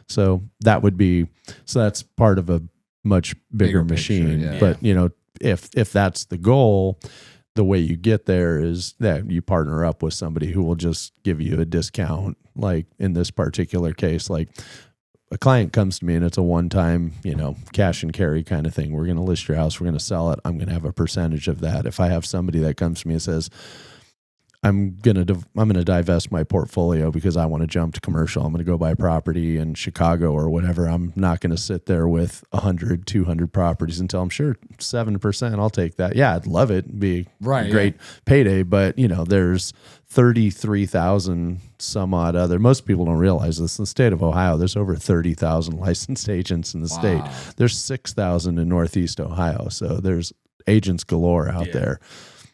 So that's part of a much bigger machine. Picture, But, if that's the goal, the way you get there is that you partner up with somebody who will just give you a discount. Like in this particular case, like a client comes to me and it's a one-time, cash and carry kind of thing. We're going to list your house. We're going to sell it. I'm going to have a percentage of that. If I have somebody that comes to me and says, I'm gonna divest my portfolio because I want to jump to commercial. I'm gonna go buy property in Chicago or whatever. I'm not gonna sit there with 100, 200 properties until I'm sure 7%. I'll take that. Yeah, I'd love it. It'd be a great payday. But there's 33,000 some odd other. Most people don't realize this. In the state of Ohio, there's over 30,000 licensed agents in the state. There's 6,000 in Northeast Ohio. So there's agents galore out there.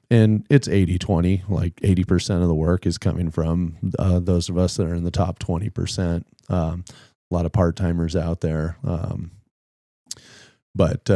And it's 80-20, like 80% of the work is coming from those of us that are in the top 20%. A lot of part-timers out there. But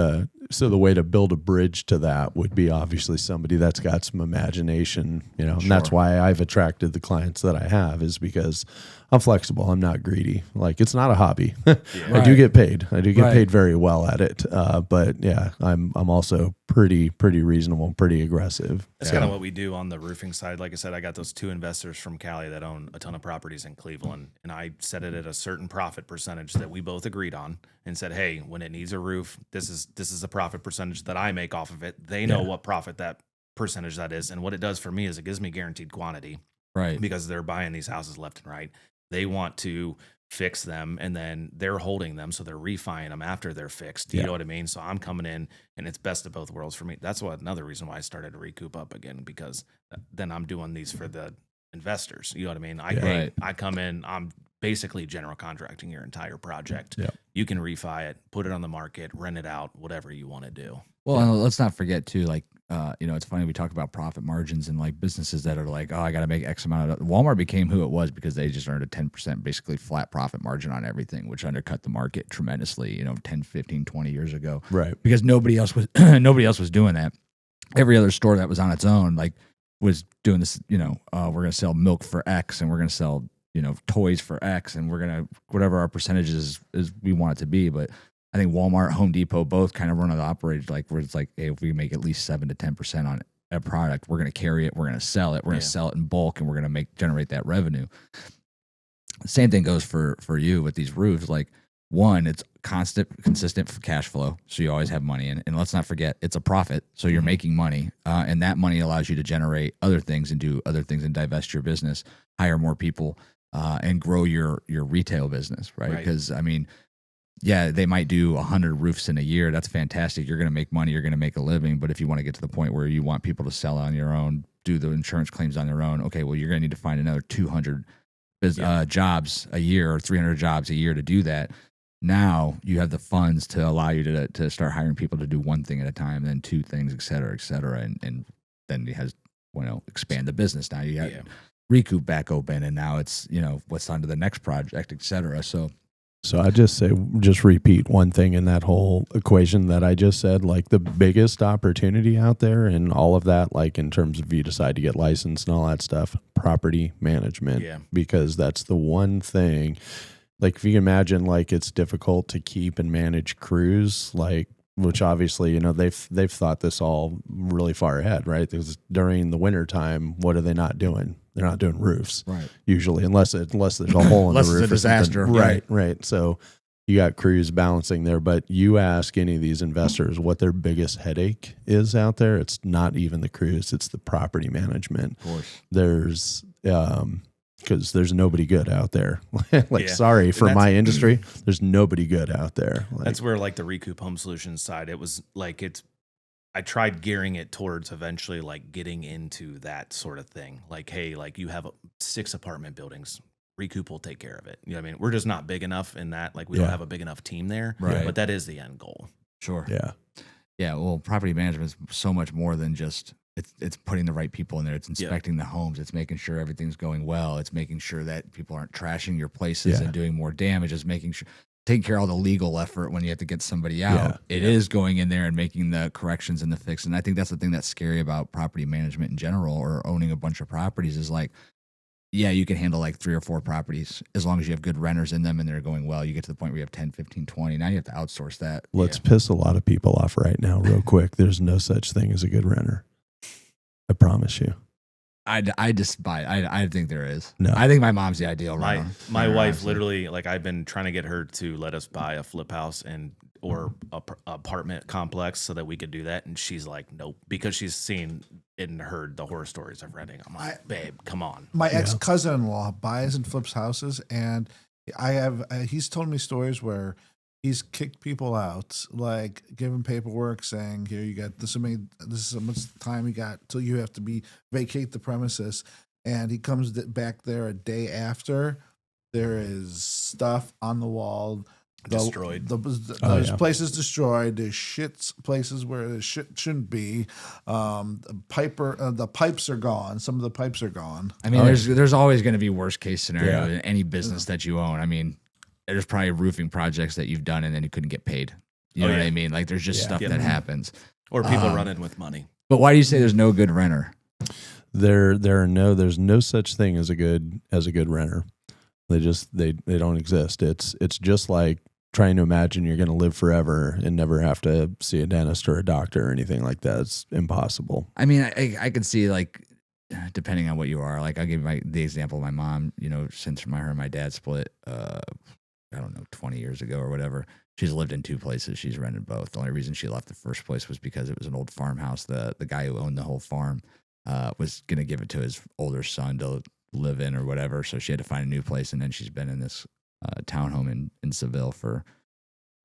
so the way to build a bridge to that would be obviously somebody that's got some imagination, and that's why I've attracted the clients that I have, is because I'm flexible. I'm not greedy. Like, it's not a hobby. I do get paid. I do get paid very well at it. But yeah, I'm also pretty reasonable, pretty aggressive. That's kind of what we do on the roofing side. Like I said, I got those two investors from Cali that own a ton of properties in Cleveland, and I set it at a certain profit percentage that we both agreed on, and said, hey, when it needs a roof, this is the profit percentage that I make off of it. They know what profit that percentage that is, and what it does for me is it gives me guaranteed quantity, right? Because they're buying these houses left and right. They want to fix them, and then they're holding them, so they're refining them after they're fixed. You know what I mean? So I'm coming in, and it's best of both worlds for me. That's another reason why I started to Recoop up again, because then I'm doing these for the investors. You know what I mean? I come in, I'm basically general contracting your entire project. You can refi it, put it on the market, rent it out, whatever you want to do. Well, and let's not forget too, like, it's funny, we talk about profit margins and like businesses that are like, oh, I got to make X amount of Walmart became who it was because they just earned a 10% basically flat profit margin on everything, which undercut the market tremendously, 10, 15, 20 years ago. Right. Because nobody else was doing that. Every other store that was on its own, like, was doing this, we're going to sell milk for X and we're going to sell, toys for X and we're going to, whatever our percentages is we want it to be. But I think Walmart, Home Depot, both kind of run it operated like where it's like, hey, if we make at least 7 to 10% on a product, we're going to carry it, we're going to sell it, we're going to sell it in bulk, and we're going to generate that revenue. Same thing goes for you with these roofs. Like, one, it's consistent cash flow, so you always have money in. And let's not forget, it's a profit, so you're making money, and that money allows you to generate other things and do other things and divest your business, hire more people, and grow your retail business, right? Because I mean, yeah, they might do 100 roofs in a year. That's fantastic. You're going to make money. You're going to make a living. But if you want to get to the point where you want people to sell on your own, do the insurance claims on their own, okay, well, you're going to need to find another 200 jobs a year or 300 jobs a year to do that. Now you have the funds to allow you to start hiring people to do one thing at a time, then two things, et cetera, and then it has expand the business. Now you got Recoop back open, and now it's what's on to the next project, et cetera. So I just repeat one thing in that whole equation that I just said. Like the biggest opportunity out there and all of that, like in terms of you decide to get licensed and all that stuff, property management. Yeah. Because that's the one thing. Like if you can imagine, like it's difficult to keep and manage crews, like which obviously they've thought this all really far ahead, right? Because during the winter time, what are they not doing? They're not doing roofs, right? Usually, unless there's a hole in the roof, it's a disaster, right. So you got crews balancing there, but you ask any of these investors what their biggest headache is out there. It's not even the crews; it's the property management. Of course, there's because there's nobody good out there. Sorry for my industry, there's nobody good out there. That's where like the Recoop Home Solutions side, it was like I tried gearing it towards eventually like getting into that sort of thing. Like, hey, like you have 6 apartment buildings, Recoop will take care of it. You know what I mean? We're just not big enough in that. Like we don't have a big enough team there, right? But that is the end goal. Sure. Yeah. Well, property management is so much more than just it's putting the right people in there. It's inspecting the homes. It's making sure everything's going well. It's making sure that people aren't trashing your places and doing more damage. It's making sure taking care of all the legal effort when you have to get somebody out. It is going in there and making the corrections and the fix. And I think that's the thing that's scary about property management in general, or owning a bunch of properties, is like, you can handle like 3 or 4 properties as long as you have good renters in them and they're going well. You get to the point where you have 10, 15, 20. Now you have to outsource that. Let's piss a lot of people off right now real quick. There's no such thing as a good renter. I promise you. I just buy. I think there is. No, I think my mom's the ideal renter. My wife literally, like, I've been trying to get her to let us buy a flip house or a apartment complex so that we could do that, and she's like, nope, because she's seen and heard the horror stories of renting. I'm like, babe, come on. My ex-cousin-in-law buys and flips houses, and he's told me stories where he's kicked people out, like given paperwork saying, here, you got this is so much time you got till you have to vacate the premises. And he comes back there a day after. There is stuff on the wall. Destroyed. There's places destroyed. There's places where the shit shouldn't be. The pipes are gone. Some of the pipes are gone. I mean, there's always going to be worst case scenario in any business that you own. I mean, there's probably roofing projects that you've done and then you couldn't get paid. You know what I mean? Like there's just stuff that happens. Or people running with money. But why do you say there's no good renter? There's no such thing as a good renter. They don't exist. It's just like trying to imagine you're going to live forever and never have to see a dentist or a doctor or anything like that. It's impossible. I mean, I could see, like, depending on what you are, like I'll give you the example of my mom, since her and my dad split, I don't know, 20 years ago or whatever. She's lived in 2 places. She's rented both. The only reason she left the first place was because it was an old farmhouse. The guy who owned the whole farm was going to give it to his older son to live in or whatever. So she had to find a new place. And then she's been in this townhome in Seville for,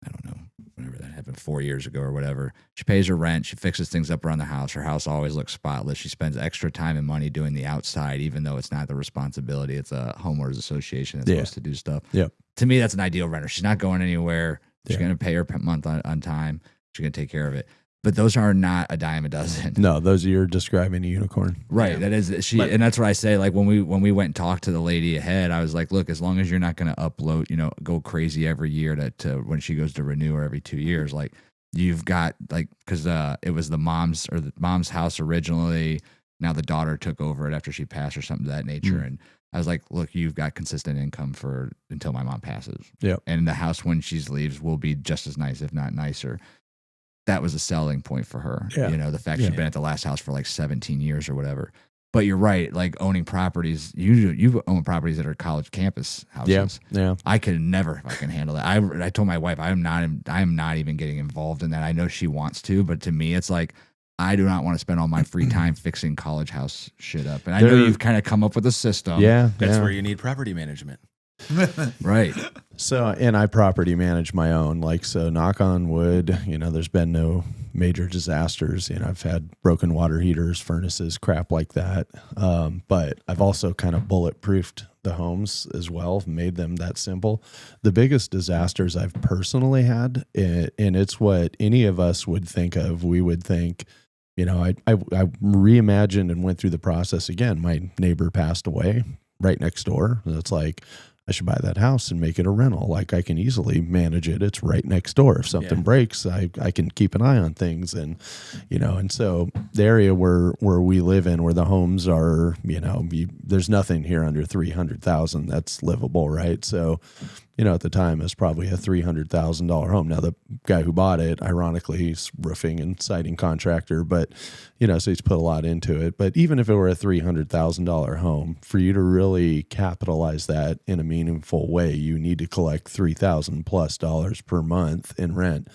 I don't know, whenever that happened, 4 years ago or whatever. She pays her rent. She fixes things up around the house. Her house always looks spotless. She spends extra time and money doing the outside, even though it's not the responsibility. It's a homeowners association that's supposed to do stuff. Yep. To me, that's an ideal renter. She's not going anywhere. She's going to pay her month on time. She's going to take care of it. But those are not a dime a dozen. No, those are, you're describing a unicorn. Right. Yeah. That is and that's what I say. Like when we went and talked to the lady ahead, I was like, look, as long as you're not going to upload, go crazy every year to when she goes to renew or every 2 years, like you've got because it was the mom's house originally. Now the daughter took over it after she passed or something of that nature. And I was like, look, you've got consistent income until my mom passes. Yeah. And the house when she leaves will be just as nice, if not nicer. That was a selling point for her. Yeah. The fact she'd been at the last house for like 17 years or whatever. But you're right. Like owning properties, you own properties that are college campus houses. Yeah. I could never fucking handle that. I told my wife, I am not even getting involved in that. I know she wants to, but to me, it's like, I do not want to spend all my free time fixing college house shit up. And I know you've kind of come up with a system. Yeah. That's where you need property management. Right. So, and I property manage my own, so knock on wood, there's been no major disasters. I've had broken water heaters, furnaces, crap like that. But I've also kind of bulletproofed the homes as well, made them that simple. The biggest disasters I've personally had, and it's what any of us would think of. We would think, I reimagined and went through the process again. My neighbor passed away right next door. And it's like, I should buy that house and make it a rental. Like I can easily manage it. It's right next door. If something breaks, I can keep an eye on things. And, and so the area where we live in, where the homes are, there's nothing here under 300,000 that's livable. Right. So, at the time it was probably a $300,000 home. Now the guy who bought it, ironically, he's roofing and siding contractor, but so he's put a lot into it. But even if it were a $300,000 home, for you to really capitalize that in a meaningful way, you need to collect $3,000+ per month in rent.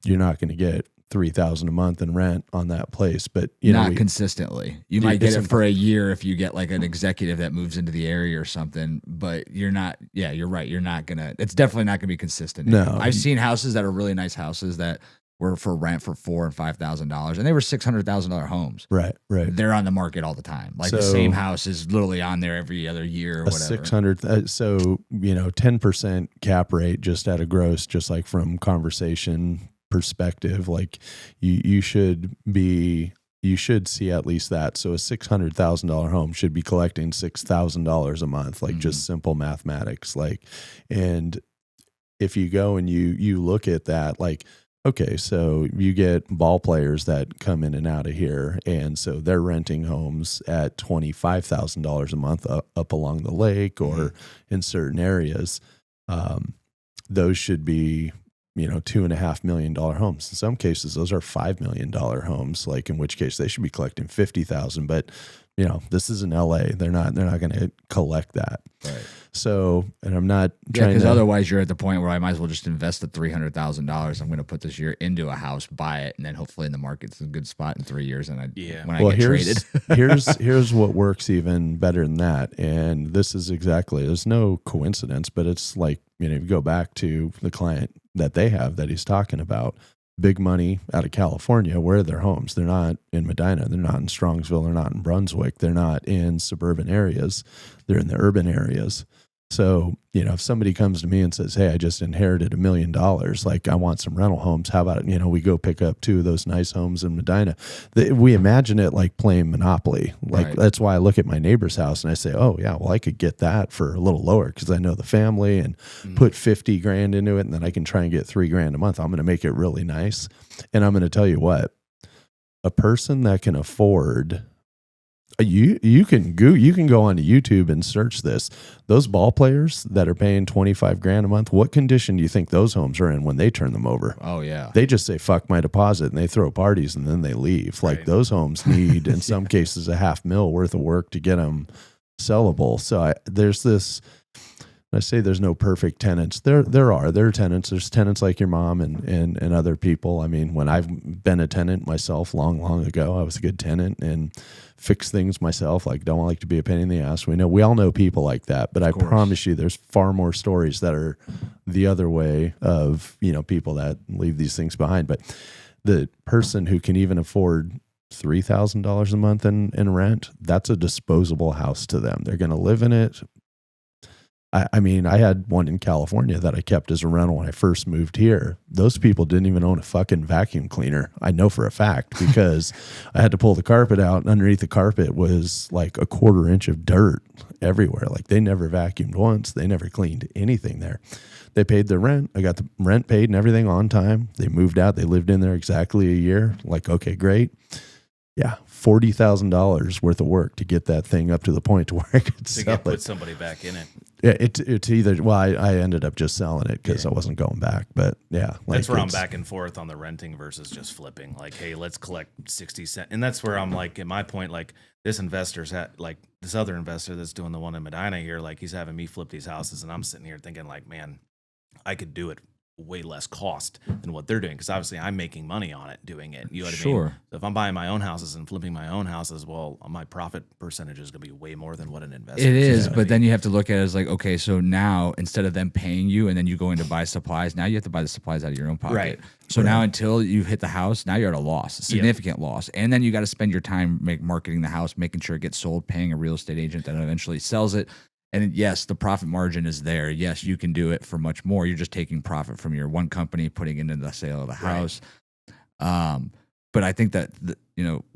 You're not going to get $3,000 a month in rent on that place, but not consistently. You might get it for a year if you get like an executive that moves into the area or something, but you're not. Yeah, you're right. You're not gonna. It's definitely not gonna be consistent. No, I've seen houses that are really nice houses that were for rent for $4,000 and $5,000, and they were $600,000 homes. Right. They're on the market all the time. Like the same house is literally on there every other year or whatever. 600. So 10% cap rate just at a gross, just like from conversation perspective, like you should see at least that. So a $600,000 home should be collecting $6,000 a month, like just simple mathematics. Like, and if you go and you look at that, like, okay, so you get ball players that come in and out of here, and so they're renting homes at $25,000 a month up along the lake or in certain areas. Those should be $2.5 million homes. In some cases, those are $5 million homes. Like in which case they should be collecting 50,000. But this is in LA. They're not going to collect that. Right. So, and I'm not trying because otherwise you're at the point where I might as well just invest the $300,000 I'm going to put this year into a house, buy it, and then hopefully in the market's in a good spot in 3 years. And I get traded. here's what works even better than that. And this is there's no coincidence, but it's like, you go back to the client that they have that he's talking about, big money out of California. Where are their homes? They're not in Medina. They're not in Strongsville. They're not in Brunswick. They're not in suburban areas. They're in the urban areas. So, if somebody comes to me and says, hey, I just inherited $1 million, like I want some rental homes. How about it? We go pick up 2 of those nice homes in Medina. We imagine it like playing Monopoly. Like that's why I look at my neighbor's house and I say, oh yeah, well I could get that for a little lower because I know the family and put 50 grand into it. And then I can try and get $3 grand a month. I'm going to make it really nice. And I'm going to tell you what, a person that can afford you can go onto YouTube and search this. Those ball players that are paying 25 grand a month, what condition do you think those homes are in when they turn them over? Oh yeah. They just say fuck my deposit and they throw parties and then they leave. Like those homes need in some cases $500,000 worth of work to get them sellable. So there's this, I say there's no perfect tenants. There are tenants. There's tenants like your mom and other people. I mean, when I've been a tenant myself long ago, I was a good tenant and fixed things myself. Like don't like to be a pain in the ass. We all know people like that, but I promise you there's far more stories that are the other way of, people that leave these things behind. But the person who can even afford $3,000 a month in rent, that's a disposable house to them. They're going to live in it. I mean, I had one in California that I kept as a rental when I first moved here. Those people didn't even own a fucking vacuum cleaner. I know for a fact because I had to pull the carpet out, and underneath the carpet was like a 1/4 inch of dirt everywhere. Like they never vacuumed once. They never cleaned anything there. They paid their rent. I got the rent paid and everything on time. They moved out. They lived in there exactly a year. Like, okay, great. Yeah, $40,000 worth of work to get that thing up to the point to where I could sell it. Put somebody back in it. Yeah, it's either. Well, I ended up just selling it because I wasn't going back. But yeah, that's where I'm back and forth on the renting versus just flipping. Like, hey, let's collect 60 cents, and that's where I'm like, at my point, like this investor's like this other investor that's doing the one in Medina here, like he's having me flip these houses, and I'm sitting here thinking, like, man, I could do it way less cost than what they're doing because obviously I'm making money on it doing it. You know what I mean? So if I'm buying my own houses and flipping my own houses, well, my profit percentage is going to be way more than what an investor. It is, but then you have to look at it as like, okay, so now instead of them paying you and then you going to buy supplies, now you have to buy the supplies out of your own pocket. Right. So now until you hit the house, now you're at a loss, a significant loss, and then you got to spend your time marketing the house, making sure it gets sold, paying a real estate agent that eventually sells it. And yes, the profit margin is there. Yes, you can do it for much more. You're just taking profit from your one company, putting it into the sale of the house. But I think that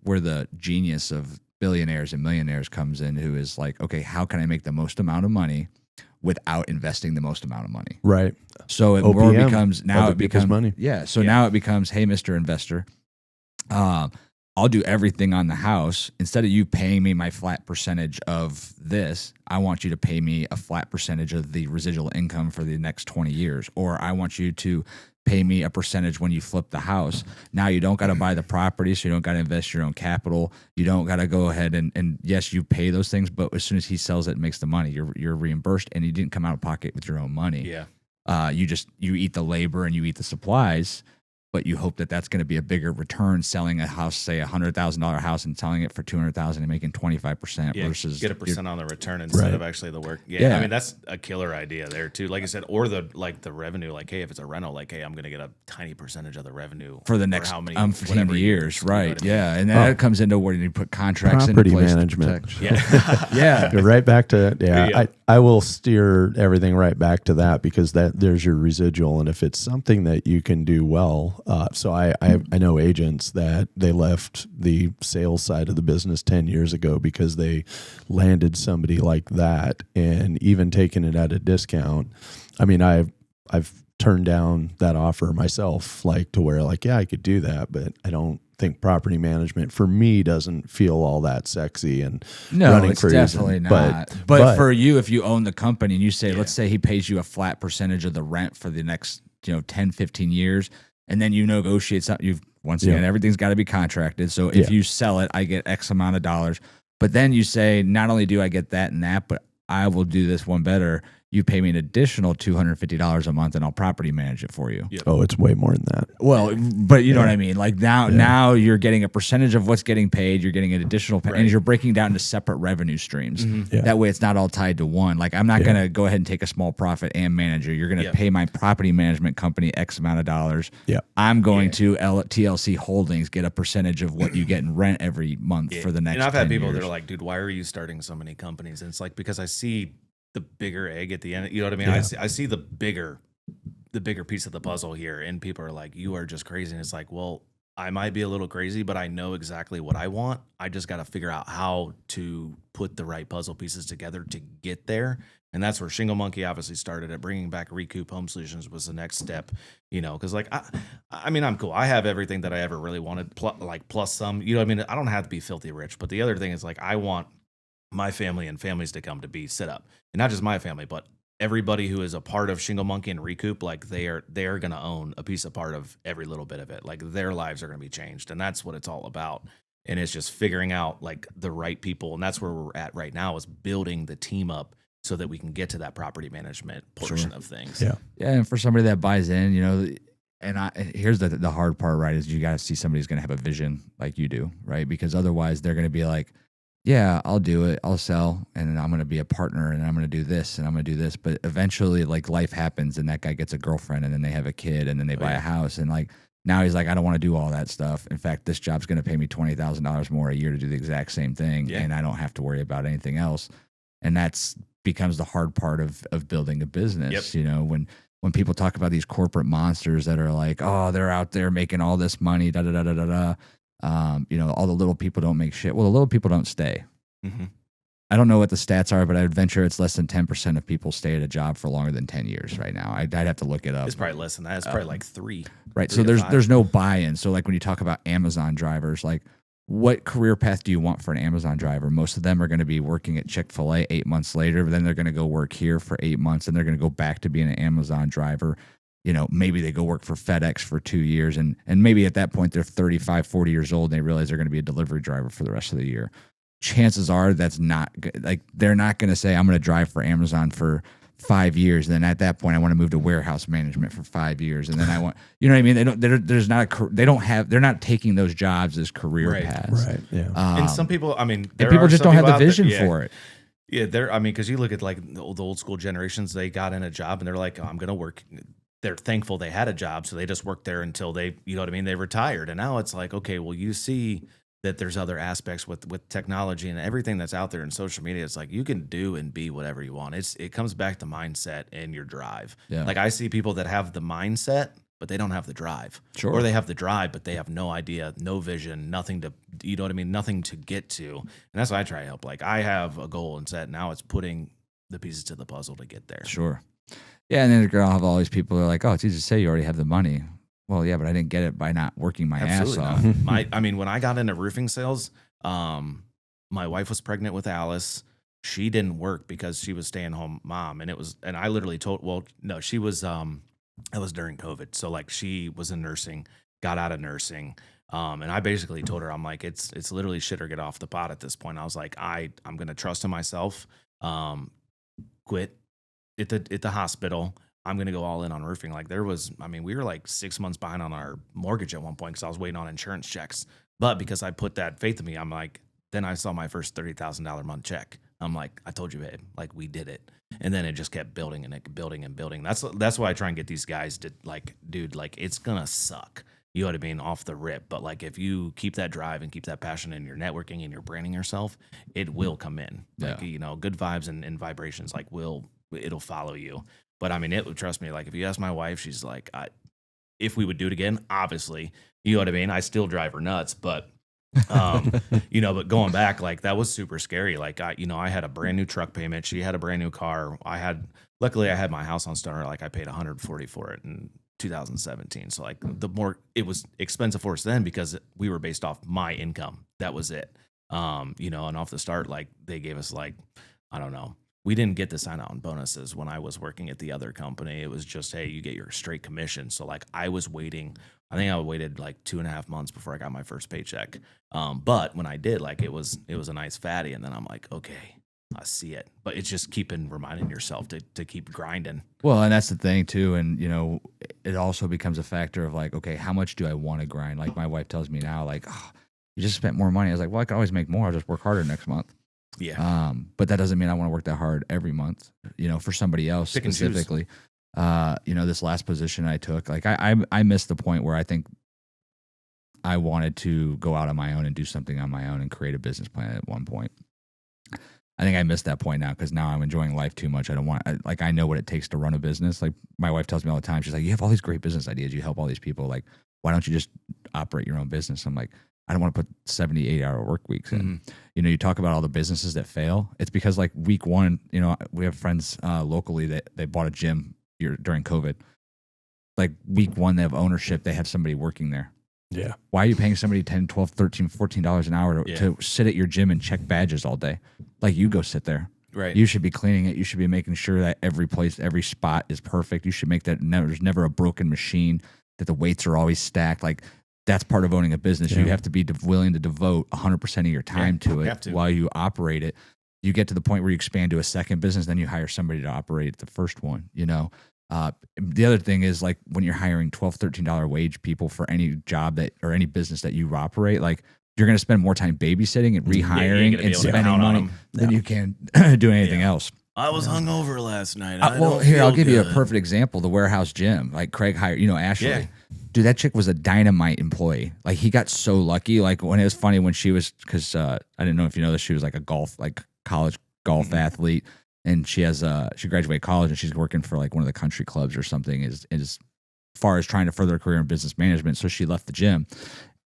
where the genius of billionaires and millionaires comes in, who is like, okay, how can I make the most amount of money without investing the most amount of money? Right. So it OPM, more becomes now other it people's becomes money. Yeah. So now it becomes, hey, Mr. Investor, I'll do everything on the house. Instead of you paying me my flat percentage of this, I want you to pay me a flat percentage of the residual income for the next 20 years. Or I want you to pay me a percentage when you flip the house. Now you don't got to buy the property, so you don't got to invest your own capital. You don't got to go ahead and yes, you pay those things, but as soon as he sells it and makes the money, you're reimbursed, and you didn't come out of pocket with your own money. Yeah. You eat the labor and you eat the supplies, but you hope that that's going to be a bigger return selling a house, say $100,000 house, and selling it for $200,000 and making 25% versus get a percent on the return instead of actually the work. Yeah, I mean that's a killer idea there too. Like I said, or the revenue. Like, hey, if it's a rental, like, hey, I'm going to get a tiny percentage of the revenue for the next how many 15 years, right? You know what I mean? Yeah, and then that comes into where you put contracts Property into place management. to protect. Yeah. Go right back to Yeah. I will steer everything right back to that, because there's your residual, and if it's something that you can do well, so I know agents that they left the sales side of the business 10 years ago because they landed somebody like that, and even taking it at a discount. I mean, I've turned down that offer myself, like to where like, yeah, I could do that, but I don't think property management for me doesn't feel all that sexy and No, running it's cruise. definitely not. But for you, if you own the company and you say, let's say he pays you a flat percentage of the rent for the next 10, 15 years, and then you negotiate something, once again, everything's got to be contracted. So if you sell it, I get X amount of dollars. But then you say, not only do I get that and that, but I will do this one better. You pay me an additional $250 a month, and I'll property manage it for you. Yep. Oh, it's way more than that. Well, but you know what I mean? Like now you're getting a percentage of what's getting paid. You're getting an additional pay, and you're breaking down into separate revenue streams. Yeah. That way it's not all tied to one. Like, I'm not going to go ahead and take a small profit and manage it. You're going to pay my property management company X amount of dollars. Yeah. I'm going to TLC Holdings get a percentage of what you get in rent every month for the next 10 years. And I've had people that are like, dude, why are you starting so many companies? And it's like, because I see the bigger egg at the end. You know what I mean? Yeah. I see the bigger piece of the puzzle here, and people are like, you are just crazy. And it's like, well, I might be a little crazy, but I know exactly what I want. I just got to figure out how to put the right puzzle pieces together to get there. And that's where Shingle Monkey obviously started at. Bringing back Recoop Home Solutions was the next step, because like, I mean, I'm cool. I have everything that I ever really wanted, plus some, I mean, I don't have to be filthy rich, but the other thing is like, I want my family and families to come to be set up, and not just my family, but everybody who is a part of Shingle Monkey and Recoop. Like, they are going to own a piece of part of every little bit of it. Like, their lives are going to be changed, and that's what it's all about. And it's just figuring out like the right people, and that's where we're at right now, is building the team up so that we can get to that property management portion of things. Yeah. Yeah, and for somebody that buys in, and here's the hard part, right? Is you got to see somebody who's going to have a vision like you do, right? Because otherwise they're going to be like, yeah, I'll do it. I'll sell, and I'm going to be a partner, and I'm going to do this, and I'm going to do this. But eventually, like, life happens, and that guy gets a girlfriend, and then they have a kid, and then they buy a house. And like, now he's like, I don't want to do all that stuff. In fact, this job's going to pay me $20,000 more a year to do the exact same thing. Yeah. And I don't have to worry about anything else. And that's becomes the hard part of building a business. When people talk about these corporate monsters that are like, oh, they're out there making all this money, da da da da da da. All the little people don't make shit. Well, the little people don't stay. Mm-hmm. I don't know what the stats are, but I'd venture it's less than 10% of people stay at a job for longer than 10 years right now. I'd have to look it up. It's probably less than that. It's probably like 3. Right. 3 So to 5. there's no buy-in. So like when you talk about Amazon drivers, like, what career path do you want for an Amazon driver? Most of them are going to be working at Chick-fil-A 8 months later, but then they're going to go work here for 8 months, and they're going to go back to being an Amazon driver. Maybe they go work for FedEx for 2 years, and maybe at that point they're 35, 40 years old, and they realize they're going to be a delivery driver for the rest of the year. Chances are that's not good. Like, they're not going to say, I'm going to drive for Amazon for 5 years. And then at that point, I want to move to warehouse management for 5 years. And then I want, you know what I mean? They're not taking those jobs as career paths. Right. Yeah. And some people, I mean, And people just don't have the vision for it. Yeah, because you look at like the old school generations, they got in a job and they're like, oh, I'm going to work. They're thankful they had a job, so they just worked there until they, you know what I mean, they retired. And now it's like, okay, well, you see that there's other aspects with technology and everything that's out there in social media. It's like you can do and be whatever you want. It comes back to mindset and your drive. Yeah. Like I see people that have the mindset, but they don't have the drive. Sure. Or they have the drive, but they have no idea, no vision, nothing to, you know what I mean? Nothing to get to. And that's what I try to help. Like I have a goal and set. Now it's putting the pieces to the puzzle to get there. Sure. Yeah, and then you're gonna have all these people who are like, "Oh, it's easy to say you already have the money." Well, yeah, but I didn't get it by not working my ass off. I mean, when I got into roofing sales, my wife was pregnant with Alice. She didn't work because she was staying home mom, and I literally told, well, no, she was, it was during COVID, so like she was in nursing, got out of nursing, and I basically told her, I'm like, it's literally shit or get off the pot at this point. I was like, I'm gonna trust in myself, quit at the hospital. I'm going to go all in on roofing. Like we were like 6 months behind on our mortgage at one point because I was waiting on insurance checks. But because I put that faith in me, I'm like, then I saw my first $30,000 a month check. I'm like, I told you, babe, like we did it. And then it just kept building and building and building. That's why I try and get these guys to like, dude, like it's going to suck. You know what I mean? Off the rip. But like if you keep that drive and keep that passion in your networking and your branding yourself, it will come in. Like, you know, good vibes and vibrations like it'll follow you. But I mean, trust me, like if you ask my wife, she's like, if we would do it again, obviously, you know what I mean? I still drive her nuts, but, you know, but going back, like that was super scary. Like I had a brand new truck payment. She had a brand new car. Luckily I had my house on Stoner. Like I paid $140 for it in 2017. So like it was expensive for us then because we were based off my income. That was it. You know, and off the start, like they gave us like, I don't know. We didn't get the sign-on bonuses when I was working at the other company. It was just, hey, you get your straight commission. So, like, I think I waited like 2.5 months before I got my first paycheck. But when I did, like, it was a nice fatty. And then I'm like, okay, I see it. But it's just reminding yourself to keep grinding. Well, and that's the thing, too. And, you know, it also becomes a factor of like, okay, how much do I want to grind? Like, my wife tells me now, like, oh, you just spent more money. I was like, well, I could always make more. I'll just work harder next month. Yeah. But that doesn't mean I want to work that hard every month, you know, for somebody else specifically. You know, this last position I took, like I missed the point where I think I wanted to go out on my own and do something on my own and create a business plan at one point. I think I missed that point now because now I'm enjoying life too much. I know what it takes to run a business. Like my wife tells me all the time, she's like, you have all these great business ideas. You help all these people. Like, why don't you just operate your own business? I'm like, I don't want to put 78-hour work weeks in. Mm-hmm. You know, you talk about all the businesses that fail. It's because like week one, you know, we have friends locally that they bought a gym during COVID. Like week one, they have ownership. They have somebody working there. Yeah. Why are you paying somebody $10, $12, $13, $14 an hour to sit at your gym and check badges all day? Like you go sit there. Right. You should be cleaning it. You should be making sure that every spot is perfect. You should make that there's never a broken machine, that the weights are always stacked. Like that's part of owning a business. Yeah. You have to be willing to devote 100% of your time to it while you operate it. You get to the point where you expand to a second business, then you hire somebody to operate the first one, you know? The other thing is like when you're hiring $12, $13 wage people for any job or any business that you operate, like you're going to spend more time babysitting and rehiring and spending money than you can do anything else. I was hungover last night. I'll give you a perfect example. The warehouse gym, like Craig hired, you know, Ashley. Yeah. Dude, that chick was a dynamite employee. Like he got so lucky. Like when it was funny when she was, because I didn't know if you know this, she was like a college golf athlete, and she graduated college and she's working for like one of the country clubs or something. As far as trying to further her career in business management, so she left the gym,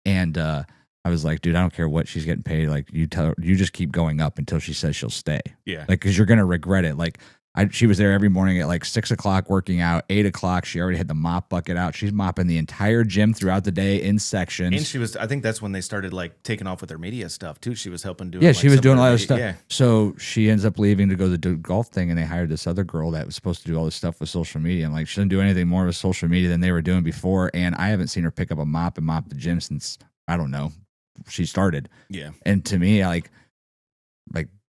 and I was like, dude, I don't care what she's getting paid. Like you tell her, you just keep going up until she says she'll stay. Yeah, like because you're gonna regret it. Like. She was there every morning at like 6 o'clock working out. 8 o'clock, she already had the mop bucket out. She's mopping the entire gym throughout the day in sections. And I think that's when they started like taking off with their media stuff too. She was helping do. Yeah, she was doing a lot of stuff. Yeah. So she ends up leaving to go to the golf thing, and they hired this other girl that was supposed to do all this stuff with social media. I'm like, she doesn't do anything more with social media than they were doing before. And I haven't seen her pick up a mop and mop the gym since, I don't know, she started. Yeah. And to me, like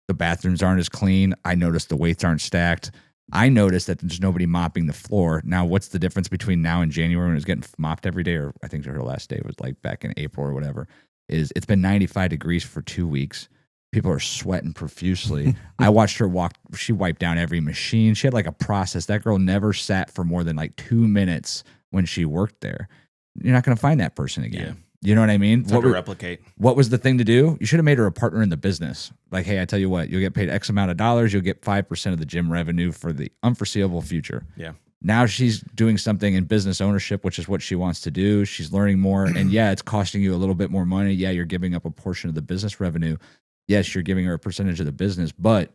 the bathrooms aren't as clean. I noticed the weights aren't stacked. I noticed that there's nobody mopping the floor. Now, what's the difference between now and January when it was getting mopped every day, or I think her last day was like back in April or whatever, is it's been 95 degrees for 2 weeks. People are sweating profusely. I watched her walk. She wiped down every machine. She had like a process. That girl never sat for more than like 2 minutes when she worked there. You're not going to find that person again. You know what I mean? It's hard to replicate. What was the thing to do? You should have made her a partner in the business. Like, hey, I tell you what, you'll get paid X amount of dollars. You'll get 5% of the gym revenue for the unforeseeable future. Yeah. Now she's doing something in business ownership, which is what she wants to do. She's learning more. And yeah, it's costing you a little bit more money. Yeah, you're giving up a portion of the business revenue. Yes, you're giving her a percentage of the business, but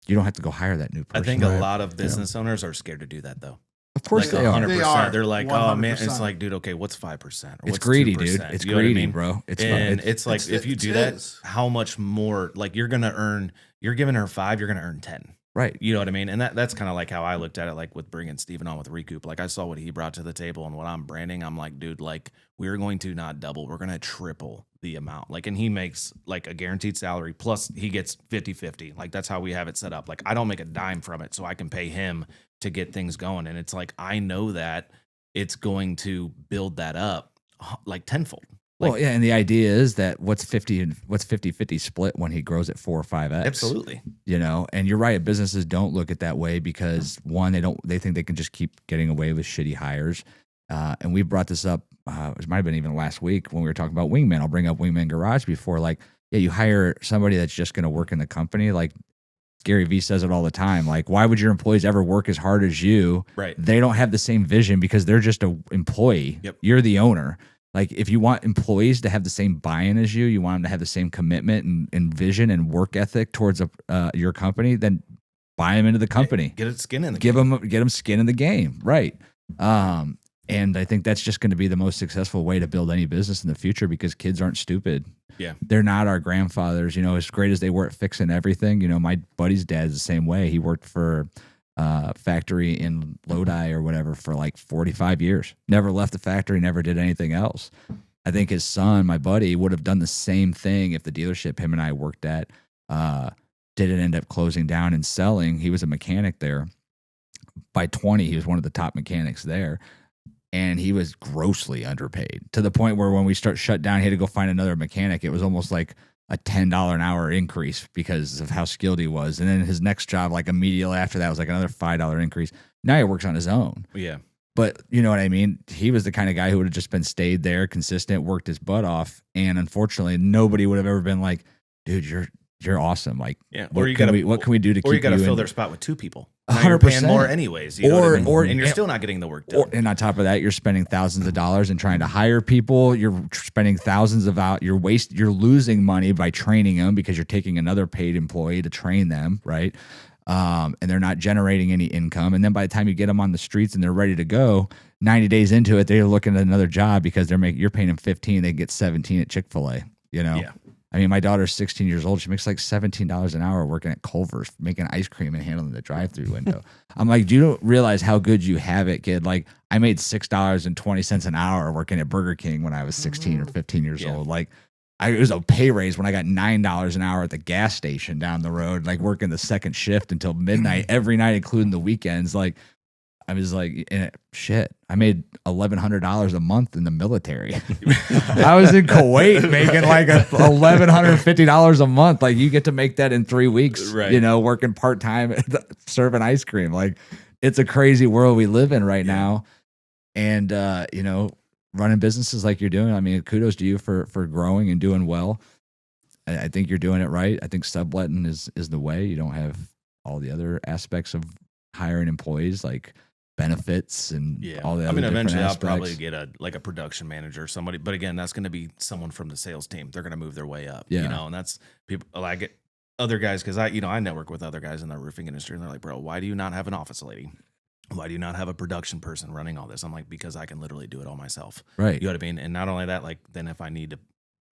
you don't have to go hire that new person. I think a lot of business owners are scared to do that, though. Of course Like they are. 100%. They are. They're like, oh man, 100%. it's like, dude, okay, what's 5%? It's greedy, dude. It's greedy, bro. It's like, if you it do that, is. how much more, like you're giving her 5, you're going to earn 10. Right. You know what I mean? And that's kind of like how I looked at it, like with bringing Steven on with Recoop. Like I saw what he brought to the table and what I'm branding. I'm like, dude, like we're going to not double, we're going to triple the amount. Like, and he makes like a guaranteed salary plus he gets 50-50. Like that's how we have it set up. Like I don't make a dime from it, so I can pay him to get things going. And it's like, I know that it's going to build that up like tenfold. Like, Well, yeah, and the idea is that what's 50-50 split when he grows at 4 or 5x. absolutely. You know, and you're right. Businesses don't look at that way because one, they think they can just keep getting away with shitty hires. And we brought this up. It might have been even last week when we were talking about Wingman. I'll bring up Wingman Garage before. Like, yeah, you hire somebody that's just going to work in the company. Like Gary Vee says it all the time. Like, why would your employees ever work as hard as you? Right. They don't have the same vision because they're just an employee. Yep. You're the owner. Like, if you want employees to have the same buy-in as you want them to have the same commitment and vision and work ethic towards your company, then buy them into the company. Get a skin in the Get them skin in the game, right? And I think that's just going to be the most successful way to build any business in the future because kids aren't stupid. Yeah. They're not our grandfathers. You know, as great as they were at fixing everything, you know, my buddy's dad's the same way. He worked for factory in Lodi or whatever for like 45 years. Never left the factory, never did anything else. I think his son, my buddy, would have done the same thing if the dealership him and I worked at didn't end up closing down and selling. He was a mechanic there. By 20, he was one of the top mechanics there. And he was grossly underpaid to the point where when we shut down, he had to go find another mechanic. It was almost like a $10 an hour increase because of how skilled he was. And then his next job, like immediately after that, was like another $5 increase. Now he works on his own. Yeah. But you know what I mean? He was the kind of guy who would have just been stayed there, consistent, worked his butt off. And unfortunately, nobody would have ever been like, dude, you're awesome. Like, Yeah. what can we do to keep you Or you got to fill in- their spot with 2 people. Now you're 100%. paying more anyways. You know what I mean? And you're and- still not getting the work done. And on top of that, you're spending thousands of dollars and trying to hire people. You're spending thousands of you're losing money by training them because you're taking another paid employee to train them, right? And they're not generating any income. And then by the time you get them on the streets and they're ready to go, 90 days into it, they're looking at another job because you're paying them 15, they get 17 at Chick-fil-A. You know? Yeah. I mean, my daughter's 16 years old. She makes like $17 an hour working at Culver's, making ice cream and handling the drive-through window. I'm like, do you don't realize how good you have it, kid? Like, I made $6.20 an hour working at Burger King when I was 16 or 15 years old. Like, it was a pay raise when I got $9 an hour at the gas station down the road, like working the second shift until midnight every night, including the weekends. Like, I was like, shit, I made $1,100 a month in the military. I was in Kuwait making like $1,150 a month. Like, you get to make that in 3 weeks, Right. you know, working part-time, serving ice cream. Like, it's a crazy world we live in right now. And, you know, running businesses like you're doing, I mean, kudos to you for growing and doing well. I think you're doing it right. I think subletting is the way. You don't have all the other aspects of hiring employees like benefits and all the other different eventually aspects. I'll probably get a production manager or somebody, but again, that's going to be someone from the sales team. They're going to move their way up, Yeah. you know, and that's people like it. Other guys, because I network with other guys in the roofing industry, and they're like, bro, why do you not have an office lady? Why do you not have a production person running all this? I'm like, because I can literally do it all myself. Right. You know what I mean? And not only that, like, then if I need to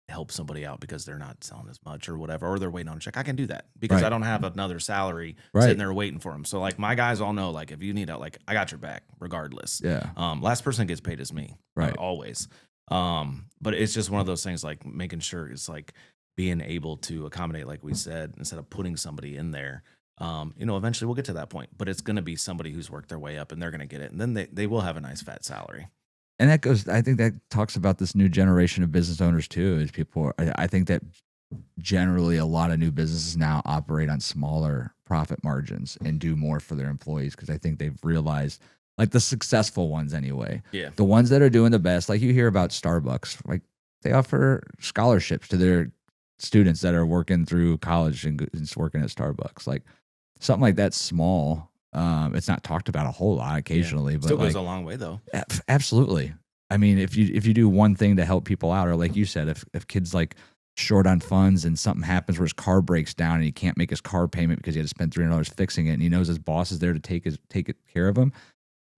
help somebody out because they're not selling as much or whatever, or they're waiting on a check, I can do that because Right. I don't have another salary Right. sitting there waiting for them. So like my guys all know, like if you need help, like I got your back regardless. Yeah. Last person gets paid is me. Right. Always. But it's just one of those things, like making sure it's like being able to accommodate, like we said, instead of putting somebody in there. You know, eventually we'll get to that point, but it's going to be somebody who's worked their way up and they're going to get it. And then they will have a nice fat salary. And that goes, I think that talks about this new generation of business owners too, is I think that generally a lot of new businesses now operate on smaller profit margins and do more for their employees because I think they've realized, like the successful ones anyway, Yeah. the ones that are doing the best, like you hear about Starbucks, like they offer scholarships to their students that are working through college and working at Starbucks. Like something like that's small. It's not talked about a whole lot occasionally, but Still like, goes a long way though. absolutely. I mean, if you do one thing to help people out, or like you said, if kids like short on funds and something happens where his car breaks down and he can't make his car payment because he had to spend $300 fixing it, and he knows his boss is there to take care of him.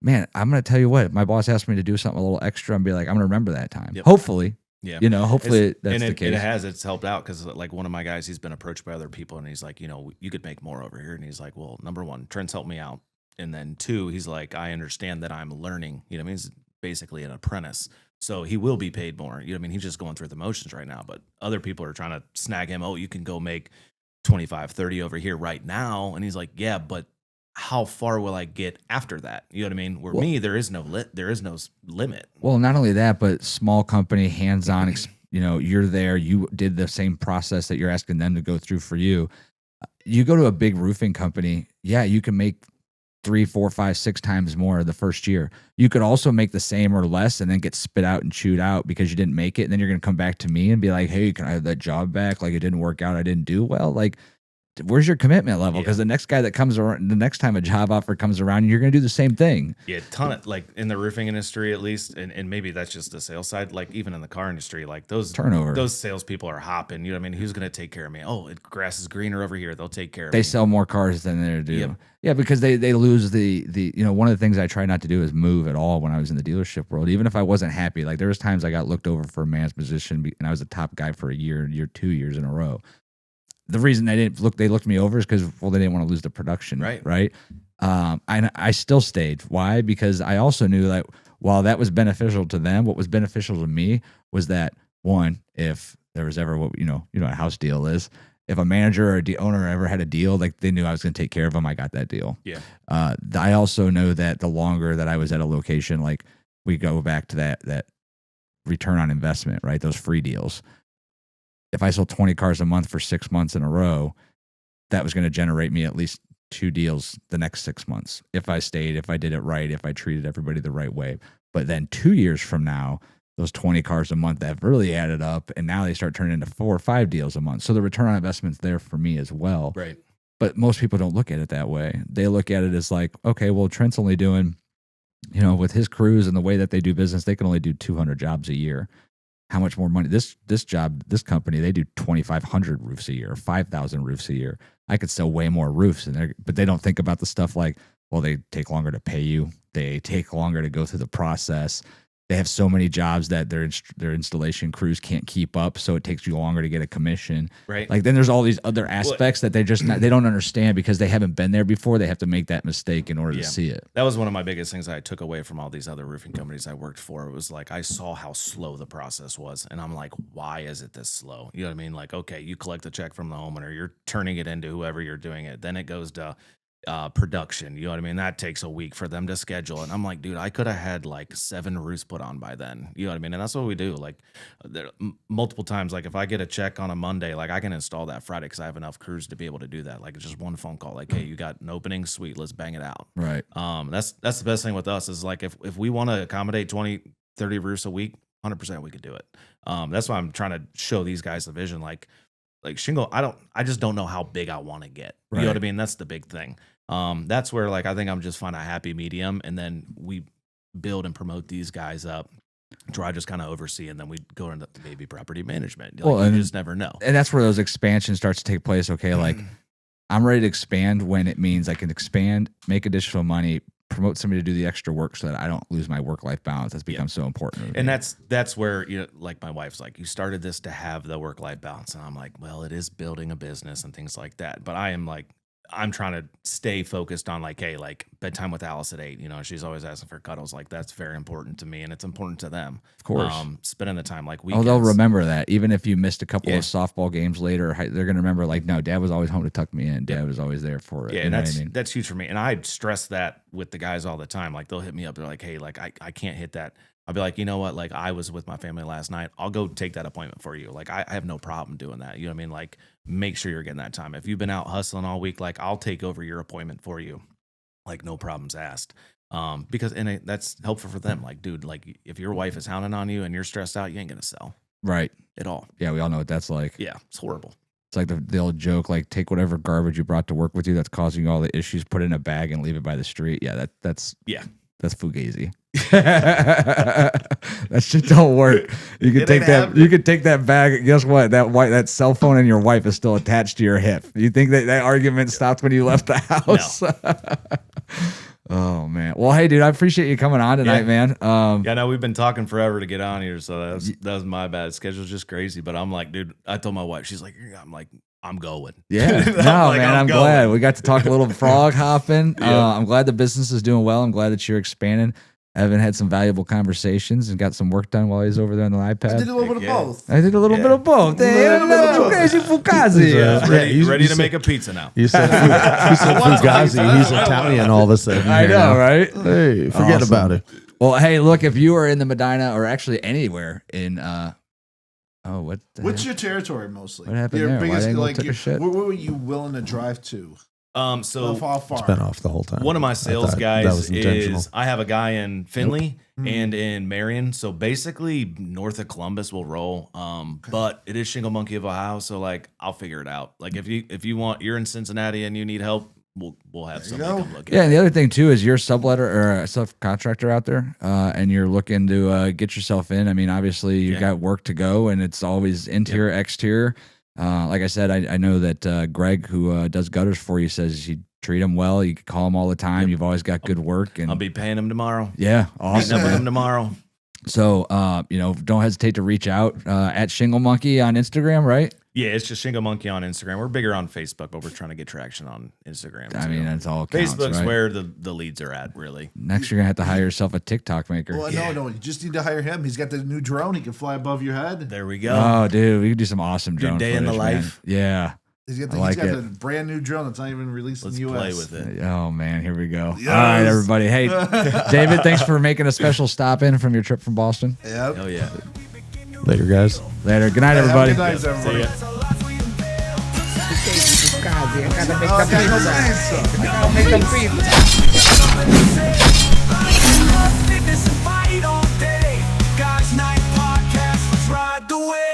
Man, I'm gonna tell you what. If my boss asked me to do something a little extra, I'm be like, I'm gonna remember that time. Yep. Hopefully, Yeah. hopefully that's and the case. it's helped out because like one of my guys, he's been approached by other people and he's like, you could make more over here. And he's like, well, number one, Trent's helped me out. And then two, he's like, I understand that I'm learning, what I mean? He's basically an apprentice. So he will be paid more. I mean? He's just going through the motions right now, but other people are trying to snag him. Oh, you can go make 25, 30 over here right now. And he's like, yeah, but how far will I get after that? You know what I mean? Where me, there is no limit. Well, not only that, but small company, hands-on, you're there, you did the same process that you're asking them to go through for you. You go to a big roofing company, yeah, you can make 3, 4, 5, 6 times more the first year. You could also make the same or less and then get spit out and chewed out because you didn't make it. And then you're going to come back to me and be like, hey, can I have that job back? Like it didn't work out. I didn't do well. Like, where's your commitment level? Because the next guy that comes around, the next time a job offer comes around, you're going to do the same thing. Yeah, ton of like in the roofing industry, at least, and maybe that's just the sales side. Like even in the car industry, like those turnover, those salespeople are hopping. You know what I mean? Who's going to take care of me? Oh, grass is greener over here. They'll take care of me. They sell more cars than they do. Yep. Yeah, because they lose the one of the things I try not to do is move at all when I was in the dealership world. Even if I wasn't happy, like there was times I got looked over for a man's position and I was a top guy for a year, 2 years in a row. The reason they looked me over is because, well, they didn't want to lose the production. Right. I still stayed. Why? Because I also knew that while that was beneficial to them, what was beneficial to me was that one, if there was ever what, a house deal is, if a manager or a owner ever had a deal, like they knew I was going to take care of them, I got that deal. Yeah. I also know that the longer that I was at a location, like we go back to that return on investment, right? Those free deals. If I sold 20 cars a month for 6 months in a row, that was going to generate me at least 2 deals the next 6 months. If I stayed, if I did it right, if I treated everybody the right way. But then 2 years from now, those 20 cars a month that have really added up, and now they start turning into 4 or 5 deals a month. So the return on investment's there for me as well. Right. But most people don't look at it that way. They look at it as like, okay, well, Trent's only doing, with his crews and the way that they do business, they can only do 200 jobs a year. How much more money? This company, they do 2,500 roofs a year, 5,000 roofs a year. I could sell way more roofs, but they don't think about the stuff like, well, they take longer to pay you. They take longer to go through the process. They have so many jobs that their installation crews can't keep up, so it takes you longer to get a commission. Right. Like then there's all these other aspects that they don't understand because they haven't been there before. They have to make that mistake in order to see it. That was one of my biggest things I took away from all these other roofing companies I worked for. It was like I saw how slow the process was, and I'm like, why is it this slow? You know what I mean? Like, okay, you collect the check from the homeowner, you're turning it into whoever you're doing it, then it goes to production. You know what I mean? That takes a week for them to schedule. And I'm like, dude, I could have had like 7 roofs put on by then. You know what I mean? And that's what we do. Like multiple times, like if I get a check on a Monday, like I can install that Friday because I have enough crews to be able to do that. Like it's just one phone call. Like, hey, you got an opening? Sweet, let's bang it out. Right. That's the best thing with us is like if we want to accommodate 20, 30 roofs a week, 100% we could do it. That's why I'm trying to show these guys the vision. Like Shingle, I just don't know how big I want to get. You know what I mean? That's the big thing. That's where like I think I'm just find a happy medium, and then we build and promote these guys up to where I just kind of oversee, and then we go into maybe property management. Like, well, you just never know. And that's where those expansion starts to take place. Okay, like I'm ready to expand when it means I can expand, make additional money, promote somebody to do the extra work so that I don't lose my work-life balance. That's become so important. And that's where, like my wife's like, you started this to have the work-life balance. And I'm like, well, it is building a business and things like that. But I'm trying to stay focused on like, hey, like bedtime with Alice at 8, she's always asking for cuddles. Like that's very important to me, and it's important to them. Of course. Spending the time like weekends. Oh, they'll remember that. Even if you missed a couple of softball games later, they're going to remember like, no, Dad was always home to tuck me in. Dad was always there for it. Yeah, and that's huge for me. And I stress that with the guys all the time. Like they'll hit me up. They're like, hey, like I can't hit that. I'll be like, you know what? Like I was with my family last night. I'll go take that appointment for you. Like I have no problem doing that. You know what I mean? Like make sure you're getting that time. If you've been out hustling all week, like I'll take over your appointment for you. Like no problems asked. Because that's helpful for them. Like, dude, like if your wife is hounding on you and you're stressed out, you ain't going to sell. Right. at all. Yeah, we all know what that's like. Yeah, it's horrible. It's like the old joke, like take whatever garbage you brought to work with you that's causing you all the issues, put it in a bag and leave it by the street. Yeah, that's fugazi. That shit don't work. You can take that. You can take that bag. Guess what? That cell phone and your wife is still attached to your hip. You think that argument stopped when you left the house? Oh man. Well, hey, dude, I appreciate you coming on tonight, man. Yeah, no, we've been talking forever to get on here, so that was my bad. Schedule's just crazy, but I'm like, dude, I told my wife, she's like, I'm going. Yeah, no, man, I'm glad we got to talk a little frog hopping. I'm glad the business is doing well. I'm glad that you're expanding. Evan had some valuable conversations and got some work done while he's over there on the iPad. I did a little bit of both. I did a little bit of both. Crazy Fugazi. Ready to make a pizza now. You said Fugazi. He's Italian all of a sudden. I know, right? Hey, forget about it. Well, hey, look, if you are in the Medina or actually anywhere in What's your territory mostly? What happened your there? biggest, Why didn't like, took a shit? where were you willing to drive to? So how far? It's been off the whole time. one of my sales guys intentional. is I have a guy in Findlay and in Marion. So basically north of Columbus will roll. But it is Shingle Monkey of Ohio. So like I'll figure it out. Like if you want, you're in Cincinnati and you need help, we'll have somebody come look at it. Yeah, and the other thing too is you're a subletter or a subcontractor out there, and you're looking to get yourself in. I mean, obviously you've got work to go, and it's always interior, exterior. Like I said, I know that Greg, who does gutters for you, says you treat him well. You can call him all the time. You've always got good work, and I'll be paying him tomorrow. Yeah, Meeting awesome. up with him tomorrow. So, don't hesitate to reach out at Shingle Monkey on Instagram, right? Yeah, it's just Shingle Monkey on Instagram. We're bigger on Facebook, but we're trying to get traction on Instagram. I mean, that's all counts, Facebook's right? where the leads are at, really. Next, you're gonna have to hire yourself a TikTok maker. Well, no, you just need to hire him. He's got the new drone. He can fly above your head. There we go. Oh, dude, we could do some awesome drone day in the footage, man. life. Yeah. He's got I like the it. brand new drone that's not even released Let's in the play U.S. with it. Oh man, here we go. Yes. All right, everybody. Hey, David, thanks for making a special stop in from your trip from Boston. Yep. Hell yeah. Later, guys. Later. Good night, everybody. Good night, everybody. See ya. Fitness and fight all day. Guys Night Podcast, let's ride the wave.